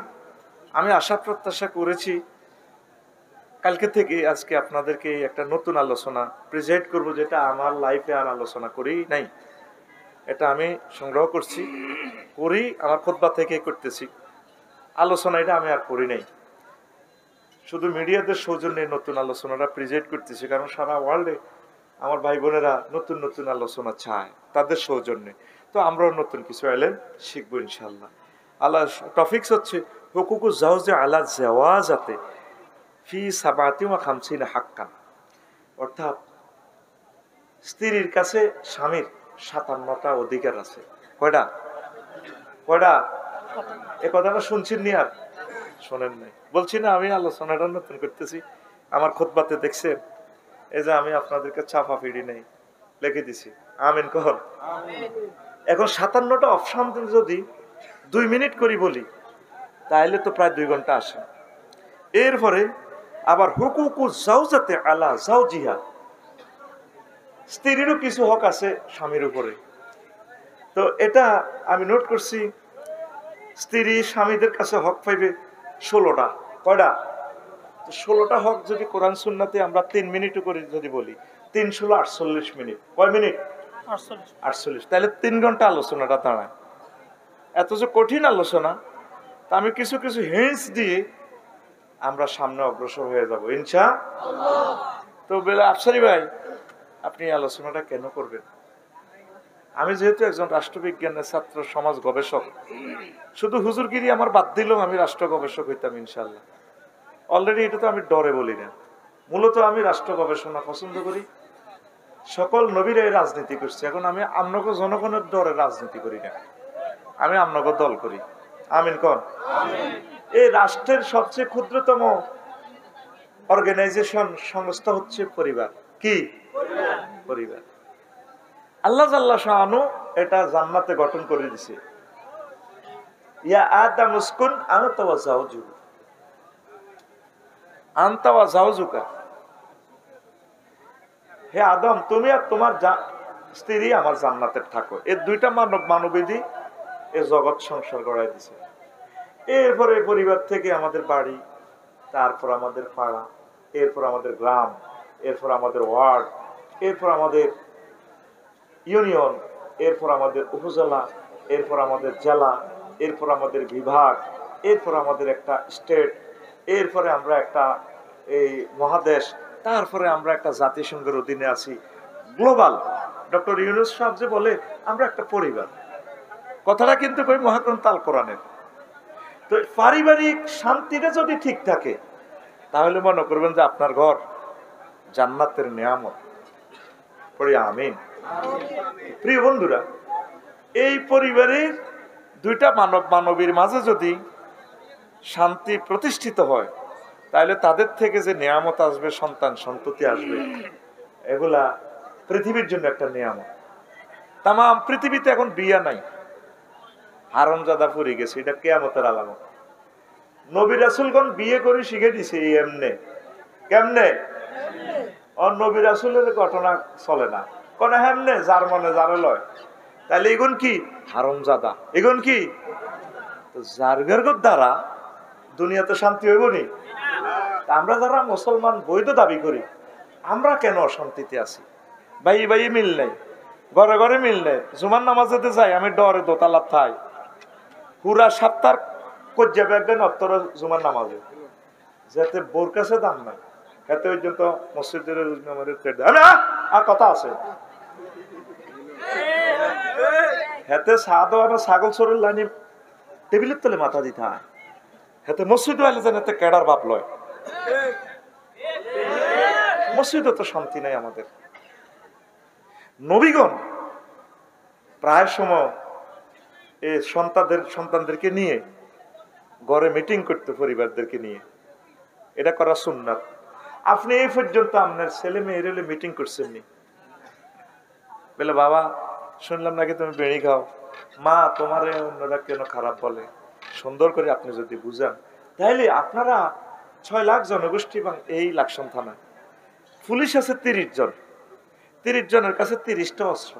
আমি আশা প্রত্যাশা করেছি কালকে থেকে আজকে আপনাদেরকে একটা নতুন আলোচনা প্রেজেন্ট করব, যেটা আমার লাইফে আর আলোচনা করি নাই। এটা আমি সংগ্রহ করছি, করি আমার খুতবা থেকে করতেছি। আলোচনা এটা আমি আর করি নাই, শুধু মিডিয়াদের সৌজন্যে নতুন আলোচনাটা প্রেজেন্ট করতেছি, কারণ সারা ওয়ার্ল্ডে আমার ভাই বোনেরা নতুন নতুন আলোচনা চায়, তাদের সৌজন্যে। তো আমরাও নতুন কিছু এলেন শিখবো ইনশাল্লাহ। আল্লাহ টপিকস হচ্ছে হুকুকু জাওজে আলা জাওয়াজাতে ফি সাবাতি ওয়া খামসিনা হাক্কান, অর্থাৎ স্ত্রীর কাছে স্বামীর 57টা অধিকার আছে। কয়টা? এ কথাটা শুনছেন নি? আর শোনেন নাই? বলছি না, আমি আলোচনাটা নতুন করতেছি। আমার খুতবাতে দেখছেন, এই যে আমি আপনাদেরকে চাপা ফিরি নাই, লিখে দিছি। আমিন কর। এখন 57টা অপশন যদি 2 মিনিট করি বলি, তাহলে তো প্রায় 2 ঘন্টা আসে। এরপরে আবার হুকুকু জাওজাতে আলা জাওজিহা, স্ত্রীরও কিছু হক আছে স্বামীর উপরে। তো এটা আমি নোট করছি, স্ত্রী স্বামীদের কাছে হক পাইবে 16টা। কয়টা? 16টা হক যদি কোরআন সুন্নাতে আমরা 3 মিনিটও করে যদি বলি, 3 16 48 মিনিট। কয় মিনিট? 48। তাহলে 3 ঘন্টা আলোচনাটা দাঁড়ায়। এত যে কঠিন আলোচনা, তা আমি কিছু কিছু হিন্টস দিয়ে আমরা সামনে অগ্রসর হয়ে যাব ইনশাআল্লাহ। তো বলে, আফসারি ভাই আপনি আলোচনাটা কেন করবেন? আমি যেহেতু একজন রাষ্ট্রবিজ্ঞানের ছাত্র, সমাজ গবেষক, শুধু হুজুরগিরি আমার বাদ দিলেও আমি রাষ্ট্র গবেষক হইতাম ইনশাআল্লাহ। অলরেডি এটা তো আমি ডরে বলি না, মূলত আমি রাষ্ট্র গবেষণা পছন্দ করি। সকল নবীরাই রাজনীতি করছে, এখন আমি আমনগর জনগণের ডরে রাজনীতি করি না, আমি আমনগর দল করি। আমিন কন। এই রাষ্ট্রের সবচেয়ে ক্ষুদ্রতম অর্গানাইজেশন, সংস্থা হচ্ছে পরিবার। কি? পরিবার। আল্লাহ জাল্লা শাআনু এটা জান্নাতে গঠন করে দিছে। ইয়া আদম উসকুন আনতা ওয়া যাওজুকা, আনতা ওয়া যাওজুকা, হে আদম তুমি আর তোমার স্ত্রী আমার জান্নাতে থাকো। এই 2টা মানববিধি এ জগৎ সংসার গড়াই দিছে। এরপরে পরিবার থেকে আমাদের বাড়ি, তারপর আমাদের পাড়া, এরপর আমাদের গ্রাম, এরপর আমাদের ওয়ার্ড, এরপর আমাদের ইউনিয়ন, এরপর আমাদের উপজেলা, এরপর আমাদের জেলা, এরপর আমাদের বিভাগ, এরপর আমাদের একটা স্টেট, এরপরে আমরা একটা এই মহাদেশ, তারপরে আমরা একটা জাতিসংঘের অধীনে আছি, গ্লোবাল। ডক্টর ইউনূস সাহেব যে বলে আমরা একটা পরিবার, কথাটা কিন্তু কই মহাগ্রন্থ আল কোরআনের। তো পারিবারিক শান্তিটা যদি ঠিক থাকে, তাহলে মনে করবেন যে আপনার ঘর জান্নাতের নিয়ামত। পড়ি আমিন। প্রিয় বন্ধুরা, এই পরিবারের 2টা মানবীর মাঝে যদি শান্তি প্রতিষ্ঠিত হয়, তাহলে তাদের থেকে যে নিয়ামত আসবে, সন্তান সন্ততি আসবে, এগুলা পৃথিবীর জন্য একটা নিয়ামত। তাম পৃথিবীতে এখন বিয়া নাই, হারামজাদা পড়ে গেছে, এটা কিয়ামতের আলামত। নবী রাসূলগণ বিয়ে করে শিখে দিছে এমনে। কেমনে? আর নবী রাসূলের ঘটনা চলে না, কোন হেমনে যার মনে যারে লয়। তাহলে এগুন কি হারামজাদা, এগুন কি জারগার দ্বারা দুনিয়াতে শান্তি হইব নি? আমরা যারা মুসলমান বৈধ দাবি করি, আমরা কেন অশান্তিতে আছি? ভাই ভাই মিল নাই, ঘরে ঘরে মিল নেই। জুমার নামাজেতে যাই আমি ডরে দোতলা থাই, পুরা সপ্তাহ কজ্জাবে একদিন অত্তর জুমার নামাজে যাতে বোর কাছে দাম নাই, এতে পর্যন্ত মসজিদের আর কথা আছে হেতে ছাগল চোরের লাইনে টেবিলের তলে মাথা দিতে হয়, হেতে মসজিদ আইলে যেন এতে কেডার বাপ লয়। মসজিদে তো শান্তি নাই আমাদের। নবীগণ প্রায় সময় এই সন্তানদেরকে নিয়ে ঘরে মিটিং করতে, পরিবারদেরকে নিয়ে, এটা করা সুন্নাত। আপনি এই পর্যন্ত আপনার ছেলে মেয়ের মিটিং করছেন নি? বলে বাবা শুনলাম নাকি তুমি বেড়ি খাও, মা তোমার অন্যরা কেন খারাপ বলে, সুন্দর করে আপনি যদি বুঝান, তাইলে আপনারা 6 লাখ জনগোষ্ঠী এই লাকসাম থানায় পুলিশ আছে 30 জন, 30 জনের কাছে 30টা অস্ত্র।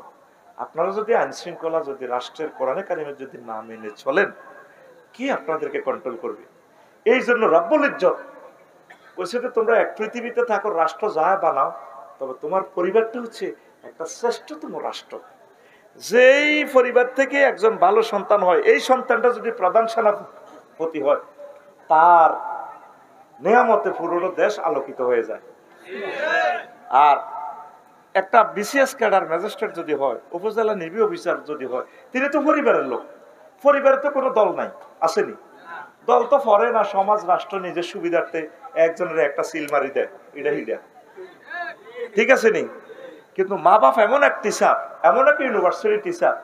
আপনারা যদি আইন শৃঙ্খলা, যদি রাষ্ট্রের কোরআনে কারিমে যদি না মেনে চলেন, কি আপনাদেরকে কন্ট্রোল করবে? এই জন্য রব্বুল ইজ্জত বলছে যে তোমরা এক পৃথিবীতে থাকো, রাষ্ট্র যা বানাও, তবে তোমার পরিবারটা হচ্ছে একটা শ্রেষ্ঠতম রাষ্ট্র। যেই পরিবার থেকে একজন ভালো সন্তান হয়, এই সন্তানটা যদি প্রধান সেনাপতি হয়, তার নিয়ামতে পুরো দেশ আলোকিত হয়ে যায়। আর একটা বিসিএস ক্যাডার ম্যাজিস্ট্রেট যদি হয়, উপজেলা নির্বাহী অফিসার যদি হয়, তিনি তো পরিবারের লোক। পরিবারে তো কোনো দল নাই, আসেনি। দল তো ফরে না, সমাজ রাষ্ট্র নিজের সুবিধার্থে একজনের একটা সিল মারি দেয়, এটা হিডা, ঠিক আছে নি? কিন্তু মা বাপ এমন এক টিচার, এমন এক ইউনিভার্সিটির টিচার,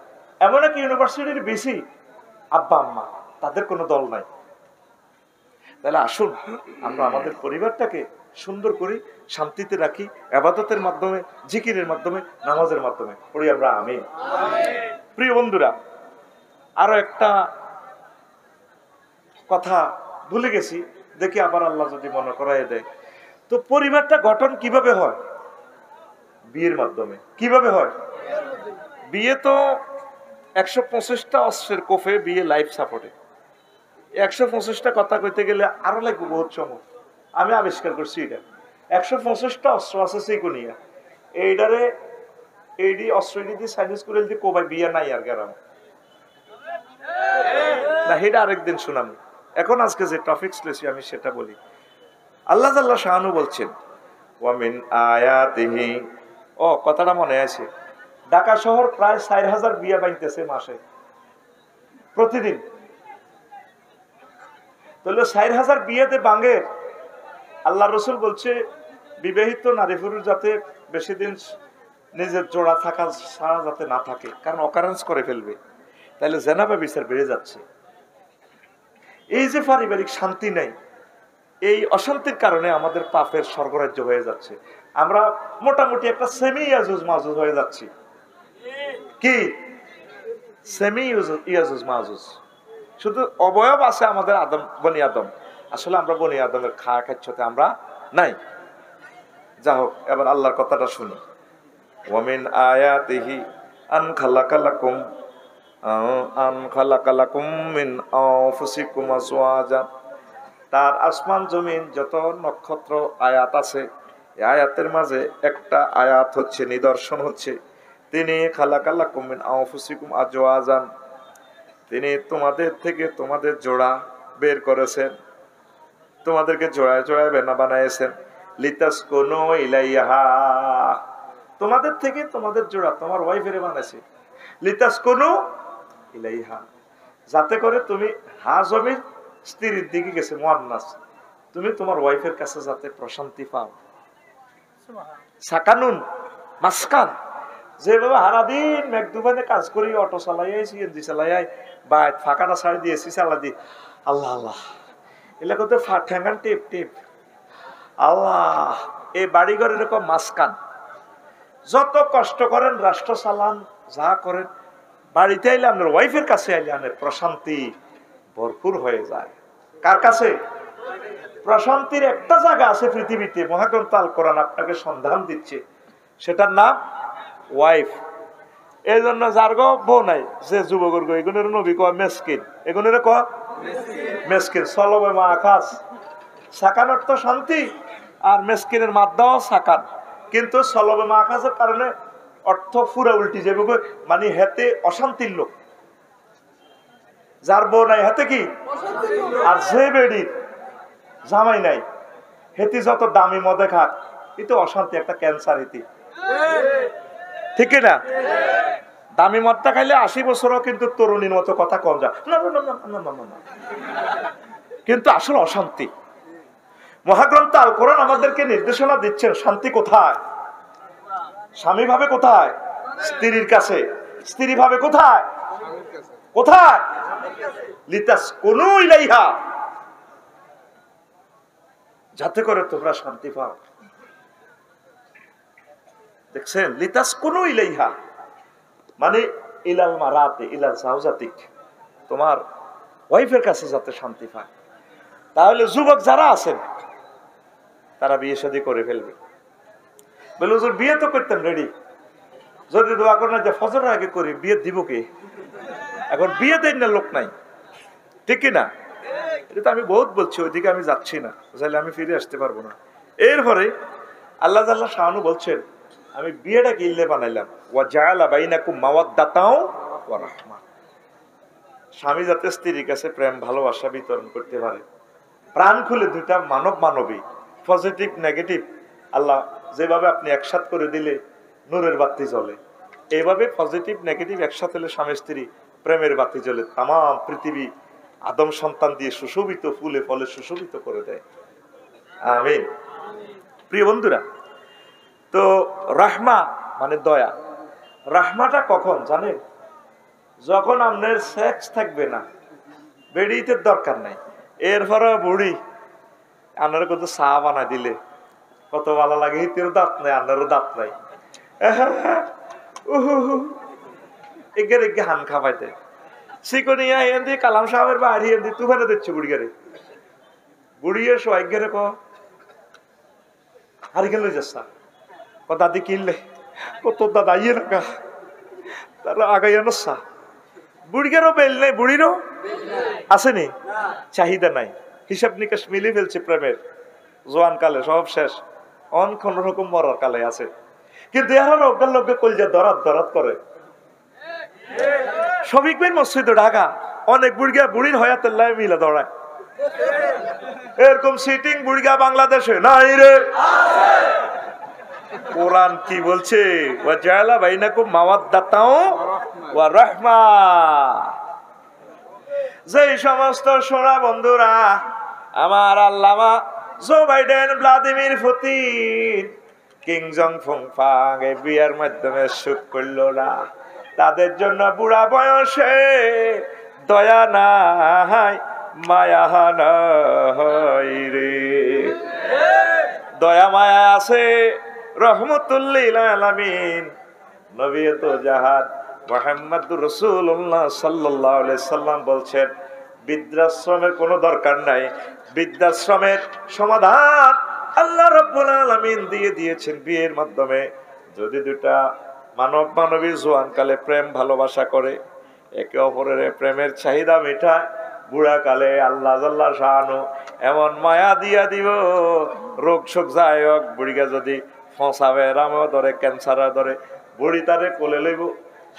এমন এক ইউনিভার্সিটির বেশি আব্বা আম্মা, তাদের কোনো দল নাই। তাহলে আসুন আমরা আমাদের পরিবারটাকে সুন্দর করি, শান্তিতে রাখি, ইবাদতের মাধ্যমে, জিকিরের মাধ্যমে, নামাজের মাধ্যমে পড়ি আমরা আমিন। প্রিয় বন্ধুরা, আরো একটা কথা ভুলে গেছি, দেখি আবার আল্লাহ যদি মনে করাই দেয়। তো পরিবারটা গঠন কিভাবে হয়? বিয়ের মাধ্যমে। কিভাবে হয়? বিয়ে তো 125টা অস্ত্রের কোফে বিয়ে, লাইফ সাপোর্টে 125টা কথা কইতে গেলে আরো লাগবে বহুত সময়। আমি আবিষ্কার করছি এটা, 125টা অস্ত্র আছে সেইগুনিয়া এইটারে, এইডি অস্ত্র দিয়ে সাইনিস করে যদি কোবাই বিয়ে নাই আর গেরাম না, সেটা আরেকদিন শুনাম। এখন আজকে যে টপিকস লেছি আমি সেটা বলি। আল্লাহ তাআলা শানু বলছেন ওয়া মিন আয়াতিহি, ও কথাটা মনে আছে, ঢাকা শহর প্রায় 4000 বিয়া বাইতেছে মাসে, প্রতিদিন। তাহলে 4000 বিয়েতে বাঙ্গে। আল্লাহ রসুল বলছে বিবাহিত নারী পুরুষ যাতে বেশি দিন নিজের জোড়া থাকা ছাড়া যাতে না থাকে, কারণ অকারেন্স করে ফেলবে, তাহলে জেনা বা বিচার বেড়ে যাচ্ছে। এই যে পারিবারিক শান্তি নেই, এই অশান্তির কারণে আমাদের পাপের স্বর্গরাজ্য হয়ে যাচ্ছে। আমরা মোটামুটি একটা সেমি ইয়াজুজ মাজুজ হয়ে যাচ্ছি। কি সেমি ইয়াজুজ মাজুজ? শুধু অবয়ব আছে আমাদের আদম, বনি আদম, আসলে আমরা বনি আদমের খাচ্ছতে আমরা নাই। যা হোক, এবার আল্লাহর কথাটা শুনি। ওয়ামিন আয়াতিহি আন খালাকালাকুম মিন আনফুসিকুম আজওয়াজা, তার আসমান জমিন যত নক্ষত্র আয়াত আছে, এই আয়াতের মাঝে একটা আয়াত হচ্ছে, নিদর্শন হচ্ছে, তিনি খালাকালাকুম মিন আনফুসিকুম আজওয়াজান, তিনি তোমাদের থেকে তোমাদের জোড়া বের করেছেন, তোমাদেরকে জোড়ায় জোড়ায় বানাইছেন। লিতাসকুনু ইলাইহা, তোমাদের থেকে তোমাদের জোড়া তোমার ওয়াইফের বানাইছে। লিতাসকুনু ইলাইহা, যাতে করে তুমি, হা জমির স্ত্রীর দিকে গেছে মুয়ান্নাস, তুমি তোমার ওয়াইফের কাছে যাতে প্রশান্তি পাও। সাকানুন মাসকান, যেভাবে সারাদিন মেঘদুবানে কাজ করি, অটো চালাই, সিএনজি চালাই, বা ফাঁকাটা ছাড়ি দিয়েছি চালা দি, আল্লাহ আল্লাহ এলাকাতে ঠ্যাঙ্গান টেপ টেপ, আল্লাহ। এই বাড়িঘর এরকম মাসকান, যত কষ্ট করেন, রাষ্ট্র চালান, যা করেন, বাড়িতে আইলে আপনার ওয়াইফের কাছে আইলে আপনার প্রশান্তি ভরপুর হয়ে যায়। কার কাছে? প্রশান্তির একটা জায়গা আছে পৃথিবীতে, মহাগ্রন্থ আল কোরআন আপনাকে সন্ধান দিচ্ছে, সেটার নাম ওয়াইফ। এই জন্য যার গো বউ নাই যে যুবকর গো এগুনের নবী কয় মেসকিন, এগুনের ক মেসকিন। সলবে মা আকাশ, সাকান অর্থ শান্তি, আর মেসকিনের মাদ্দাও সাকান। কিন্তু সলবে মা আকাশের কারণে অর্থ পুরা উল্টি যাবে, মানে হেতে অশান্তির লোক। যার বউ নাই হেতে কি, আর যে বেডির জামাই নাই হেতি যত দামি মদে খাক এতে অশান্তি, একটা ক্যান্সার হেতি, ঠিক না? দামি মদটা খাইলে 80 বছরও কিন্তু তরুণীর মতো কথা কম যায় না, কিন্তু আসলে অশান্তি। মহাগ্রন্থ আল কোরআন আমাদেরকে নির্দেশনা দিচ্ছেন শান্তি কোথায়? স্বামী ভাবে কোথায়? স্ত্রীর কাছে। স্ত্রী ভাবে কোথায়? কোথায়? লিতাসকুনু ইলাইহা, যাতে করে তোমরা শান্তি পাও। দেখছেন, লিতাসকুনু ইলাইহা মানে ইলাল মারাতে ইলাল জাওজাতিক, তোমার ওয়াইফের কাছে যাতে শান্তি পায়। তাহলে যুবক যারা আছেন তারা বিয়ে শাদী করে ফেলবে। বলে হুজুর বিয়ে তো করতেন রেডি, যদি দোয়া করেন যে ফজরের আগে করি, বিয়ে দিব কে? এখন বিয়ে দেন না লোক নাই, ঠিক কিনা? এটা তো আমি বহুত বলছি, ওইদিকে আমি যাচ্ছি না, চাইলে আমি ফিরে আসতে পারবো না। এরপরে আল্লাহ তাআলা শাহানু বলছেন, আমি বিয়েটাকে ইল্লে বানাইলাম, ওয়া জাআলা বাইনাকুম মাওয়াদ্দাতাও ওয়া রাহমা, স্বামী যাতে স্ত্রীর কাছে প্রেম ভালোবাসা বিতরণ করতে পারে। প্রাণ খুলে দুইটা মানব মানবী, পজিটিভ নেগেটিভ, আল্লাহ যেভাবে আপনি একসাথ করে দিলে নূরের বাতি জ্বলে, এইভাবে পজিটিভ নেগেটিভ একসাথে হলে স্বামী স্ত্রী প্রেমের বাতি জ্বলে তাম পৃথিবী আদম সন্তান দিয়ে সুশোভিত, ফুলে ফলে সুশোভিত করে দেয়। আমিন। প্রিয় বন্ধুরা, তো রাহমা মানে দয়া। রাহমাটা কখন জানেন? যখন আপনার সেক্স থাকবে না, বেড়িতে দরকার নাই, এরপরে বুড়ি আপনার কত চা বানা দিলে কত ভালো লাগে, হিতেরও দাঁত নাই আপনারও দাঁত নাই, এগের এগে হান খাবাইতে শিকনিয়া এন্দি কালাম সাহেবের বাড়ি এন্দি তুফানে দিচ্ছে বুড়িগারে, বুড়িয়ে সোয়াইগেরে ক হারি খেলে যাচ্ছা ক দাদি কিনলে কত দাদা ইয়ে রাখা তারা আগাইয়া নসা। বুড়িগারও বেল নেই, বুড়িরও আসেনি, চাহিদা নাই, হিসাব নিকাশ মিলে ফেলছে প্রেমের, জোয়ান কালে সব শেষ, অন কোন রকম মরার কালে আছে। কিন্তু এরা অজ্ঞান লোককে কলজা দরাত দরাত করে। শফিক ভাই মসজিদ ঢাকা অনেক বুড়িগা বুড়ির হয়াতের লাই মিলা দৌড়ায়, এরকম সিটিং বুড়িগা বাংলাদেশে নাই রে। কোরআন কি বলছে? ওয়া জাআলা বাইনাকুম মাওয়াদ্দাতাও ওয়া রাহমা। যেই সমস্ত সোনা বন্ধুরা আমার আল্লামা Joe Biden, Vladimir Putin, Kim Jong ফুংফাং এই বিয়ার মাধ্যমে সুখ করলো না, তাদের জন্য বুড়া বয়সে দয়া নাই মায়া নাই রে। দয়া মায়া আছে রহমতুল লিল আলামিন নবী তো জাহাদ মুহাম্মদুর রাসূলুল্লাহ সাল্লাল্লাহু আলাইহি সাল্লাম বলছেন, বৃদ্ধাশ্রমের কোনো দরকার নাই, বৃদ্ধাশ্রমের সমাধান আল্লাহ রাব্বুল আলামিন দিয়ে দিয়েছেন বিয়ের মাধ্যমে। যদি দুটা মানব মানবী জোয়ান কালে প্রেম ভালোবাসা করে, একে অপরের প্রেমের চাহিদা মেটায়, বুড়া কালে আল্লাহ জাল্লা শাহানু এমন মায়া দিয়া দিব, রোগ শোক যায় হোক, বুড়িকে যদি ফসাবে রামও ধরে ক্যান্সারে ধরে, বুড়ি তারে কোলে লইব,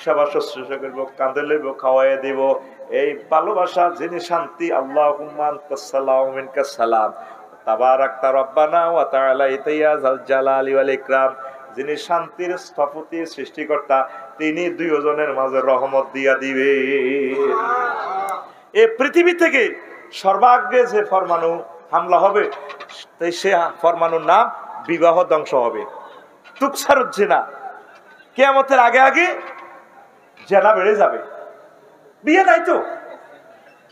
সেবা শুশ্রূষা করব, কাঁধে লইব, খাওয়াই দিব। এই ভালোবাসা যিনি শান্তি, আল্লাহুম্মা আনতাস সালামু মিনকাস সালাম তাবারাকতা রব্বানা ওয়া তাআলাইতা ইয়া যাল জালালি ওয়াল ইকরাম, যিনি শান্তির স্থপতি সৃষ্টিকর্তা, তিনি দুইজনের মাঝে রহমত দিয়া দিবে। এই পৃথিবী থেকে সর্বাগ্রে যে ফরমানু হামলা হবে, সে ফরমানুর নাম বিবাহ ধ্বংস হবে। তুকসারুজ জিনা, কিয়ামতের আগে আগে জেনা বেড়ে যাবে। বিয়ে নাই তো,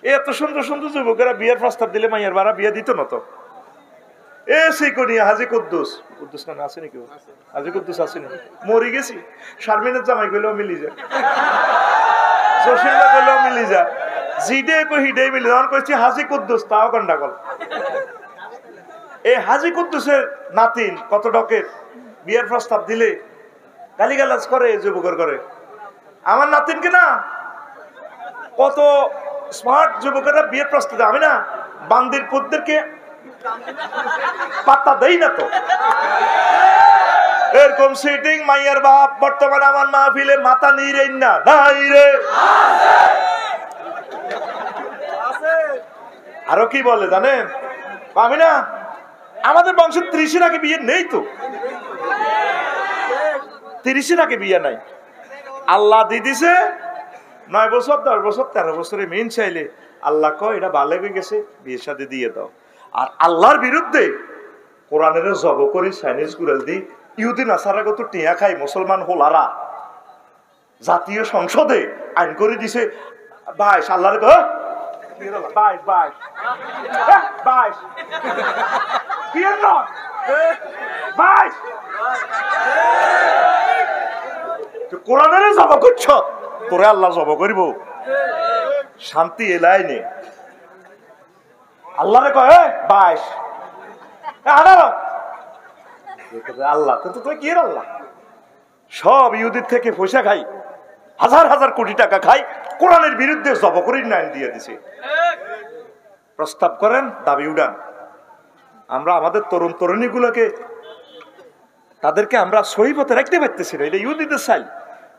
এত সুন্দর সুন্দর যুবকেরা বিয়ের প্রস্তাব দিলে মাইয়ার বাড়া বিয়ে দিত না তো। এ সিকনিয়া হাজি কুদ্দুস, কুদ্দুস নামে আসেনি কেউ? হাজি কুদ্দুস আসেনি, মরি গেছি। শারমিনের জামাই কইলেও মিলি যায়, জসিমা কইলেও মিলি যায়, জিডে কই হিডে মিলি যায়। কইছি হাজি কুদ্দুস, তাও গন্ডাগোল। এই হাজি কুদ্দুসের নাতিন কত ডকের বিয়ের প্রস্তাব দিলে গালিগালাজ করে, যুবকের করে আমার নাতিনকে না কত স্মার্ট যুবকেরা বিয়ের প্রস্তুতি, আমি না বান্দির পুতদেরকে পাত্তা দেই না তো। এরকম সিটিং মাইয়ার বাপ বর্তমানে আমার মাহফিলে মাথা নিয়ে না নাই রে। আরো কি বলে জানেন, আমি না আমাদের বংশের 30-এর আগে বিয়ে নেই তো, 30-এর আগে বিয়ে নাই। আল্লাহ দিয়ে দিছে 9 বছর 10 বছর 13 বছরে মেন চাইলে আল্লাহ কয় এটা ভালো হয়ে গেছে, বিয়ের সাথে দিয়ে দাও। আর আল্লাহর বিরুদ্ধে কোরআনের জব করি চাইনিজ কুড়াল দি ইহুদি নাসারা কত টিয়া খাই মুসলমান হোলারা জাতীয় সংসদে আইন করে দিছে 22 আল্লাহর কয় 22 22 22 কি না 22 কোরআনের জব করছ, তোরে আল্লাহ জব করিব। শান্তি এলাই নে আল্লাহরে কয় 22 আল্লাহ তো তুই কি আল্লাহ সব ইহুদির থেকে পয়সা খাই, হাজার হাজার কোটি টাকা খাই, কোরআনের বিরুদ্ধে জব করে আইন দিয়ে দিছে। প্রস্তাব করেন, দাবি উড়ান। আমরা আমাদের তরুণ তরুণী গুলোকে তাদেরকে আমরা সহি পথে রাখতে পারতেছি না। এটা ইহুদিদের চাই,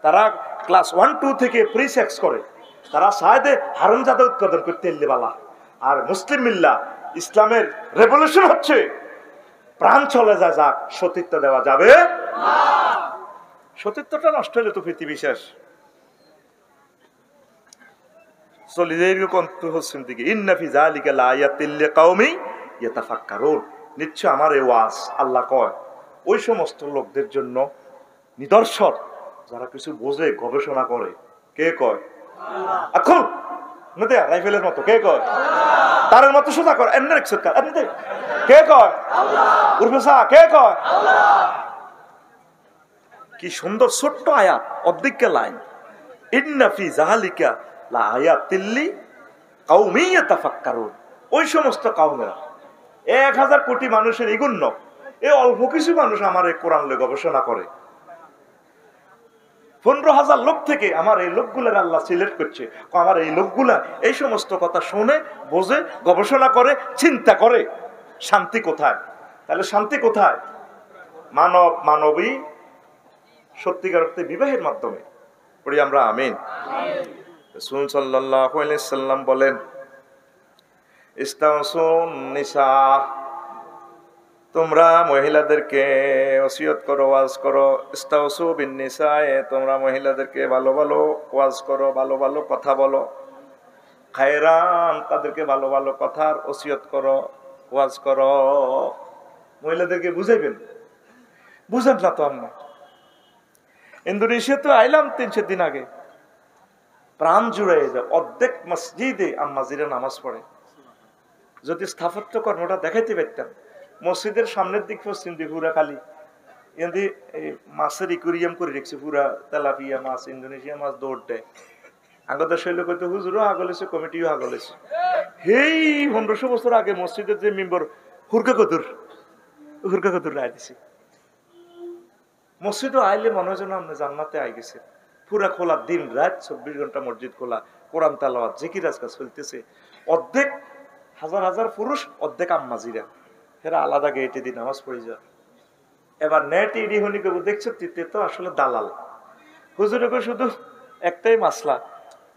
তারা ক্লাস 1-2 থেকে প্রি সেক্স করে, তারা সাহেদে হারামজাদা উৎপাদন করতে এলে বালা। আর মুসলিম মিল্লা ইসলামের রেভলিউশন হচ্ছে প্রাণ চলে যায়, যাক সতীত্ব দেওয়া যাবে না। সতীত্বটা নষ্ট হলে তো পৃথিবী শেষ। চলে যাই হচ্ছেন দিকে ইন্নাফি যালিকা লাআয়াতিল লিকাউমি ইয়াতাফাক্কারুন। নিশ্চয় আমার এই ওয়াজ আল্লাহ কয় ওই সমস্ত লোকদের জন্য নিদর্শন যারা কিছু বোঝে, গবেষণা করে। কে কয়? এখন নদে রাইফেলের মতো কে কয়? তারের মতো সোজা কর, এমনি রেখছ এমনি কে কয়? উর্ফেসা কে কয়? কি সুন্দর ছোট্ট আয়াত, অর্ধেকটা লাইন। ইন্না ফি যালিকা লাআয়াতিল লিকাউমি ইয়াতাফাক্কারুন। ওই সমস্ত কওমেরা 1000 কোটি মানুষের ইগুণ্য, এই অল্প কিছু মানুষ আমার এই কোরআন নিয়ে গবেষণা করে। 15,000 লোক থেকে আমার এই লোকগুলার আল্লাহ সিলেক্ট করছে। আমার এই লোকগুলা এই সমস্ত কথা শুনে, বোঝে, গবেষণা করে, চিন্তা করে। শান্তি কোথায়? তাহলে শান্তি কোথায়? মানব মানবী সত্যিকার অর্থে বিবাহের মাধ্যমে। পড়ি আমরা আমিন। রাসূল সাল্লাল্লাহু আলাইহি সাল্লাম বলেন, ইস্তাউসুন নিসা, তোমরা মহিলাদেরকে ওসিয়ত করো, ওয়াজ করো। ইস্তাউসু বিন নিসায়ে, তোমরা মহিলাদেরকে ভালো ভালো ওয়াজ করো, ভালো ভালো কথা বলো। খায়রান, তাদেরকে ভালো ভালো কথার ওসিয়ত করো, ওয়াজ করো। মহিলাদেরকে বুঝাইবেন, বুঝেন না তো। আমরা ইন্দোনেশিয়াতে আইলাম 300 দিন আগে, প্রাণ জুড়ে যায়। অর্ধেক মসজিদে আম্মাজিরা নামাজ পড়ে। যদি স্থাপত্য কর্মটা দেখাইতে পারতাম, মসজিদের সামনের দিক পশ্চিম দিক পুরা খালি এমনি মাছের ইকুরিয়াম করে রেখেছে, পুরা তেলাপিয়া মাছ, ইন্দোনেশিয়া মাছ দৌড় দেয়। আগতে শৈল কইতে হুজুরও আগলেছে, কমিটিও আগলেছে। হেই 1500 বছর আগে মসজিদের যে মেম্বর হুরকা কদুর রায় দিছে। মসজিদও আইলে মনে হয় যেন আমরা জান্নাতে আই গেছে। পুরা খোলা, দিন রাত 24 ঘন্টা মসজিদ খোলা, কোরআন তেলাওয়াত, জিকির আজকাল চলতেছে। অর্ধেক হাজার হাজার পুরুষ, অর্ধেক আম্মাজিরা, এরা আলাদা গেটে দিয়ে নামাজ পড়ে যায়। এবার নেট ইডি হনি কেবল দেখছো তো আসলে দালাল। হুজুরকে শুধু একটাই মাসলা,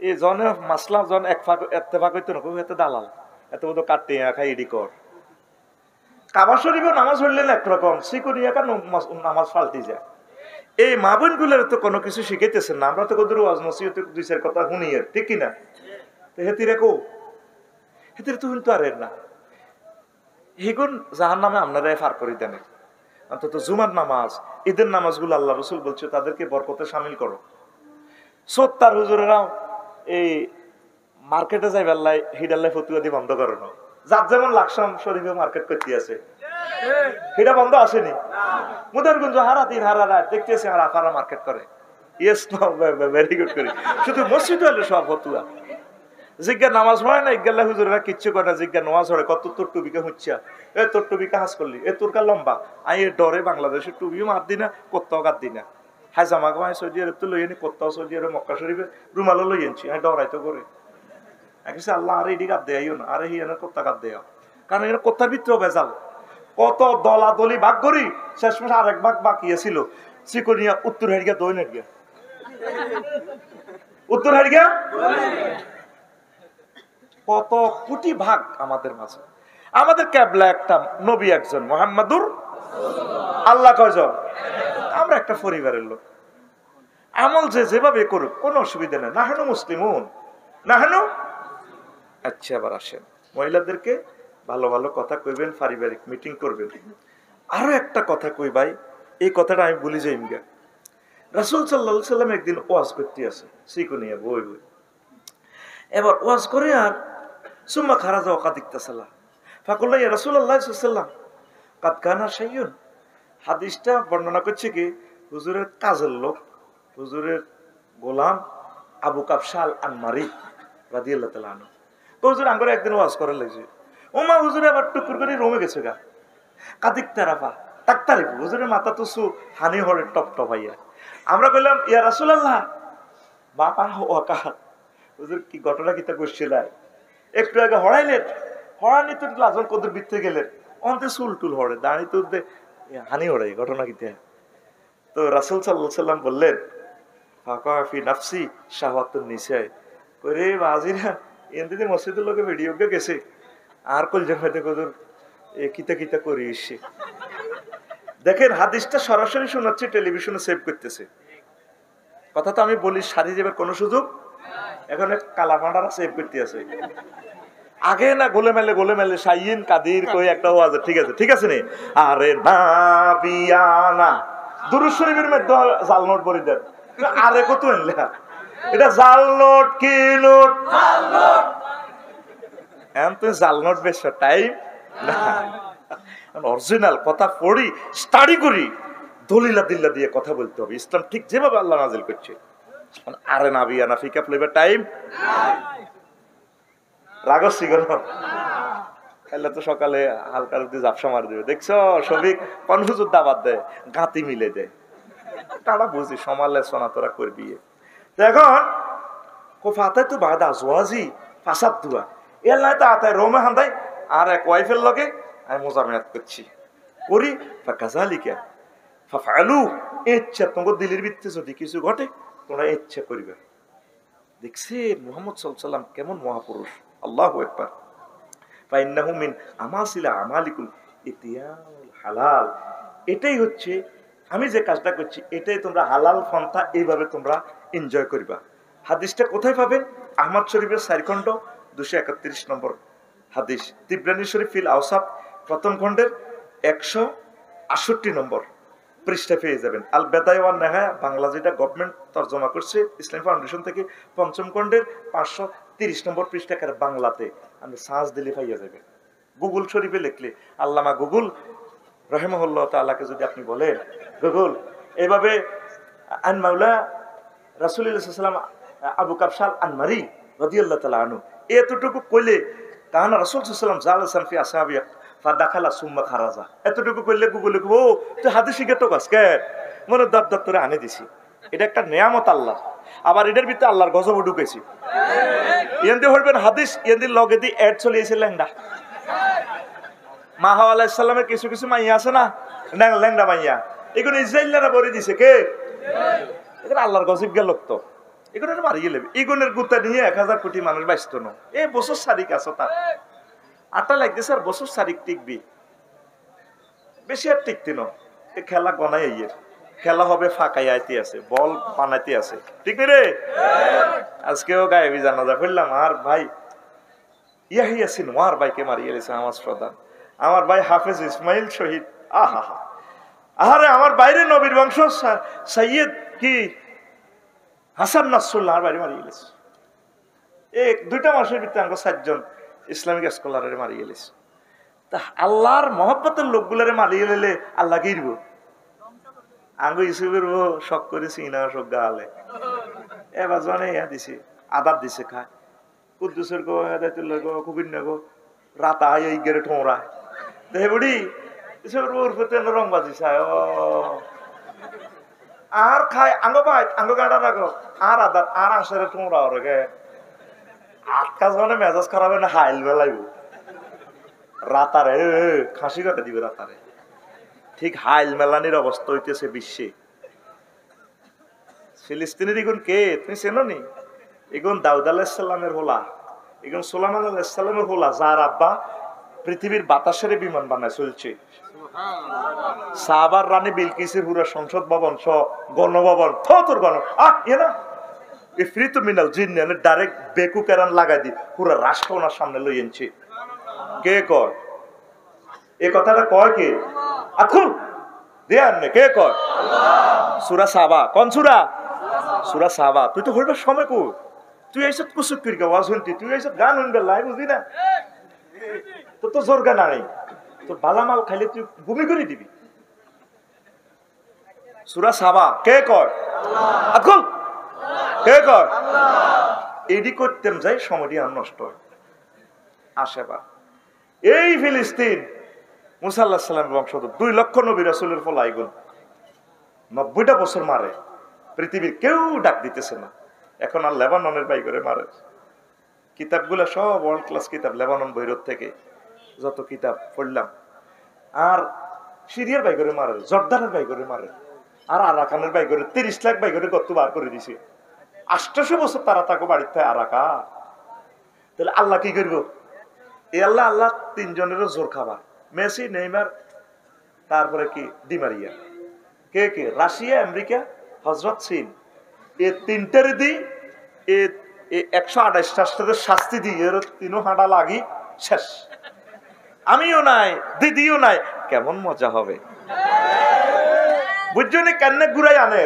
এই জনে মাসলা জন এক ফাঁক এত্তেফাক হইতো না, এত দালাল, এত বোধ কাটতে খাই ইডি কর। কাবা শরীফেও নামাজ পড়লে না একরকম, সিকুরিয়া নামাজ ফালতি যায়। এই মা বোন গুলোর তো কোনো কিছু শিখাইতেছেন না। আমরা তো কদুর ওয়াজ নসিহতে 2-4 কথা শুনি, ঠিক কিনা? তো হেতিরে কো, হেতিরে তো কিন্তু আর না হিগুন জাহান নামে আপনারা ফার করে দেন। অন্তত জুমার নামাজ, ঈদের নামাজগুলো আল্লাহ রসুল বলছে তাদেরকে বরকতে সামিল করো। সত্তার হুজুরেরাও এই মার্কেটে যাই বেল্লাই হিডাল্লাই ফতুয়া দিয়ে বন্ধ করো না। যার যেমন লাকসাম শরীফে মার্কেট করতে আছে, এটা বন্ধ আসেনি। মুদারগঞ্জ হারা দিন হারা রাত দেখতেছে আর আফারা মার্কেট করে। ইয়েস, ভেরি গুড করি। শুধু মসজিদ হলে সব ফতুয়া। জিজ্ঞা নামাজ পড়ে না, ইজ্ঞাল্লা হুজুরেরা কিচ্ছু করে না। জিজ্ঞা নামাজ পড়ে, কত তোর টুবিকা হচ্ছে, এ তোর টুবিকা হাস করলি, এ তোর কা লম্বা। আই এ ডরে বাংলাদেশের টুবিও মার দি না, কোথাও কার দি না। হাজামা গায়ে সৌদি আরব তো লই আনি, কোথাও সৌদি আরব মক্কা শরীফে রুমালও লই আনছি, হ্যাঁ ডরাইতো করে একছে আল্লাহ আরে এটি কাপ দেয়াইও না, আরে হিয়ানা কোথা কাপ দেয়া, কারণ এখানে কোথার ভিতরেও বেজাল, কত দলাদলি ভাগ করি শেষমেশ আরেক ভাগ বাকি ছিল, চিকনিয়া উত্তর হারিয়া দই নারিয়া, উত্তর হারিয়া কত কোটি ভাগ আমাদের মাঝে। আমাদের ক্যাবলা একটা, নবী একজন, মুহাম্মাদুর আল্লাহ কয়জন, আমরা একটা পরিবারের লোক, আমল যে যেভাবে করুক কোনো অসুবিধা নেই, নাহানু মুসলিমুন নাহানু। আচ্ছা আবার আসেন, মহিলাদেরকে ভালো ভালো কথা কইবেন, পারিবারিক মিটিং করবেন। আরো একটা কথা কই ভাই, এই কথাটা আমি বলি যাই, রাসূল সাল্লাল্লাহু আলাইহি সাল্লাম একদিন ওয়াজ করতে আছে সিকুনিয়া বই বই, এবার ওয়াজ করে আর সুম্মা খারাজা ওয়াকাদিকতাসাল্লাহ ফাকুল্লাহ ইয়া রাসূলুল্লাহ সাল্লাল্লাহু আলাইহি ওয়াসাল্লাম কাদ কানা শাইয়ুন। হাদিসটা বর্ণনা করছে কি হুজুরের কাজের লোক, হুজুরের গোলাম আবু কাবশা আল আনমারি রাদিয়াল্লাহু তাআলা আনহু, হুজুর আঙ্গরে একদিন ওয়াজ করে লাগছে, ওমা হুজুরে আবার টুকুর করে রোমে গেছে গা, কাদিক তারাফা ডাক্তার হুজুরের মাথা তো সু হানি হরে টপ টপ হইয়া। আমরা কইলাম ইয়া রাসূলুল্লাহ বাপা ওয়াকা, হুজুর কি ঘটনা কিতা করছিল, একটু আগে হড়াইলেন, হড়ানি তো লাজল কদর বিত্তে গেলেন, অন্তে চুল টুল হড়ে দাঁড়ি তো হানি হড়াই ঘটনা কিতা। তো রাসূল সাল্লাল্লাহু আলাইহি সাল্লাম বললেন ফাকা ফি নাফসি শাহওয়াতুন নিসা, করে বাজিরা এনদিতে মসজিদের লোকে ভিডিও গেছে আর কল জামাতে কদর এ কিতা কিতা করি এসে। দেখেন হাদিসটা সরাসরি শোনাচ্ছে, টেলিভিশনে সেভ করতেছে, কথা তো আমি বলি সারি যাবার কোনো সুযোগ, এখন কালা ভান্ডারা সেভ করতে আছে, আগে না গোলে মেলে শাইন কাদির কই একটা ওয়াজ, ঠিক আছে ঠিক আছে নে, আরে নাবিয়ানা দুরূদ শরীফের মধ্যে জাল নোট বলি দেন, আরে কত লেখা, এটা জাল নোট কি নোট, জাল নোট, এখন তুই জাল নোট বেশ টাইম না, অরিজিনাল কথা পড়ি স্টাডি করি দলিলা দিল্লা দিয়ে কথা বলতে হবে, ইসলাম ঠিক যেভাবে আল্লাহ নাজিল করছে। আরে নাবিয়ানা ফিকা ফ্লেভার টাইম রাগসি গণ খাইলে তো সকালে হালকা রুটি ঝাপসা মার দিবে, দেখছো সবই কনফিউজুর দাবাত দেয়, গাঁতি মিলে দেয়, তারা বুঝি সমালোচনা তোরা করবি। এখন কোফাতে তো বাদা জোয়াজি ফাসাদ দুয়া এর নাই তো আতায় রোমে হান্দাই আর এক ওয়াইফের লগে আমি মোজামেত করছি করি কাজালিকা ফাফআলু, ইচ্ছা তোমার দিলের ভিতরে যদি কিছু ঘটে তোমরা ইচ্ছা করিবে। দেখছি মুহাম্মদ সাল্লাল্লাহু আলাইহি সাল্লাম কেমন মহাপুরুষ, আল্লাহু আকবার। ফাইন্নাহু মিন আমাসিলা আমালিকুল ইতিয়াউল হালাল, এটাই হচ্ছে আমি যে কাজটা করছি এটাই তোমরা হালাল পন্থা, এইভাবে তোমরা এনজয় করিবা। হাদিসটা কোথায় পাবেন? আহমদ শরীফের 4 খণ্ড 231 নম্বর হাদিস, তিবরানী শরীফ ফিল আওসাত প্রথম খণ্ডের 168 নম্বর পৃষ্ঠা পেয়ে যাবেন। আল বেদায়া ওয়ান নেহায়া বাংলা যেটা গভর্নমেন্ট তর্জমা করছে ইসলাম ফাউন্ডেশন থেকে, পঞ্চম খণ্ডের 530 নম্বর পৃষ্ঠাকার বাংলাতে আমি সার্চ দিলে পাইয়া যাবেন। গুগল শরীফে লিখলে আল্লামা গুগল রাহিমাহুল্লাহ তাআলাকে যদি আপনি বলেন গুগল এইভাবে আন মাওলা রাসূলুল্লাহ সাল্লাল্লাহু আলাইহি ওয়াসাল্লাম আবু কাবশাল আনমারি রাদিয়াল্লাহু তাআলা আনহু এতটুকু কইলে কানা রাসূল সাল্লাল্লাহু আলাইহি ওয়াসাল্লাম জালাসান ফি আসহাবিয়া ফাদাখালা সুম্মা খারাজা, এতটুকু কইলে গুগলে ও তুই হাদিস শিখে তো কাজকে মনে দাঁত দাঁত করে আনে দিছি, এটা একটা নেয়ামত আল্লাহ, আবার এটার ভিতরে আল্লাহর গজব ঢুকেছি। এন্দি হইবেন হাদিস এন্দি লগে দি এড চলিয়েছে ল্যাংডা, মাহা আলাইহিস সালামের কিছু কিছু মাইয়া আছে না ল্যাংডা মাইয়া, এগুলো ইসরায়েলরা বলে দিছে কে, এগুলো আল্লাহর গজব গেল তো, এগুলো মারি গেলে এগুনের গুতা নিয়ে 1000 কোটি মানুষ বাঁচত না। এই বছর সারিক আছে তার আটা লাগতেছে আর বছর সারিক টিকবি, বেশি আর টিকতে না, এ খেলা গনাই ইয়ের খেলা হবে, ফাঁকাই আইতে আছে, বল বানাইতে আছে, ঠিক রে। আজকেও গায়েবী জানাজা ফেললাম, আর ভাই ইয়াহিয়াসিন ওয়ার ভাইকে মারিয়ে গেছে আমার প্রধান, আমার ভাই হাফেজ ইসমাইল শহীদ, আহা হা আহারে আমার বাইরে নবীর বংশ সৈয়দ কি হাসান নাসরুল্লাহর বাড়ি মারিয়ে গেছে, 1-2 মাসের ভিতরে আমরা 4 জন ইসলামিক স্কলারের মারিয়ে গেছে। তা আল্লাহর মহব্বতের লোকগুলারে মারিয়ে গেলে আল্লাহ গিরব আঙ্গু ইসুফের ও শখ করেছি না শখ গালে এবার জনে ইয়া দিছে আদাব দিছে খায় কুদ্দুসের গো হেদায়তুল্লাহ গো কুবিন্না গো রাতা এই গেরে ঠোঁরা দেহে বুড়ি ইসুফের ওর প্রতি রং বাজি চায়, ও আর খায় আঙ্গ ভাই আঙ্গ গাড়া রাখো আর আদার আর আসলে তোমরা ওরে গে আটকা মানে মেজাজ খারাপ না হাইল বেলাইব রাতারে খাসি কাটে দিবে রাতারে ঠিক হাইল মেলানির অবস্থা হইতেছে বিশ্বে ফিলিস্তিনের এগুন কে তুমি চেনো নি এগুন দাউদ আলাইহিসসালামের হোলা এগুন সুলাইমান আলাইহিসসালামের হোলা যার আব্বা পৃথিবীর বাতাসের বিমান বানায় চলছে সাহাবার রানী বিলকিসের পুরো সংসদ ভবন সহ গণভবন তোর গণ না ইফরিত মিনাল জিন্নে ডাইরেক্ট বেকু কেরান লাগাই দি পুরো রাষ্ট্র ওনার সামনে লই এনেছে কে কয় এই কথাটা কয় কে আকুল দেয়ার নে কে কয় সূরা সাবা কোন সূরা সূরা সাবা তুই তো হইবার সময় কো তুই এইসব কুসুক করি ওয়াজ শুনতি তুই এইসব গান শুনবে লাই বুঝবি না তো জোর গান নাই তোর বালামাল খাইলে তুই বমি করে দিবি সূরা সাবা কে কয় আকুল কে কয় এডি করতেম যাই সময়টি আর নষ্ট হয় আসে বা এই ফিলিস্তিন মুসা আলাইহিস সালামের বংশধর 2 লক্ষ নবী রাসূলের ফলাইগুন 90টা বছর মারে পৃথিবীর কেউ ডাক দিতেছে না এখন আর লেবাননের বাই করে মারে কিতাবগুলো সব ওয়ার্ল্ড ক্লাস কিতাব লেবানন বৈরত থেকে যত কিতাব পড়লাম আর সিরিয়ার বাই করে মারে জর্দানের বাই করে মারে আর আরাকানের বাই করে 30 লাখ বাই করে কত বার করে দিছে 800 বছর তারা তাকে বাড়িতে আরাকা তাহলে আল্লাহ কি করবো এই আল্লাহ 3 জনেরও জোর খাবার মেসি নেইমার তারপরে কি ডিমারিয়া কে কে রাশিয়া আমেরিকা হজরত চীন এই 3টারে দি 128 রাষ্ট্রের শাস্তি দিই এর 3 হাঁটা লাগি শেষ আমিও নাই দিদিও নাই কেমন মজা হবে বুঝছনি কেন ঘুরাই আনে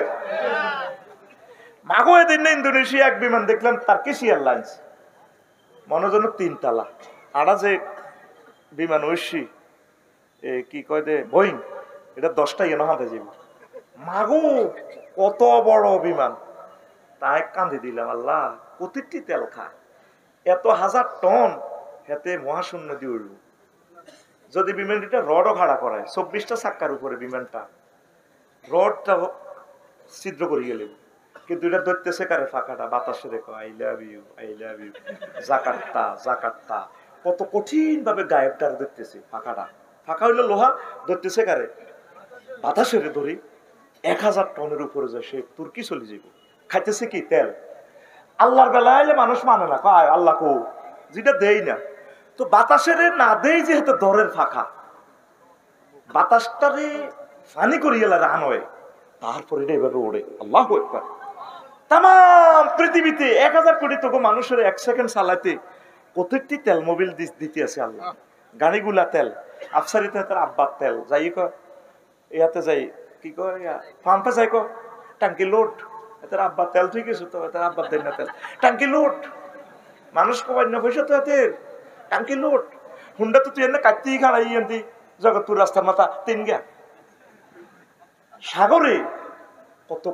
মাগো এদিন ইন্দোনেশিয়া এক বিমান দেখলাম টার্কিশ এয়ারলাইন্স মনোজন 3 তালা আড়া যে বিমান ঐশী কি কয় দে বোয়িং এটা 10টা ইয়েনো হাতে যাব মাগো কত বড় বিমান তাই কান্দি দিলাম আল্লাহ প্রতিটি তেল খা এত 1000 টন হেতে মহাশূন্য দিয়ে উড়ল যদি বিমানটা রডও খাড়া করায় 24টা চাক্কার উপরে বিমানটা রডটা ছিদ্র করে গেলে কিন্তু এটা ধরতেছে কারে ফাঁকাটা বাতাসে দেখো I love you Jakarta Jakarta কত কঠিন ভাবে গায়েবটার ধরতেছে ফাঁকাটা ফাঁকা হইলো লোহা ধরতেছে কারে বাতাসে ধরি 1000 টনের উপরে যায় সে তুর্কি চলে যাব খাইতেছে কি তেল আল্লাহর বেলা এলে মানুষ মানে না কয় আল্লাহ কো যেটা দেই না তো বাতাসের না দেই যেহেতু দরের ফাঁকা বাতাসটারে ফানি করিয়ে রান হয় তারপরে এটা এভাবে ওড়ে আল্লাহু আকবার তাম পৃথিবীতে 1000 কোটি তোকে মানুষের 1 সেকেন্ড চালাইতে প্রত্যেকটি তেল মোবিল দিতে আছে আল্লাহ গাড়িগুলা তেল আফসারিতে তার আব্বার তেল যাই ইয়াতে যাই কি কয় পাম্পে যাই টাঙ্কি লোড তার আব্বার তেল ঠিক আছে তো তার আব্বার দেয় না তেল টাঙ্কি লোড মানুষ কমাই না পয়সা তো এতে টাঙ্কি লোড হুন্ডা তো তুই এনে কাটতেই খাড়াই এনতি জগৎ তুর রাস্তার মাথা 3 গা সাগরে কত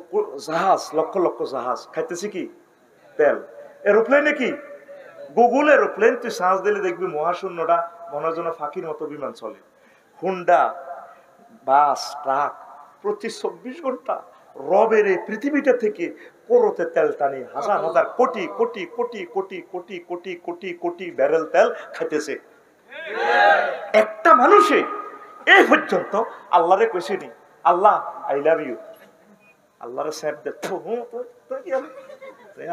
জাহাজ লক্ষ লক্ষ জাহাজ খাইতেছে কি তেল এরোপ্লেনে কি গুগল এরোপ্লেন তুই সাঁজ দিলে দেখবি মহাশূন্যটা মনে যেন ফাঁকির মতো বিমান চলে হুন্ডা বাস ট্রাক প্রতি 24 ঘন্টা রবের এই পৃথিবীটা থেকে কোরতে তেল টানি হাজার হাজার কোটি কোটি কোটি কোটি কোটি কোটি কোটি কোটি ব্যারেল তেল খাইতেছে একটা মানুষে এই পর্যন্ত আল্লাহরে কইছেনি আল্লাহ আই লাভ ইউ আল্লাহরে স্যাপ দে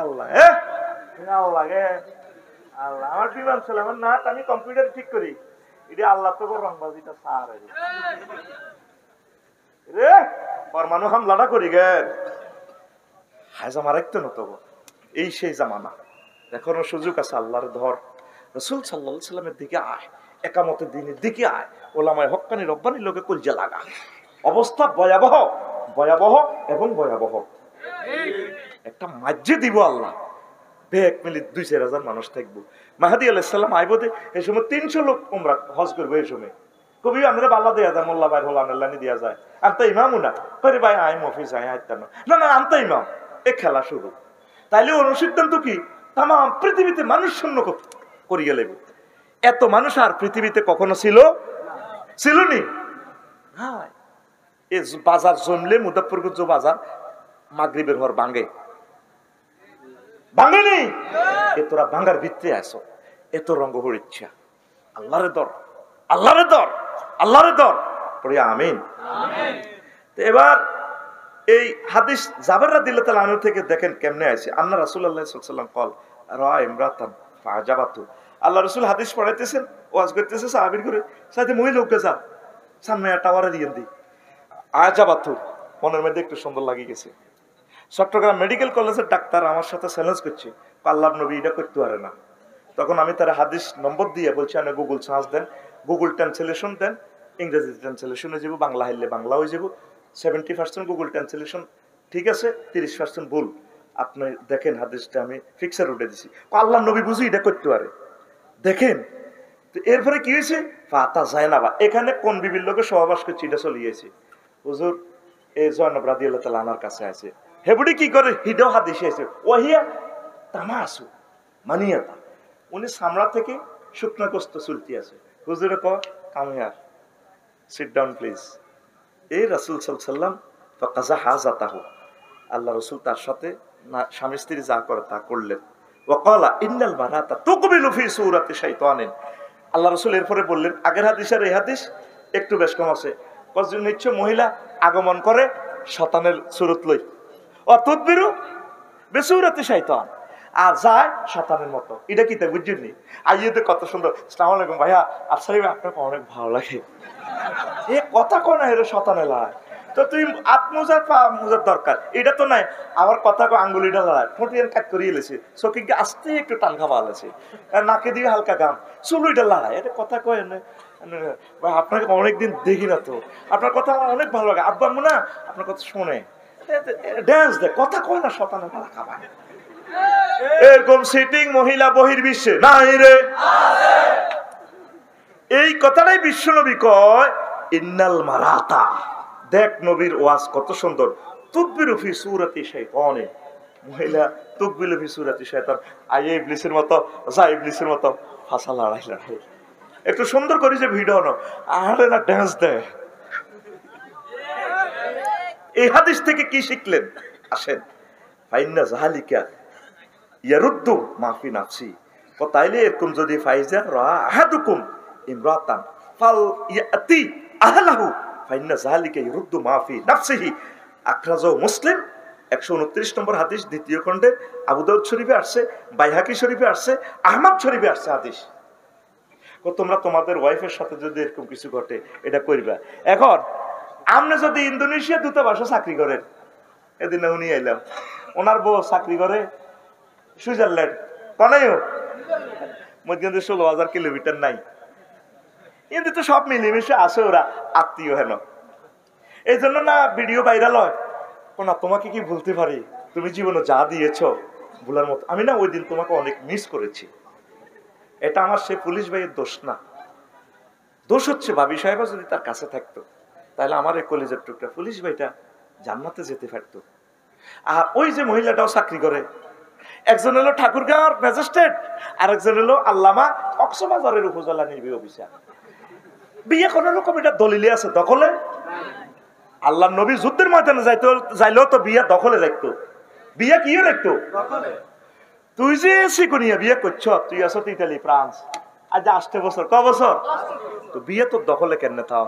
আল্লাহ আল্লাহ আল্লাহ আমার বিমান ছিল আমার নাট আমি কম্পিউটার ঠিক করি এটা আল্লাহ তো রংবাজিটা সার রে পরমাণু হামলাটা করি গেল হাজা মারাইতো না তবু এই সেই জামানা এখনো সুযোগ আছে আল্লাহর ধর রাসূল সাল্লাল্লাহু আলাইহি সাল্লামের দিকে আয় একামতের দিনের দিকে আয় ওলামায়ে হক্কানি রব্বানি লোকে কলজা লাগা অবস্থা ভয়াবহ ভয়াবহ এবং ভয়াবহ একটা মাজ্জে দিব আল্লাহ বেক মিলি 2-4 হাজার মানুষ থাকবো মাহাদি আলাইহিস সালাম আইবতে এই সময় 300 লোক উমরা হজ করবে এই সময় কবি আমরা বাল্লা দেয়া যায় মোল্লা ভাই হল আনাল্লানি দেয়া যায় আনতা ইমামও না করে ভাই আই মফিস আই আইতাম না না আনতা ইমাম এ খেলা শুরু তাইলে অনুসিদ্ধান্ত কি তাম পৃথিবীতে মানুষ শূন্য করিয়ে লেবে এত মানুষ আর পৃথিবীতে কখনো ছিল নি হ্যাঁ এ বাজার জমলে মুজাফফরগঞ্জ বাজার মাগরিবের হর ভাঙে ভাঙেনি এ তোরা ভাঙার ভিত্তি আসো এত রঙ্গ হরিচ্ছা আল্লাহরে দর আল্লাহরে দর আল্লাহরে দর পড়ে আমিন। এবার এই হাদিস জাবের রাদিয়াল্লাহু তাআলা আনহু থেকে দেখেন কেমনে আছে আন্না রাসূলুল্লাহ সাল্লাল্লাহু আলাইহি ওয়াসাল্লাম কল রা ইমরাতান ফাজাবাতু আল্লাহ রাসূল হাদিস পড়াইতেছেন ওয়াজ করতেছে সাহাবীর করে সাথে মহিলা লোক যা সামনে টাওয়ারে দিয়ে দি আজাবাতু মনের মধ্যে একটু সুন্দর লাগি গেছে। চট্টগ্রাম মেডিকেল কলেজের ডাক্তার আমার সাথে চ্যালেঞ্জ করছে আল্লাহর নবী এটা করতে পারে না। তখন আমি তার হাদিস নম্বর দিয়ে বলছি আপনি গুগল সার্চ দেন, গুগল ট্রান্সলেশন দেন, ইংরেজি ট্রান্সলেশন হয়ে যাব, বাংলা হাইলে বাংলা হয়ে যাব। 70% গুগল ট্রান্সলেশন ঠিক আছে, 30% ভুল। আপনি দেখেন হাদিসটা আমি ফিক্সার উঠে দিছি, আল্লাহর নবী বুঝি এটা করতে পারে। দেখেন তো এরপরে কি হয়েছে, ফাতা জায়নাবা এখানে কোন বিবির লোকের সহবাস করছে এটা চলে গিয়েছে। হুজুর এই জয়নব রাদিয়াল্লাহু তাআলা আনার কাছে আছে, হেবুড়ি কি করে হিডো হাদিসে আছে ওয়াহিয়া তামাসু মানিয়াতা, উনি সামরা থেকে শুকনা গোস্ত চুলতি আছে। হুজুরে ক come here, sit down please. এই রাসূল সাল্লাল্লাহু আলাইহি ওয়াসাল্লাম ফাকাজা হাজাতাহু, আল্লাহ রাসূল তার সাথে স্বামী স্ত্রী যা করে তা করলেন। ওয়াকালা ইন্নাল মারাতা তুকবিলু ফি সূরাতি শাইতানিন, আল্লাহ রাসূল এরপরে বললেন, আগের হাদিস আর এই হাদিস একটু বেশ কম আছে। কজন নিচ্ছে মহিলা আগমন করে শয়তানের সুরত লই, অতদ্বিরু বিসূরাতি শাইতান, আর যায় শয়তানের মতো। এটা কি তা বুঝছেননি? আইয়েতে কত সুন্দর, আসসালামু আলাইকুম ভাইয়া, আফসারি ভাই আপনাকে অনেক ভালো লাগে। এ কথা কো না, এর শয়তানে লাগে। তো তুই আত্মজাত পা মুজার দরকার, এটা তো নাই। আমার কথা কো আঙ্গুলিটা লড়ায়, ঠোঁটের কাট করিয়ে লেছে, চোখে আস্তে একটু টান খাওয়া আছে, নাকে দিয়ে হালকা গাম, চুলুইটা লড়ায়। এটা কথা কয় না ভাই, আপনাকে অনেকদিন দেখি না তো, আপনার কথা আমার অনেক ভালো লাগে, আব্বা আম্মু না আপনার কথা শোনে, ড্যান্স দেয়, কথা কয় না, শয়তানের মালা খাবায়। এরকম সিটিং মহিলা বহির্বিশ্বে নাই রে। এই কথাটাই বিশ্বনবী কয় ইন্নাল মারাতা। দেখ নবীর ওয়াজ কত সুন্দর, তুকবিলু ফি সূরাতি শাইতানিন, মহিলা তুকবিলু ফি সূরাতি শাইতান, আইয়ে ইবলিসের মতো, যা ইবলিসের মতো ফাঁসা লড়াই লড়াই। একটু সুন্দর করে যে ভিডিও না, আরে না ড্যান্স দেয়। এই হাদিস থেকে কি শিখলেন আসেন, ফাইন্না জাহালিকা ইয়ারুদ্দু মাফি নাফসি, ও তাইলে এরকম যদি ফাইজা রা আহাদুকুম ইমরাতান ফাল ইয়াতি আহলাহু ফাইন্না জাহালিকা ইয়ারুদ্দু মাফি নাফসিহি। আখরাজাহু মুসলিম 129 নম্বর হাদিস, দ্বিতীয় খণ্ডে, আবু দাউদ শরীফে আসছে, বাইহাকি শরীফে আসছে, আহমদ শরীফে আসছে হাদিস। তোমরা তোমাদের ওয়াইফের সাথে যদি এরকম কিছু ঘটে এটা করবা। এখন আপনি যদি ইন্দোনেশিয়া দূতাবাসে চাকরি করেন, এদিন উনি আইলাম, ওনার বউ চাকরি করে সুইজারল্যান্ড, কনাইও মধ্যে 16,000 কিলোমিটার নাই, কিন্তু তো সব মিলেমিশে আসে, ওরা আত্মীয় হেন। এই জন্য না ভিডিও ভাইরাল হয়, না তোমাকে কি বলতে পারি, তুমি জীবনে যা দিয়েছ ভুলার মতো। আমি না ওই দিন তোমাকে অনেক মিস করেছি। এটা আমার সে পুলিশ ভাইয়ের দোষ না, দোষ হচ্ছে ভাবি সাহেবা যদি তার কাছে থাকতো, তাহলে আমার এই কলেজের টুকরা পুলিশ ভাইটা জান্নাতে যেতে পারতো। আর ওই যে মহিলাটাও চাকরি করে, একজন হলো ঠাকুরগাঁওর ম্যাজিস্ট্রেট, আর একজন হলো আল্লামা কক্সবাজারের উপজেলা নির্বাহী অফিসার। বিয়ে কোন রকম এটা দলিলে আছে, দখলে। আল্লাহ নবী যুদ্ধের ময়দানে যাইলেও তো বিয়ে দখলে রাখতো, বিয়ে কি রাখতো তুই যে শিকুনিয়া বিয়ে করছ, তুই আছো ইতালি ফ্রান্স, আজ 8 বছর, ক বছর, তো বিয়ে তোর দখলে কেন থাও?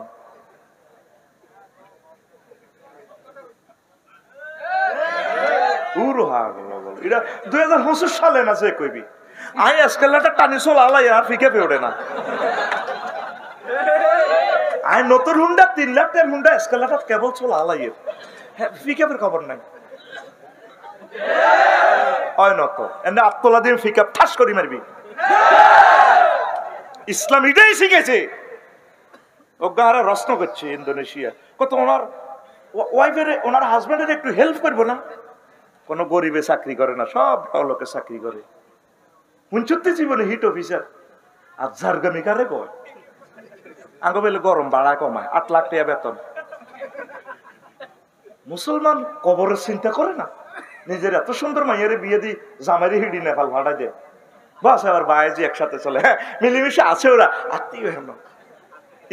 এটা 2025 সালে না যে কইবি আই এসকেলেটর টানি চল আলাই আর ফিকে পেড়ে না। আই নতুন হুন্ডা 3 লাখ টাকার হুন্ডা এসকেলেটর কেবল চল আলাইয়ের, হ্যাঁ ফিকেপের খবর নাই। হয় নত এনে আত্মলা দিয়ে ফিকাপ ঠাস করি মারবি। ইসলাম এটাই শিখেছে। ওগারা রস্ন করছে ইন্দোনেশিয়া, কত ওনার ওয়াইফের ওনার হাজবেন্ডের একটু হেল্প করবো না? কোন গরিবে চাকরি করে না, সব লোকে চাকরি করে। 69 জীবনে হিট অফিসার, আর ঝাড়গামি কারে কয় আঙ্গ বেলে গরম বাড়া কমায়, 8 লাখ টাকা বেতন। মুসলমান কবরের চিন্তা করে না, নিজের এত সুন্দর মাইয়ারে বিয়ে দি জামাইরে হিডি নেপাল ভাড়ায় দেয়, বাস আবার বাইজি একসাথে চলে, হ্যাঁ মিলেমিশে আছে ওরা, আত্মীয় হেন।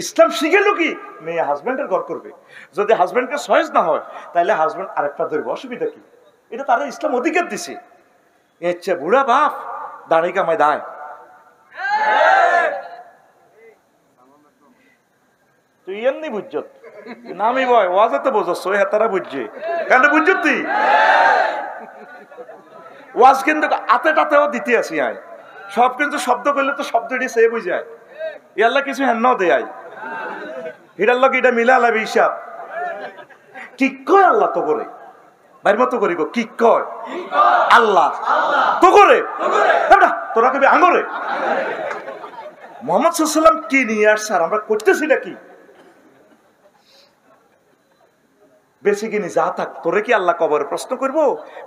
ইসলাম শিখেলো কি মেয়ে হাজব্যান্ডের ঘর করবে, যদি হাজব্যান্ডকে সহজ না হয় তাহলে হাজব্যান্ড আরেকটা ধরবে, অসুবিধা কি? এটা তারা ইসলাম অধিকার দিছে। এর চেয়ে বুড়া বাপ দাঁড়ি কামায় দায়। তুই এমনি বুঝছত নামি বয় ওয়াজে তো বোঝাচ্ছ তারা বুঝছে কেন বুঝছত তুই ওয়াজ কিন্তু আতে টাতেও দিতে আসি আয় সব কিন্তু শব্দ করলে তো শব্দটি সে বুঝায় ইয়াল্লা কিছু হেন দেয় হিরার লোক এটা মিলা আলাবি হিসাব কি কয় আল্লাহ তো করে বাইর মতো করিব কি কয় আল্লাহ তো করে তোরা কবি আঙরে মোহাম্মদ সাল্লাম কি নিয়ে আসছে আর আমরা করতেছি নাকি? বেশি কিনি যা থাক তোরে কি আল্লাহ কবরে প্রশ্ন করবো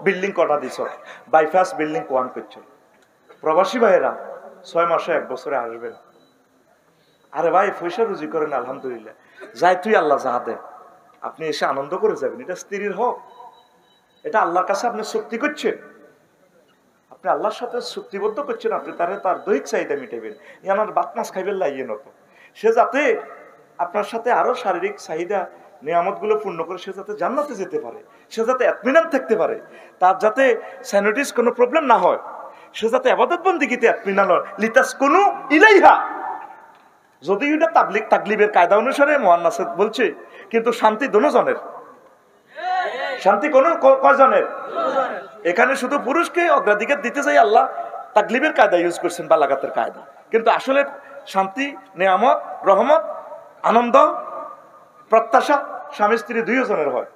বিল্ডিং কটা দিছ বাইপাস বিল্ডিং কোয়ান করছো? প্রবাসী ভাইয়েরা 6 মাসে 1 বছরে আসবেন। আরে ভাই পয়সা রুজি করেন আলহামদুলিল্লাহ, যাই তুই আল্লাহ যা দে আপনি এসে আনন্দ করে যাবেন, এটা স্ত্রীর হক, এটা আল্লাহর কাছে আপনি চুক্তি করছেন, আপনি আল্লাহর সাথে চুক্তিবদ্ধ করছেন, আপনি তার দৈহিক চাহিদা মিটাবেন, ইয়ানার বাত মাছ খাইবেন লাইয়ে নত, সে যাতে আপনার সাথে আরো শারীরিক চাহিদা নিয়ামত গুলো পূর্ণ করে সে যাতে জান্নাতে যেতে পারে, সে যাতে এতমিনান থাকতে পারে, তার যাতে স্যানিটিস কোনো প্রবলেম না হয়, সে যাতে ইবাদত বন্দেগীতে এতমিনান হয়, লিতাসকুনু ইলাইহা। যদি এটা তাকলিবের কায়দা অনুসারে মুয়ান্নাস বলছে, কিন্তু শান্তি দোনোজনের, শান্তি কোন কয়জনের? এখানে শুধু পুরুষকে অগ্রাধিকার দিতে চাই আল্লাহ তাকলিবের কায়দা ইউজ করছেন, বালাগাতের কায়দা, কিন্তু আসলে শান্তি, নিয়ামত, রহমত, আনন্দ, প্রত্যাশা স্বামী স্ত্রী 2 জনের হয়।